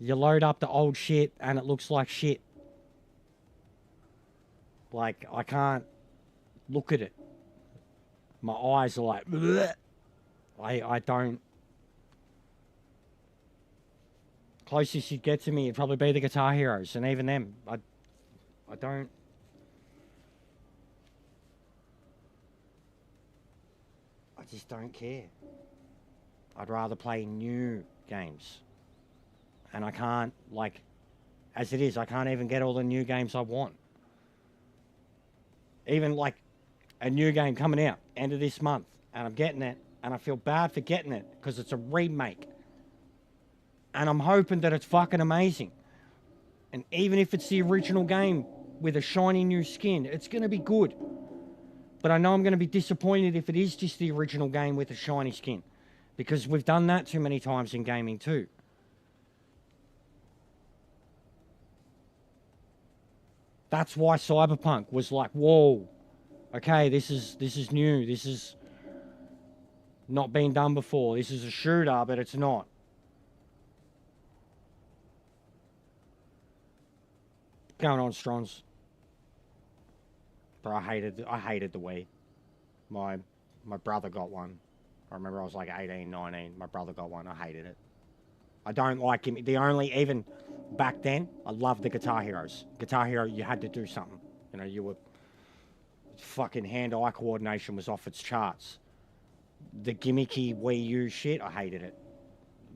You load up the old shit and it looks like shit. Like, I can't look at it. My eyes are like... bleh. I don't... Closest you'd get to me would probably be the Guitar Heroes, and even them, I don't... I just don't care. I'd rather play new games. And I can't, like, as it is, I can't even get all the new games I want. Even, like, a new game coming out, end of this month, and I'm getting it, and I feel bad for getting it, because it's a remake. And I'm hoping that it's fucking amazing. And even if it's the original game with a shiny new skin, it's going to be good. But I know I'm going to be disappointed if it is just the original game with a shiny skin. Because we've done that too many times in gaming too. That's why Cyberpunk was like, whoa, okay, this is new. This is not been done before. This is a shooter, but it's not. Going on, Strons. Bro, I hated the Wii. My brother got one. I remember I was like 18, 19. My brother got one. I hated it. I don't like him. The only, even back then, I loved the Guitar Heroes. Guitar Hero, you had to do something. You know, you were... Fucking hand-eye coordination was off its charts. The gimmicky Wii U shit, I hated it.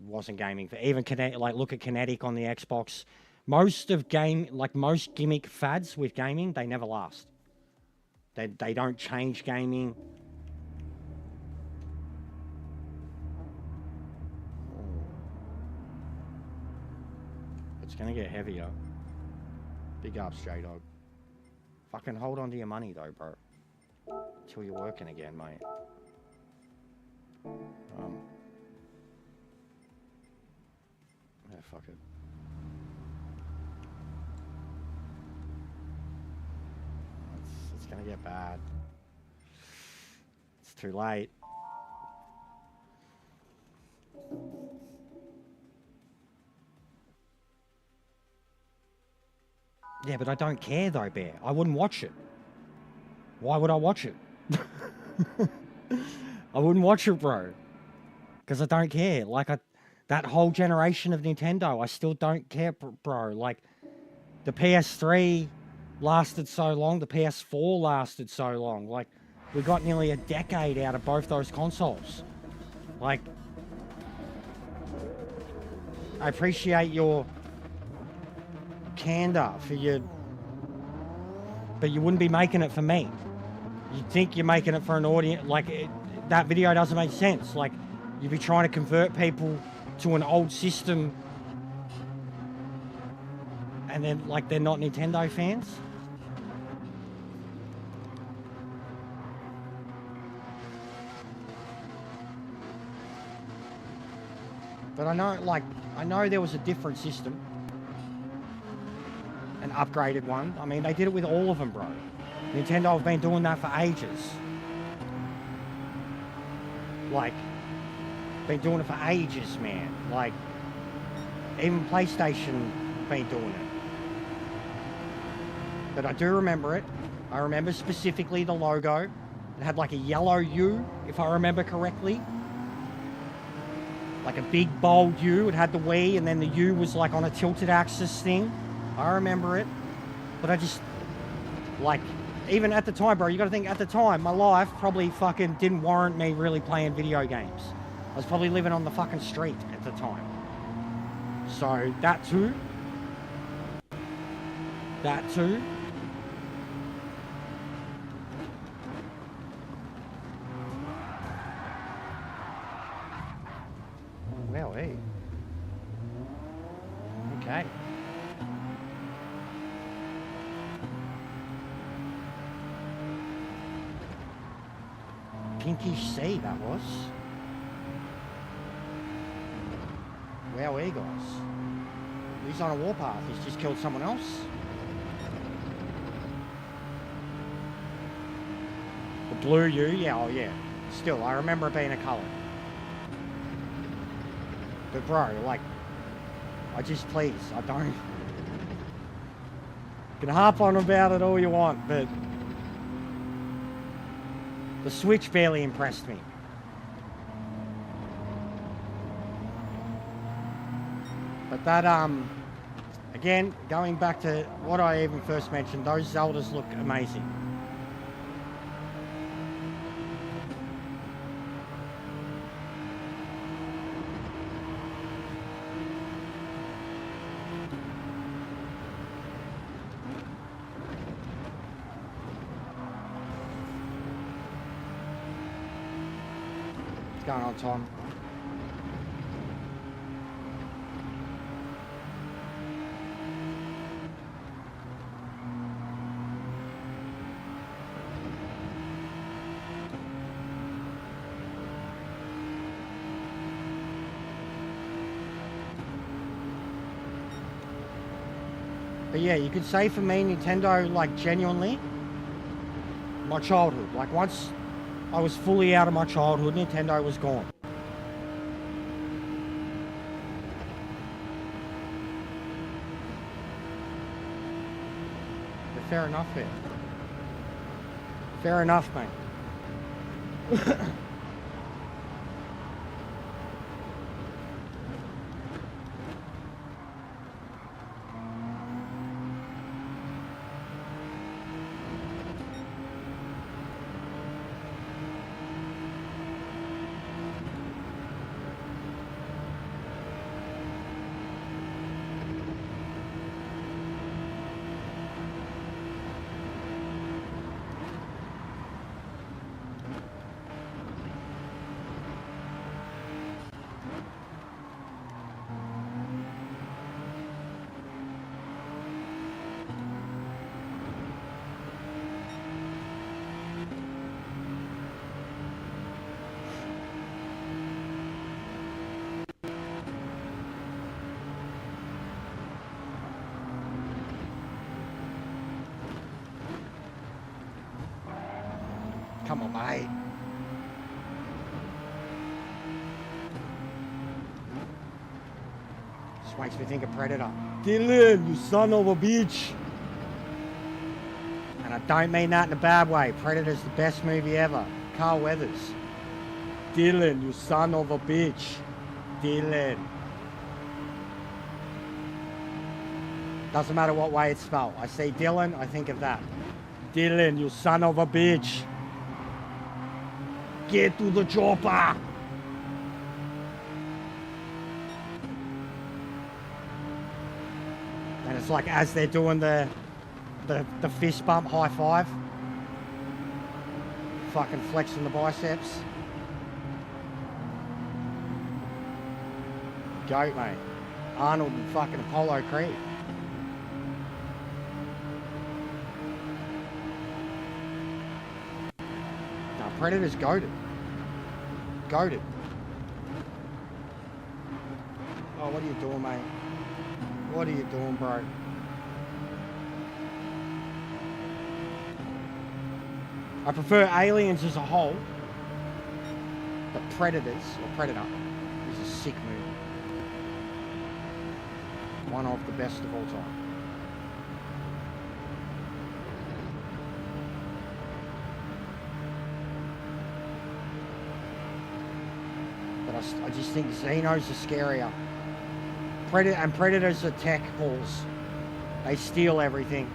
Wasn't gaming for... Even, like, look at Kinetic on the Xbox. Most gimmick fads with gaming, they never last. They don't change gaming. It's gonna get heavier. Big ups, J-Dog. Fucking hold on to your money though, bro. Until you're working again, mate. Yeah, fuck it. It's gonna get bad. It's too late. Yeah, but I don't care though, Bear. I wouldn't watch it. Why would I watch it? I wouldn't watch it, bro. Because I don't care. Like, that whole generation of Nintendo, I still don't care, bro. Like, the PS3 lasted so long. The PS4 lasted so long. Like, we got nearly a decade out of both those consoles. Like, I appreciate your candor for your... But you wouldn't be making it for me. You'd think you're making it for an audience. Like, that video doesn't make sense. Like, you'd be trying to convert people to an old system and then, like, they're not Nintendo fans. But I know there was a different system. An upgraded one. I mean, they did it with all of them, bro. Nintendo have been doing that for ages. Like, been doing it for ages, man. Like, even PlayStation been doing it. But I do remember it. I remember specifically the logo. It had like a yellow U, if I remember correctly. Like a big bold U. It had the Wii, and then the U was like on a tilted axis thing. I remember it. But I just, like, even at the time, bro, you gotta think, at the time, my life probably fucking didn't warrant me really playing video games. I was probably living on the fucking street at the time. So, that too. That too. Well, hey. Okay. pinkish sea, that was. Wow, guys. He's on a warpath. He's just killed someone else. The blue you? Yeah, oh yeah. Still, I remember it being a colour. But bro, like, I just, please, I don't. You can harp on about it all you want, but the Switch barely impressed me. But that, again, going back to what I even first mentioned, those Zeldas look amazing. What's going on, Tom? But yeah, you could say for me, Nintendo, like, genuinely, my childhood. Like, once I was fully out of my childhood, Nintendo was gone. But fair enough, man. Fair enough, mate. Come on, mate. Just makes me think of Predator. Dylan, you son of a bitch. And I don't mean that in a bad way. Predator's the best movie ever. Carl Weathers. Dylan, you son of a bitch. Dylan. Doesn't matter what way it's spelled. I see Dylan, I think of that. Dylan, you son of a bitch. Get to the chopper! And it's like as they're doing the fist bump high five. Fucking flexing the biceps. Goat, mate. Arnold and fucking Apollo Creed. No, Predator's goated. Goated. Oh, what are you doing, mate? What are you doing, bro? I prefer Aliens as a whole, but Predators, or Predator, is a sick movie. One of the best of all time. But I just think Xenos are scarier. Predators are tech balls. They steal everything.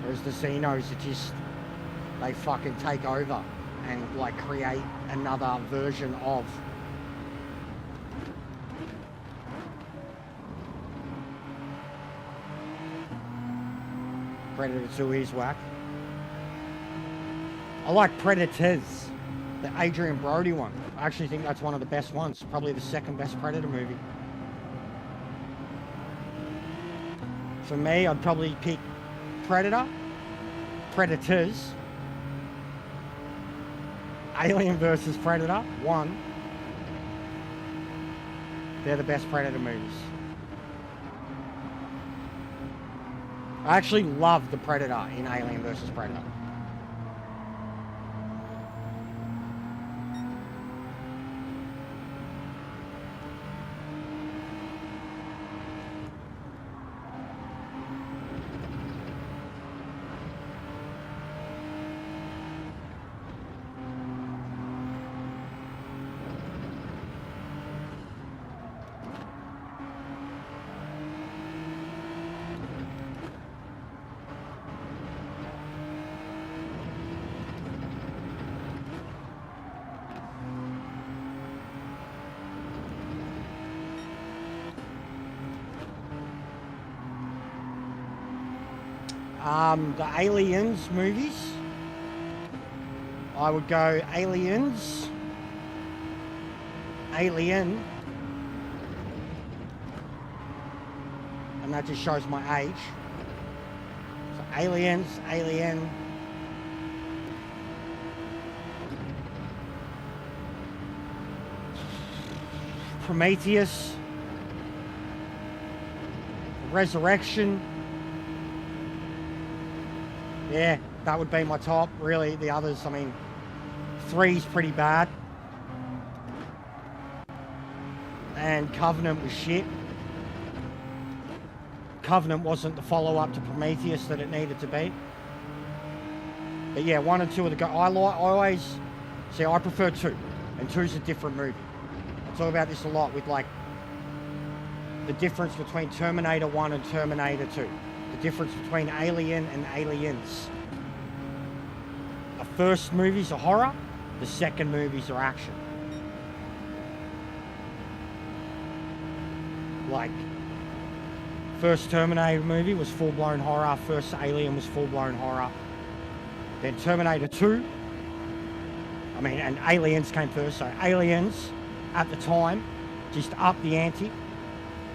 Whereas the Xenos are just, they fucking take over and like create another version of. Predator 2 is whack. I like Predators, the Adrian Brody one. I actually think that's one of the best ones. Probably the second best Predator movie. For me, I'd probably pick Predator, Predators, Alien versus Predator, 1. They're the best Predator movies. I actually love the Predator in Alien versus Predator. The Aliens movies, I would go Aliens, Alien, and that just shows my age. So Aliens, Alien, Prometheus, Resurrection. Yeah, that would be my top, really. The others, I mean, 3's pretty bad. And Covenant was shit. Covenant wasn't the follow-up to Prometheus that it needed to be. But yeah, 1 and 2 are the go. I always, see, I prefer 2. And 2's a different movie. I talk about this a lot with, like, the difference between Terminator 1 and Terminator 2. The difference between Alien and Aliens. The first movies are horror, the second movies are action. Like, first Terminator movie was full-blown horror, first Alien was full-blown horror. Then Terminator 2, I mean, and Aliens came first, so Aliens, at the time, just upped the ante.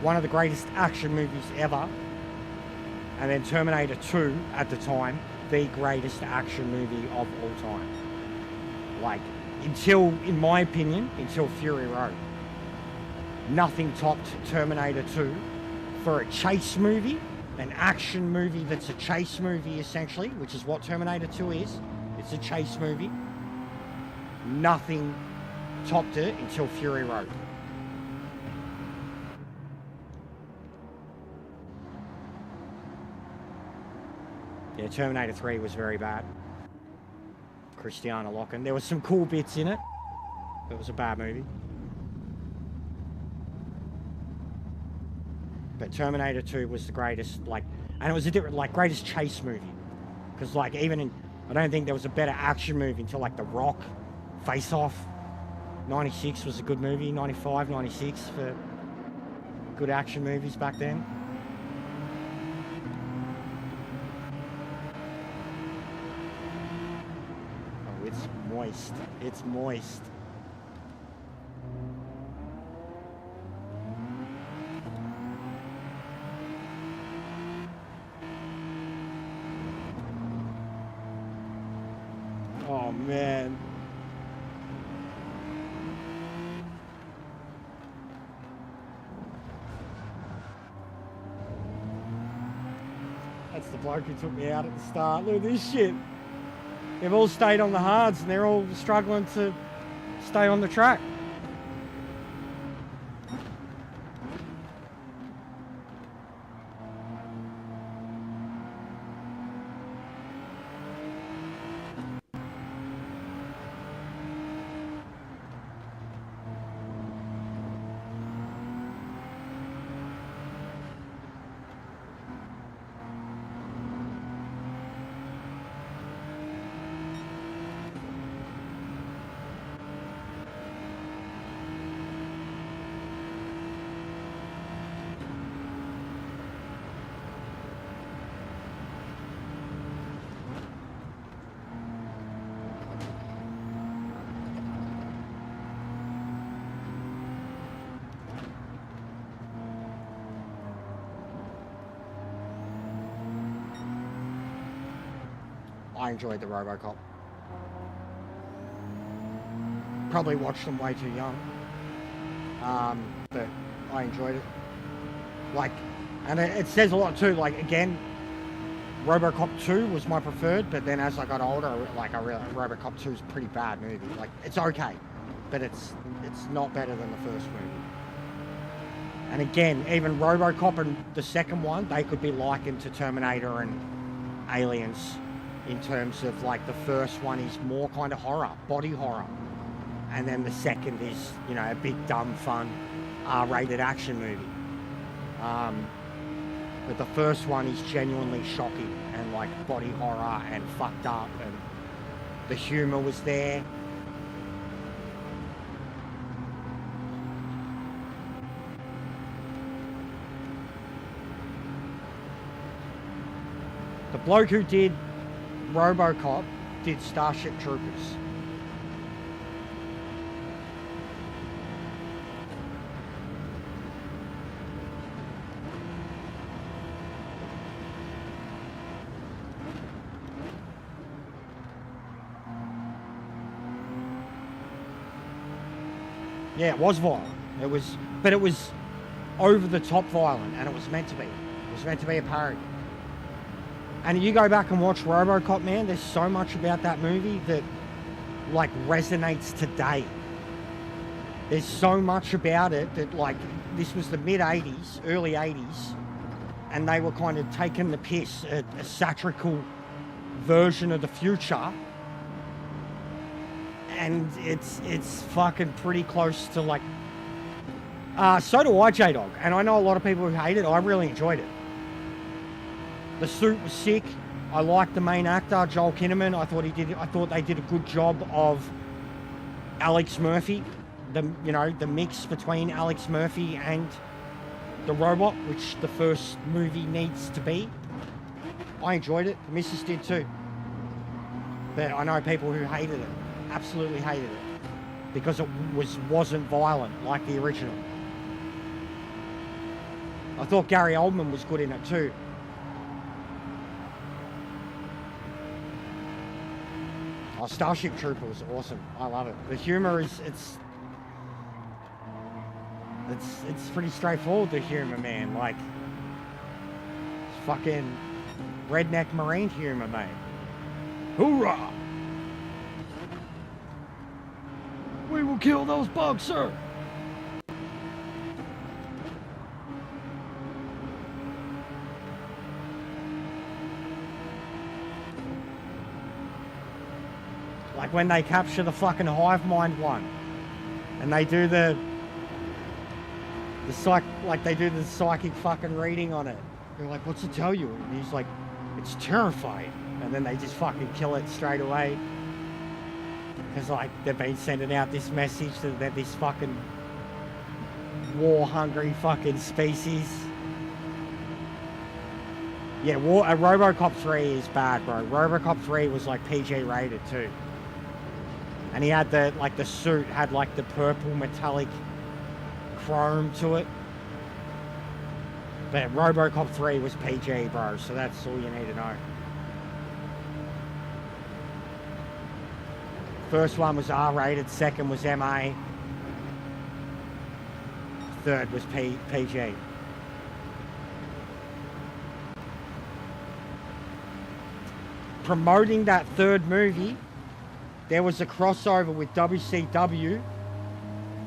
One of the greatest action movies ever. And then Terminator 2, at the time, the greatest action movie of all time. Like, until, in my opinion, until Fury Road. Nothing topped Terminator 2 for a chase movie, an action movie that's a chase movie, essentially, which is what Terminator 2 is. It's a chase movie. Nothing topped it until Fury Road. Yeah, Terminator 3 was very bad. Christiana Loken. There was some cool bits in it, but it was a bad movie. But Terminator 2 was the greatest, like, and it was a different, like, greatest chase movie. Because, like, even in, I don't think there was a better action movie until, like, The Rock, Face Off. 96 was a good movie, 95, 96 for good action movies back then. It's moist. It's moist. Oh, man. That's the bloke who took me out at the start. Look at this shit. They've all stayed on the hards and they're all struggling to stay on the track. I enjoyed the RoboCop. Probably watched them way too young. But I enjoyed it. Like, and it says a lot too. Like, again, RoboCop 2 was my preferred, but then as I got older, I realized RoboCop 2 is a pretty bad movie. Like, it's okay, but it's not better than the first movie. And again, even RoboCop and the second one, they could be likened to Terminator and Aliens in terms of, like, the first one is more kind of horror, body horror. And then the second is, you know, a big, dumb, fun, R-rated action movie. But the first one is genuinely shocking and, like, body horror and fucked up, and the humor was there. The bloke who did RoboCop did Starship Troopers. Yeah, it was violent. But it was over the top violent, and it was meant to be. It was meant to be a parody. And you go back and watch RoboCop, man, there's so much about that movie that, like, resonates today. There's so much about it that, like, this was the mid-80s, early 80s, and they were kind of taking the piss at a satirical version of the future. And it's fucking pretty close to, like... so do I, J-Dog. And I know a lot of people who hate it. I really enjoyed it. The suit was sick. I liked the main actor, Joel Kinnaman. I thought they did a good job of Alex Murphy. The mix between Alex Murphy and the robot, which the first movie needs to be. I enjoyed it. The missus did too. But I know people who hated it. Absolutely hated it. Because it wasn't violent like the original. I thought Gary Oldman was good in it too. Oh, Starship Trooper was awesome. I love it. The humor it's pretty straightforward, the humor, man. Like, it's fucking redneck Marine humor, mate. Hoorah! We will kill those bugs, sir. Like when they capture the fucking hive mind one, and they do the psychic fucking reading on it. They're like, "What's it tell you?" And he's like, "It's terrifying." And then they just fucking kill it straight away. Because, like, they've been sending out this message that they're this fucking war-hungry fucking species. Yeah, RoboCop 3 is bad, bro. RoboCop 3 was, like, PG rated, too. And he had the suit had, like, the purple metallic chrome to it. But RoboCop 3 was PG, bro, so that's all you need to know. First one was R-rated, second was MA, third was PG. Promoting that third movie, there was a crossover with WCW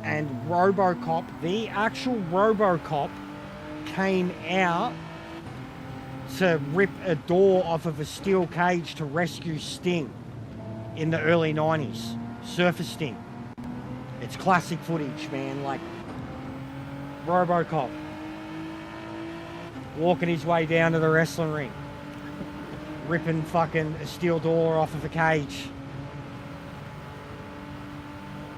and RoboCop. The actual RoboCop came out to rip a door off of a steel cage to rescue Sting. In the early 90s, Surfer Sting. It's classic footage, man. Like, RoboCop walking his way down to the wrestling ring, ripping fucking a steel door off of a cage.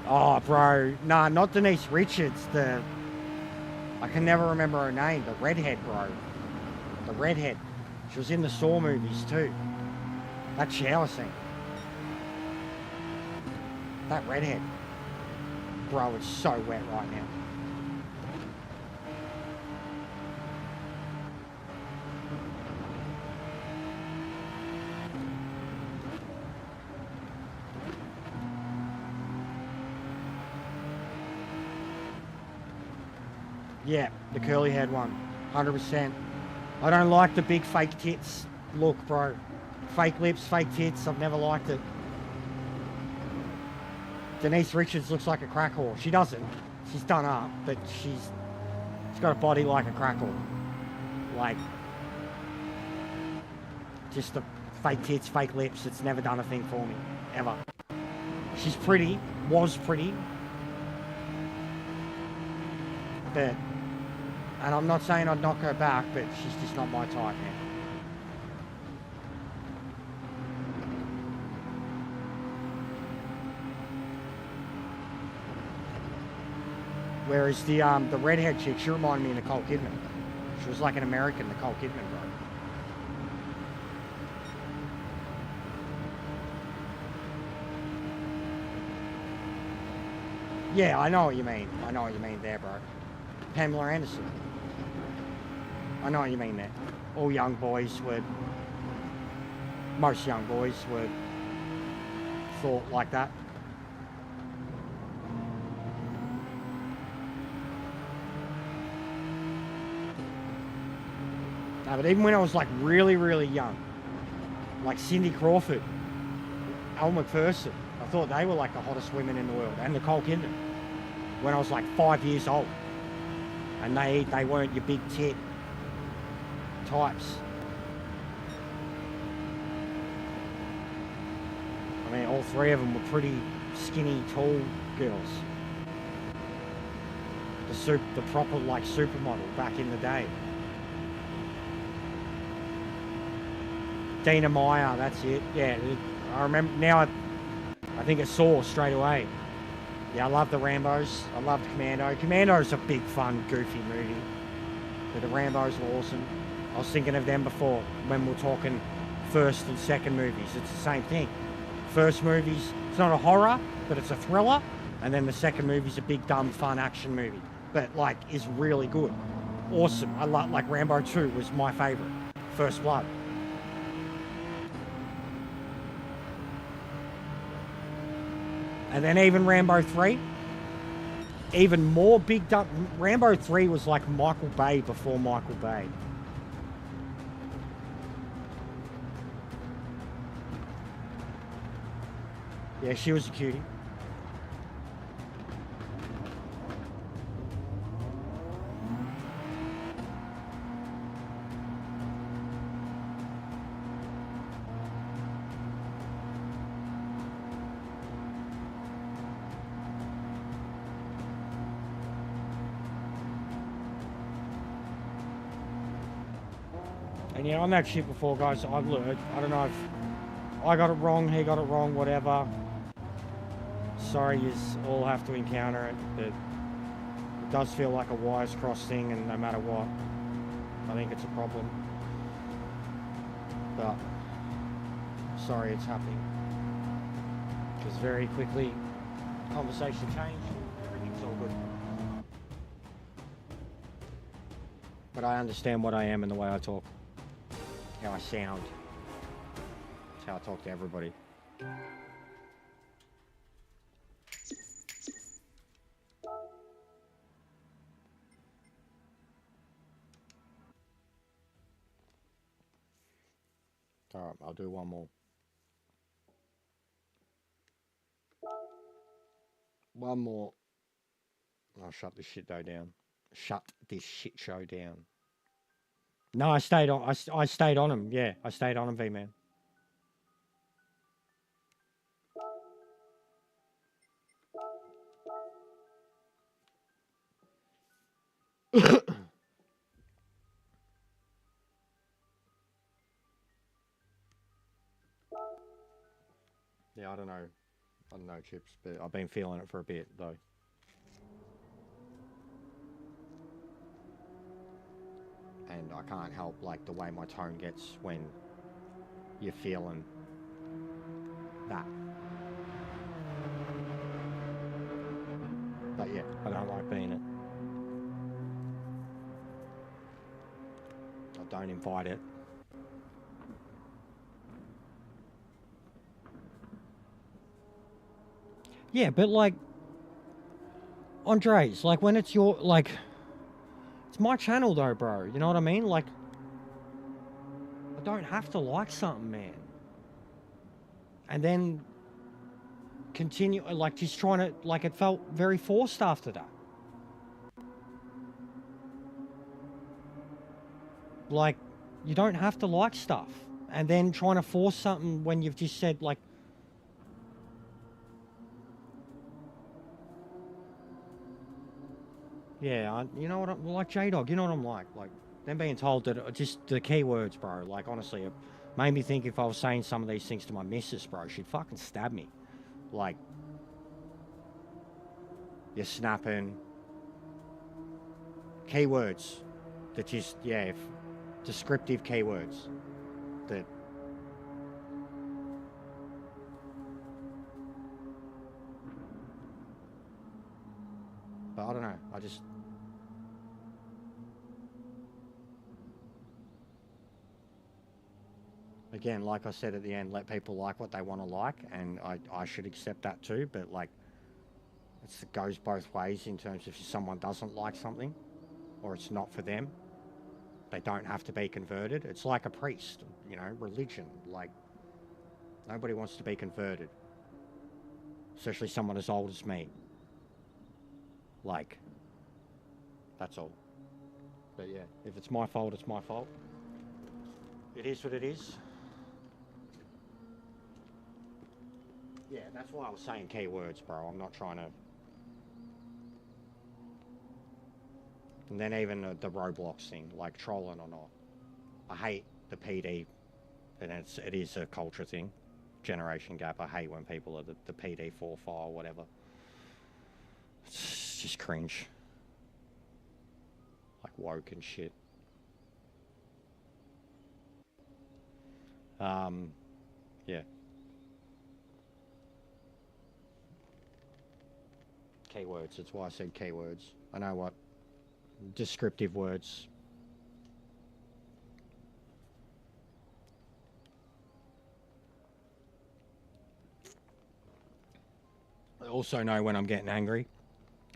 Oh, bro. Nah, not Denise Richards. I can never remember her name. The redhead, bro. The redhead. She was in the Saw movies, too. That shower scene. That redhead. Bro, it's so wet right now. Yeah, the curly haired one. 100%. I don't like the big fake tits look, bro. Fake lips, fake tits. I've never liked it. Denise Richards looks like a crack whore. She doesn't. She's done up, but she's got a body like a crack whore. Like, just the fake tits, fake lips. It's never done a thing for me, ever. She's pretty, was pretty, but, and I'm not saying I'd knock her back, but she's just not my type, man. Whereas the redhead chick, she reminded me of Nicole Kidman. She was like an American Nicole Kidman, bro. Yeah, I know what you mean. I know what you mean there, bro. Pamela Anderson. I know what you mean there. All young boys would, most young boys would thought like that. No, but even when I was like really, really young, like Cindy Crawford, Elle Macpherson, I thought they were like the hottest women in the world, and Nicole Kidman, when I was like 5 years old. And they weren't your big tit types. I mean, all three of them were pretty skinny, tall girls. The proper like supermodel back in the day. Dina Meyer, that's it. Yeah, I remember now. I think it saw straight away. Yeah, I love the Rambos. I loved Commando. Commando's a big, fun, goofy movie. But the Rambos were awesome. I was thinking of them before when we were talking first and second movies. It's the same thing. First movie's, it's not a horror, but it's a thriller. And then the second movie's a big, dumb, fun action movie. But, like, is really good. Awesome. I like Rambo 2 was my favorite. First Blood. And then even Rambo 3, even more big dumb. Rambo 3 was like Michael Bay before Michael Bay. Yeah, she was a cutie. And yeah, on that shit before, guys, I've learned. I don't know if I got it wrong, he got it wrong, whatever. Sorry, you all have to encounter it, but it does feel like a wires cross thing, and no matter what, I think it's a problem. But sorry it's happening. Because very quickly, conversation changed, everything's all good. But I understand what I am and the way I talk. How I sound. That's how I talk to everybody. Alright, I'll do one more. One more. I'll shut this shit show down. Shut this shit show down. No, I stayed on. I stayed on him. Yeah, I stayed on him, V-Man. Yeah, I don't know, Chips, but I've been feeling it for a bit though. And I can't help like the way my tone gets when you're feeling that. But yeah, I don't like being it. I don't invite it. Yeah, but like, Andres, like when it's your, like, It's my channel though, bro. You know what I mean? Like, I don't have to like something, man. And then continue, like, just trying to, like, it felt very forced after that. Like, you don't have to like stuff. And then trying to force something when you've just said, like, yeah, you know what I'm like, J-Dog, you know what I'm like? Like, them being told that just the keywords, bro. Like, honestly, it made me think if I was saying some of these things to my missus, bro, she'd fucking stab me. Like, you're snapping. Keywords that just, yeah, descriptive keywords that. But I don't know. I just. Again, like I said at the end, let people like what they want to like, and I should accept that too. But like, it goes both ways in terms of if someone doesn't like something, or it's not for them, they don't have to be converted. It's like a priest, you know, religion. Like, nobody wants to be converted, especially someone as old as me. Like, that's all. But yeah, if it's my fault, it's my fault. It is what it is. Yeah, that's why I was saying keywords, bro. I'm not trying to. And then even the Roblox thing, like trolling or not. I hate the PD, and it is a culture thing, generation gap. I hate when people are the PD 4 file, whatever. It's just cringe. Like woke and shit. Yeah. Keywords. That's why I said keywords. I know what descriptive words. I also know when I'm getting angry.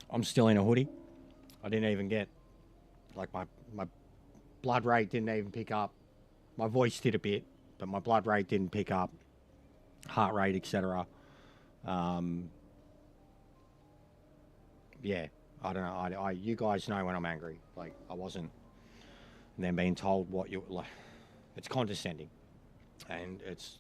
I'm still in a hoodie. I didn't even get, like, my blood rate didn't even pick up. My voice did a bit, but my blood rate didn't pick up. Heart rate, etc. Yeah, I don't know. You guys know when I'm angry. Like, I wasn't. And then being told what you like, it's condescending, and it's.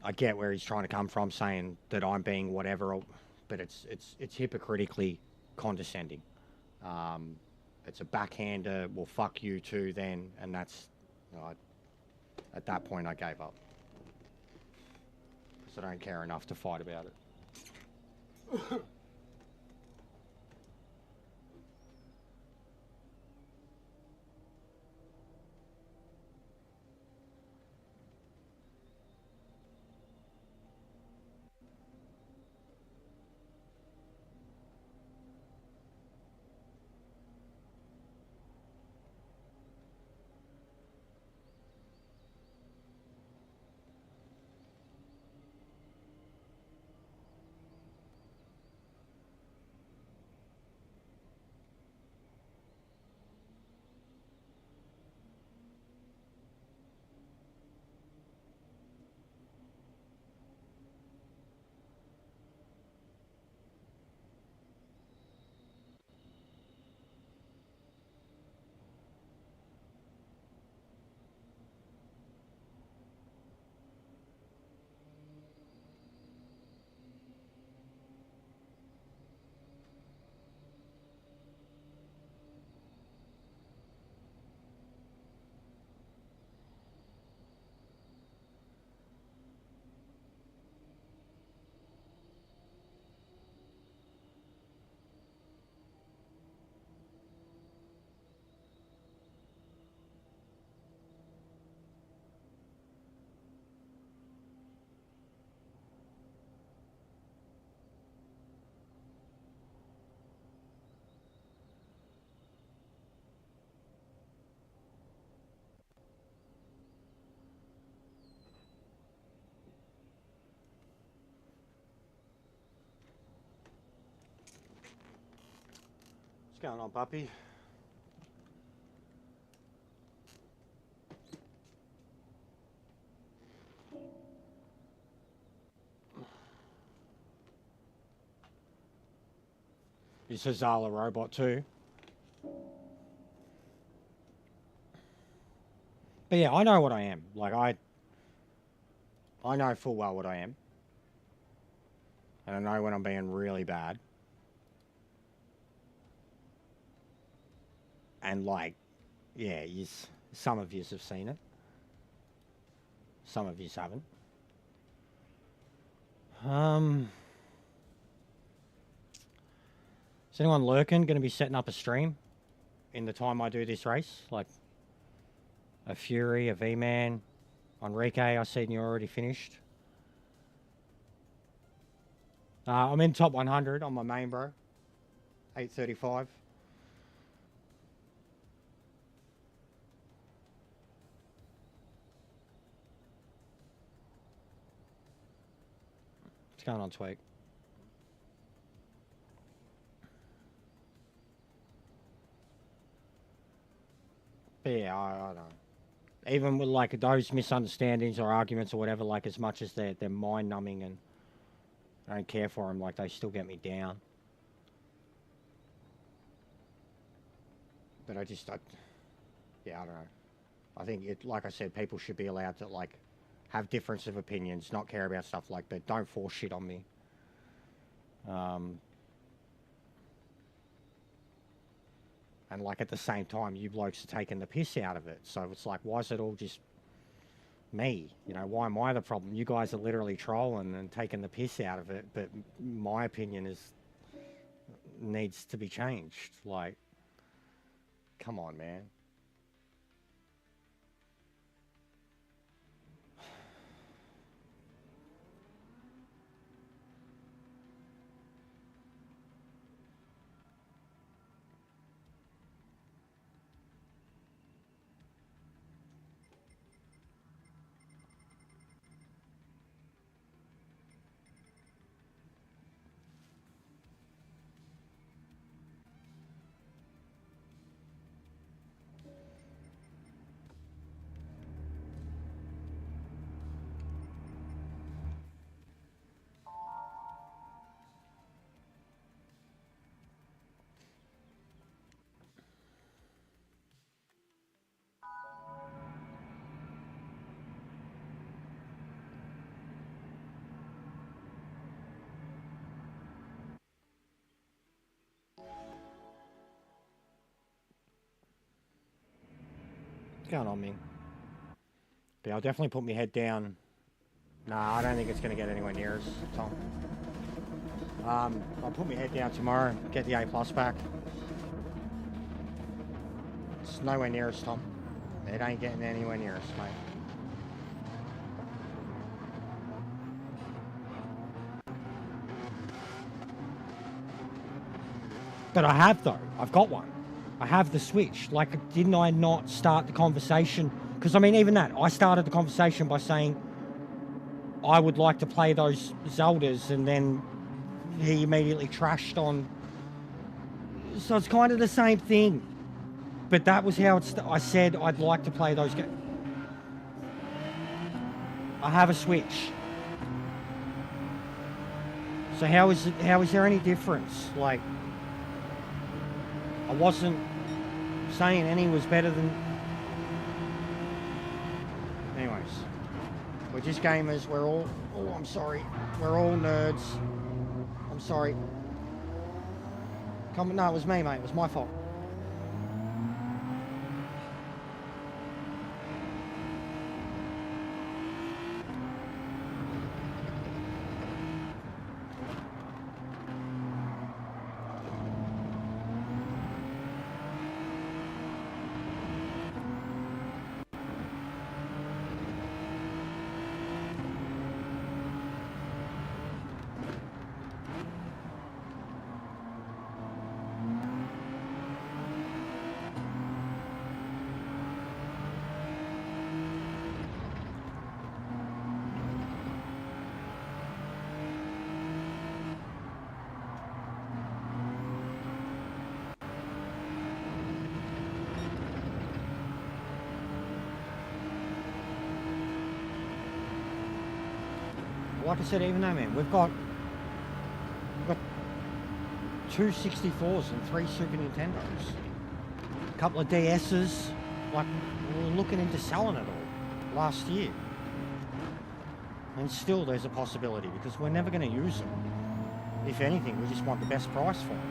I get where he's trying to come from, saying that I'm being whatever, but it's hypocritically condescending. It's a backhander. Well, fuck you too, then, and that's. You know, at that point, I gave up because I don't care enough to fight about it. What's going on, puppy? This is Zala robot too. But yeah, I know what I am. Like I know full well what I am. And I know when I'm being really bad. And like, yeah, some of you have seen it. Some of you haven't. Is anyone lurking going to be setting up a stream in the time I do this race? Like a Fury, a V-Man, Enrique, I seen you already finished. I'm in top 100 on my main, bro. 835. What's going on, Twig? But yeah, I don't know. Even with like those misunderstandings or arguments or whatever, like as much as they're mind numbing and I don't care for them, like they still get me down. But yeah, I don't know. I think like I said, people should be allowed to like have difference of opinions, not care about stuff like that. Don't force shit on me. And like at the same time, you blokes are taking the piss out of it. So it's like, why is it all just me? You know, why am I the problem? You guys are literally trolling and taking the piss out of it. But my opinion needs to be changed. Like, come on, man. What's going on, Ming? But I'll definitely put my head down. Nah, I don't think it's going to get anywhere near us, Tom. I'll put my head down tomorrow, get the A+ back. It's nowhere near us, Tom. It ain't getting anywhere near us, mate. But I have, though. I've got one. I have the Switch. Like, didn't I not start the conversation? Because, I mean, even that, I started the conversation by saying I would like to play those Zeldas, and then he immediately trashed on. So it's kind of the same thing. But that was how I said I'd like to play those games. I have a Switch. So how is there any difference? Like, I wasn't saying any was better than... Anyways. We're just gamers. We're all... Oh, I'm sorry. We're all nerds. I'm sorry. No, it was me, mate. It was my fault. like I said, even though, man, we've got 2 64s and 3 Super Nintendos, a couple of DSs. Like, we were looking into selling it all last year, and still there's a possibility because we're never going to use them. If anything, we just want the best price for them.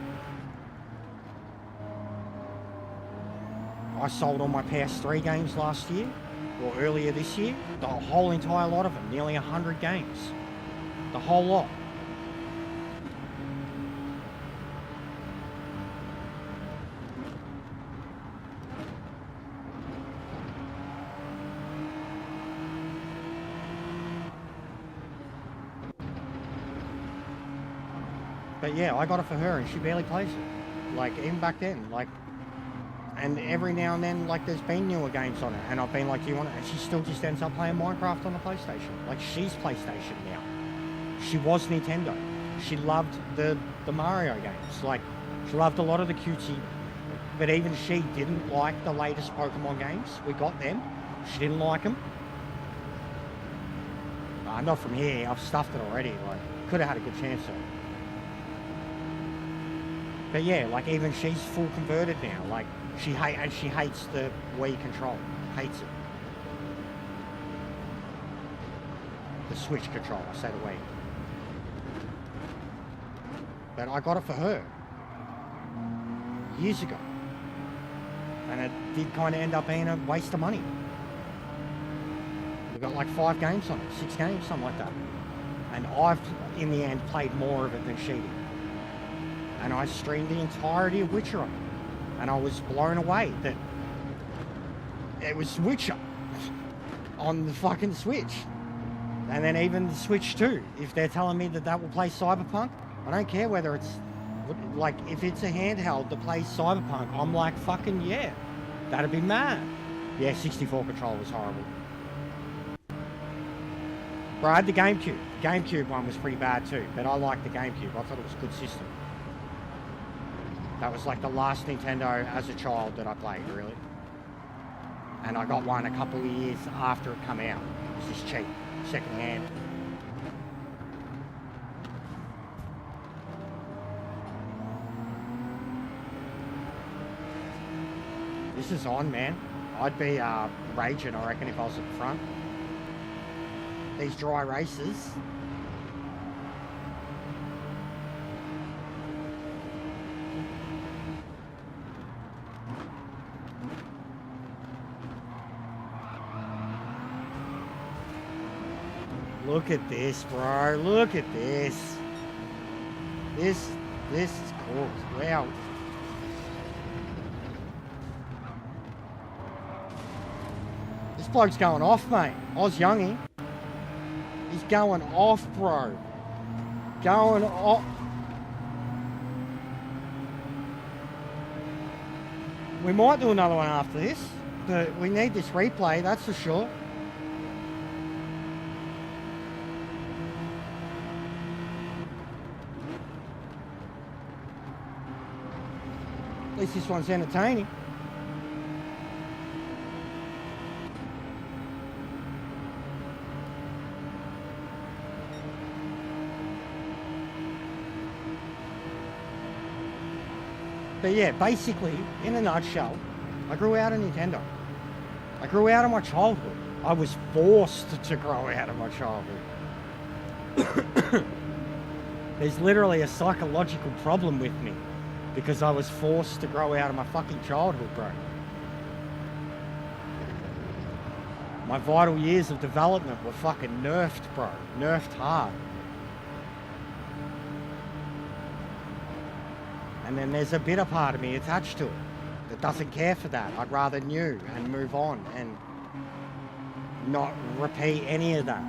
I sold all my PS3 games last year, or earlier this year, the whole entire lot of them, nearly 100 games, the whole lot. But yeah, I got it for her and she barely plays it. Like, even back then, like, and every now and then, like, there's been newer games on it, and I've been like, do you want it? And she still just ends up playing Minecraft on the PlayStation. Like, she's PlayStation now. She was Nintendo. She loved the Mario games. Like, she loved a lot of the cutesy, but even she didn't like the latest Pokemon games. We got them. She didn't like them. Not from here. I've stuffed it already. Like, could have had a good chance of it. But yeah, like, even she's full converted now. Like, she hates the Wii control. Hates it. The Switch control, I say the Wii. But I got it for her years ago. And it did kind of end up being a waste of money. We got like 5 games on it, 6 games, something like that. And I've, in the end, played more of it than she did. And I streamed the entirety of Witcher on it. And I was blown away that it was Witcher on the fucking Switch. And then even the Switch 2, if they're telling me that will play Cyberpunk, I don't care whether it's, like, if it's a handheld that plays Cyberpunk, I'm like, fucking yeah, that'd be mad. Yeah, 64 control was horrible. Bro, I had the GameCube. The GameCube one was pretty bad too, but I liked the GameCube. I thought it was a good system. That was like the last Nintendo as a child that I played, really. And I got one a couple of years after it came out. It was just cheap, second hand. This is on, man. I'd be raging, I reckon, if I was at the front. These dry races. Look at this, bro. Look at this. This is cool. Wow. This bloke's going off, mate. Oz Youngie. He's going off, bro. Going off. We might do another one after this, but we need this replay, that's for sure. At least this one's entertaining. But yeah, basically, in a nutshell, I grew out of Nintendo. I grew out of my childhood. I was forced to grow out of my childhood. There's literally a psychological problem with me because I was forced to grow out of my fucking childhood, bro. My vital years of development were fucking nerfed, bro. Nerfed hard. And then there's a bitter part of me attached to it that doesn't care for that. I'd rather new and move on and not repeat any of that.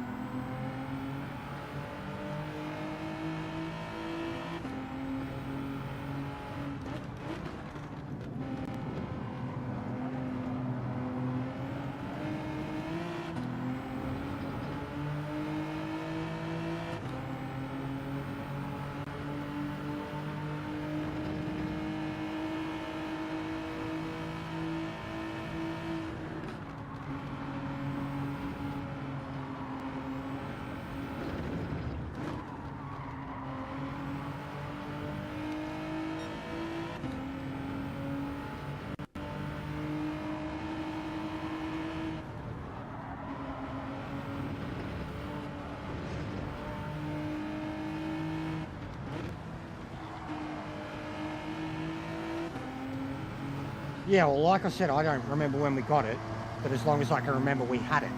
Yeah, well, like I said, I don't remember when we got it, but as long as I can remember, we had it.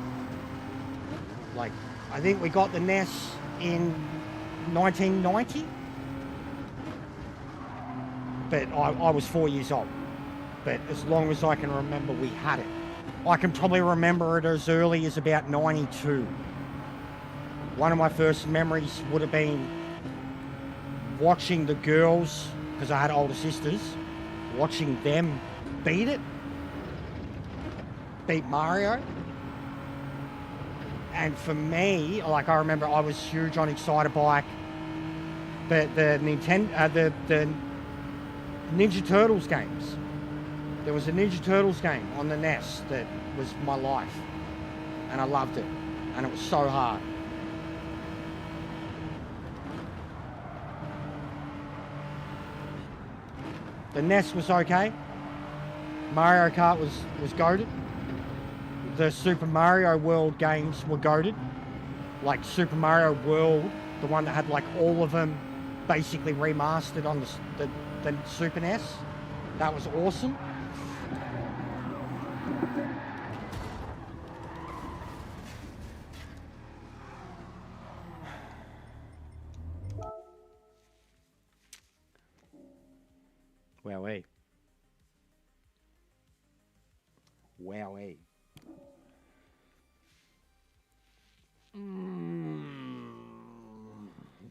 Like, I think we got the NES in 1990, but I was 4 years old. But as long as I can remember, we had it. I can probably remember it as early as about 92. One of my first memories would have been watching the girls, because I had older sisters, watching them beat Mario. And for me, like, I remember I was huge on Excitebike, but the Ninja Turtles games. There was a Ninja Turtles game on the NES that was my life, and I loved it, and it was so hard. The NES was okay. Mario Kart was goated. The Super Mario World games were goated. Like Super Mario World, the one that had like all of them basically remastered on the Super NES. That was awesome. Wowee. Wowee.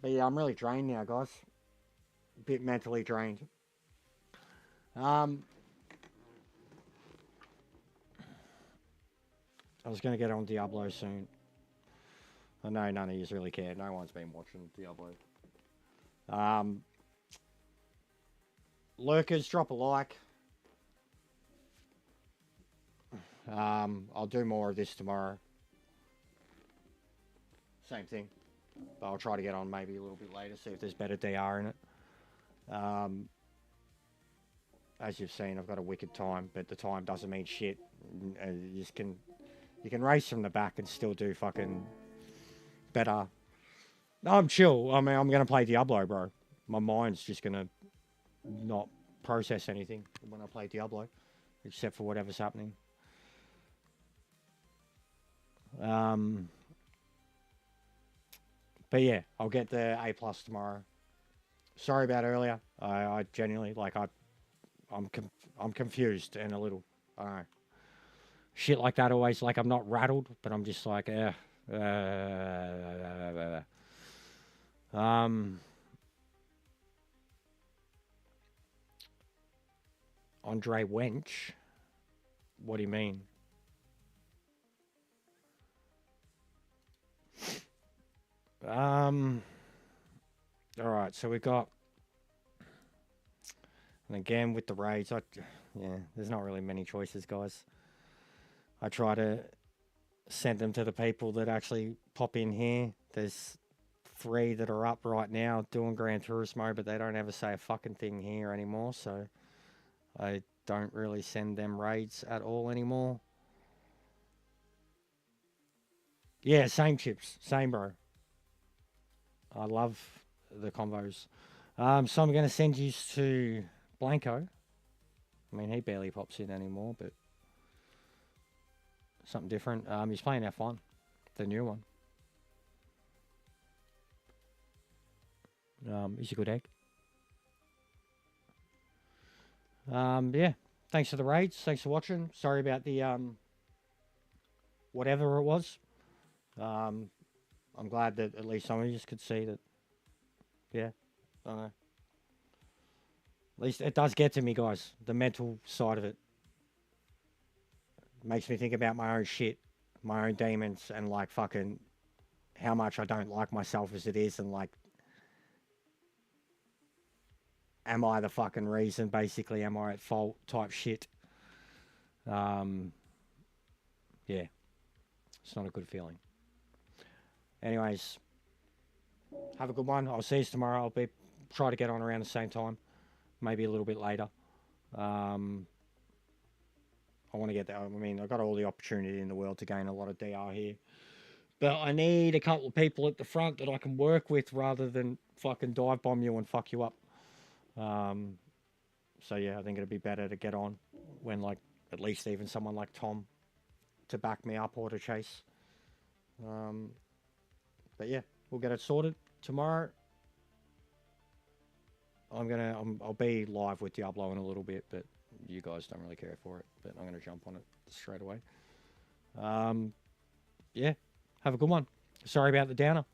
But yeah, I'm really drained now, guys. A bit mentally drained. I was going to get on Diablo soon. I know none of you really care. No one's been watching Diablo. Lurkers, drop a like. I'll do more of this tomorrow. Same thing. But I'll try to get on maybe a little bit later, see if there's better DR in it. As you've seen, I've got a wicked time, but the time doesn't mean shit. You can race from the back and still do fucking better. No, I'm chill. I mean, I'm going to play Diablo, bro. My mind's just going to not process anything when I play Diablo, except for whatever's happening. But yeah, I'll get the A+ tomorrow. Sorry about earlier. I genuinely, like, I'm confused and a little, I don't know. Shit like that always, like, I'm not rattled, but I'm just like, Andre Wench? What do you mean? Alright, so we got, and again with the raids, yeah, there's not really many choices, guys. I try to send them to the people that actually pop in here. There's 3 that are up right now doing Gran Turismo, but they don't ever say a fucking thing here anymore, so I don't really send them raids at all anymore. Yeah, same chips. Same, bro. I love the combos. So I'm going to send you to Blanco. I mean, he barely pops in anymore, but something different. He's playing F1, the new one. He's a good egg. Yeah, thanks for the raids. Thanks for watching. Sorry about the whatever it was. I'm glad that at least some of you could see that. Yeah, I don't know. At least it does get to me, guys. The mental side of it makes me think about my own shit, my own demons, and like fucking how much I don't like myself as it is, and like, am I the fucking reason? Basically, am I at fault? Type shit. Yeah, it's not a good feeling. Anyways, have a good one. I'll see you tomorrow. I'll try to get on around the same time, maybe a little bit later. I want to get that. I mean, I've got all the opportunity in the world to gain a lot of DR here, but I need a couple of people at the front that I can work with rather than fucking dive bomb you and fuck you up. So yeah, I think it'd be better to get on when like at least even someone like Tom to back me up or to chase. But yeah, we'll get it sorted tomorrow. I'll be live with Diablo in a little bit, but you guys don't really care for it. But I'm gonna jump on it straight away. Yeah, have a good one. Sorry about the downer.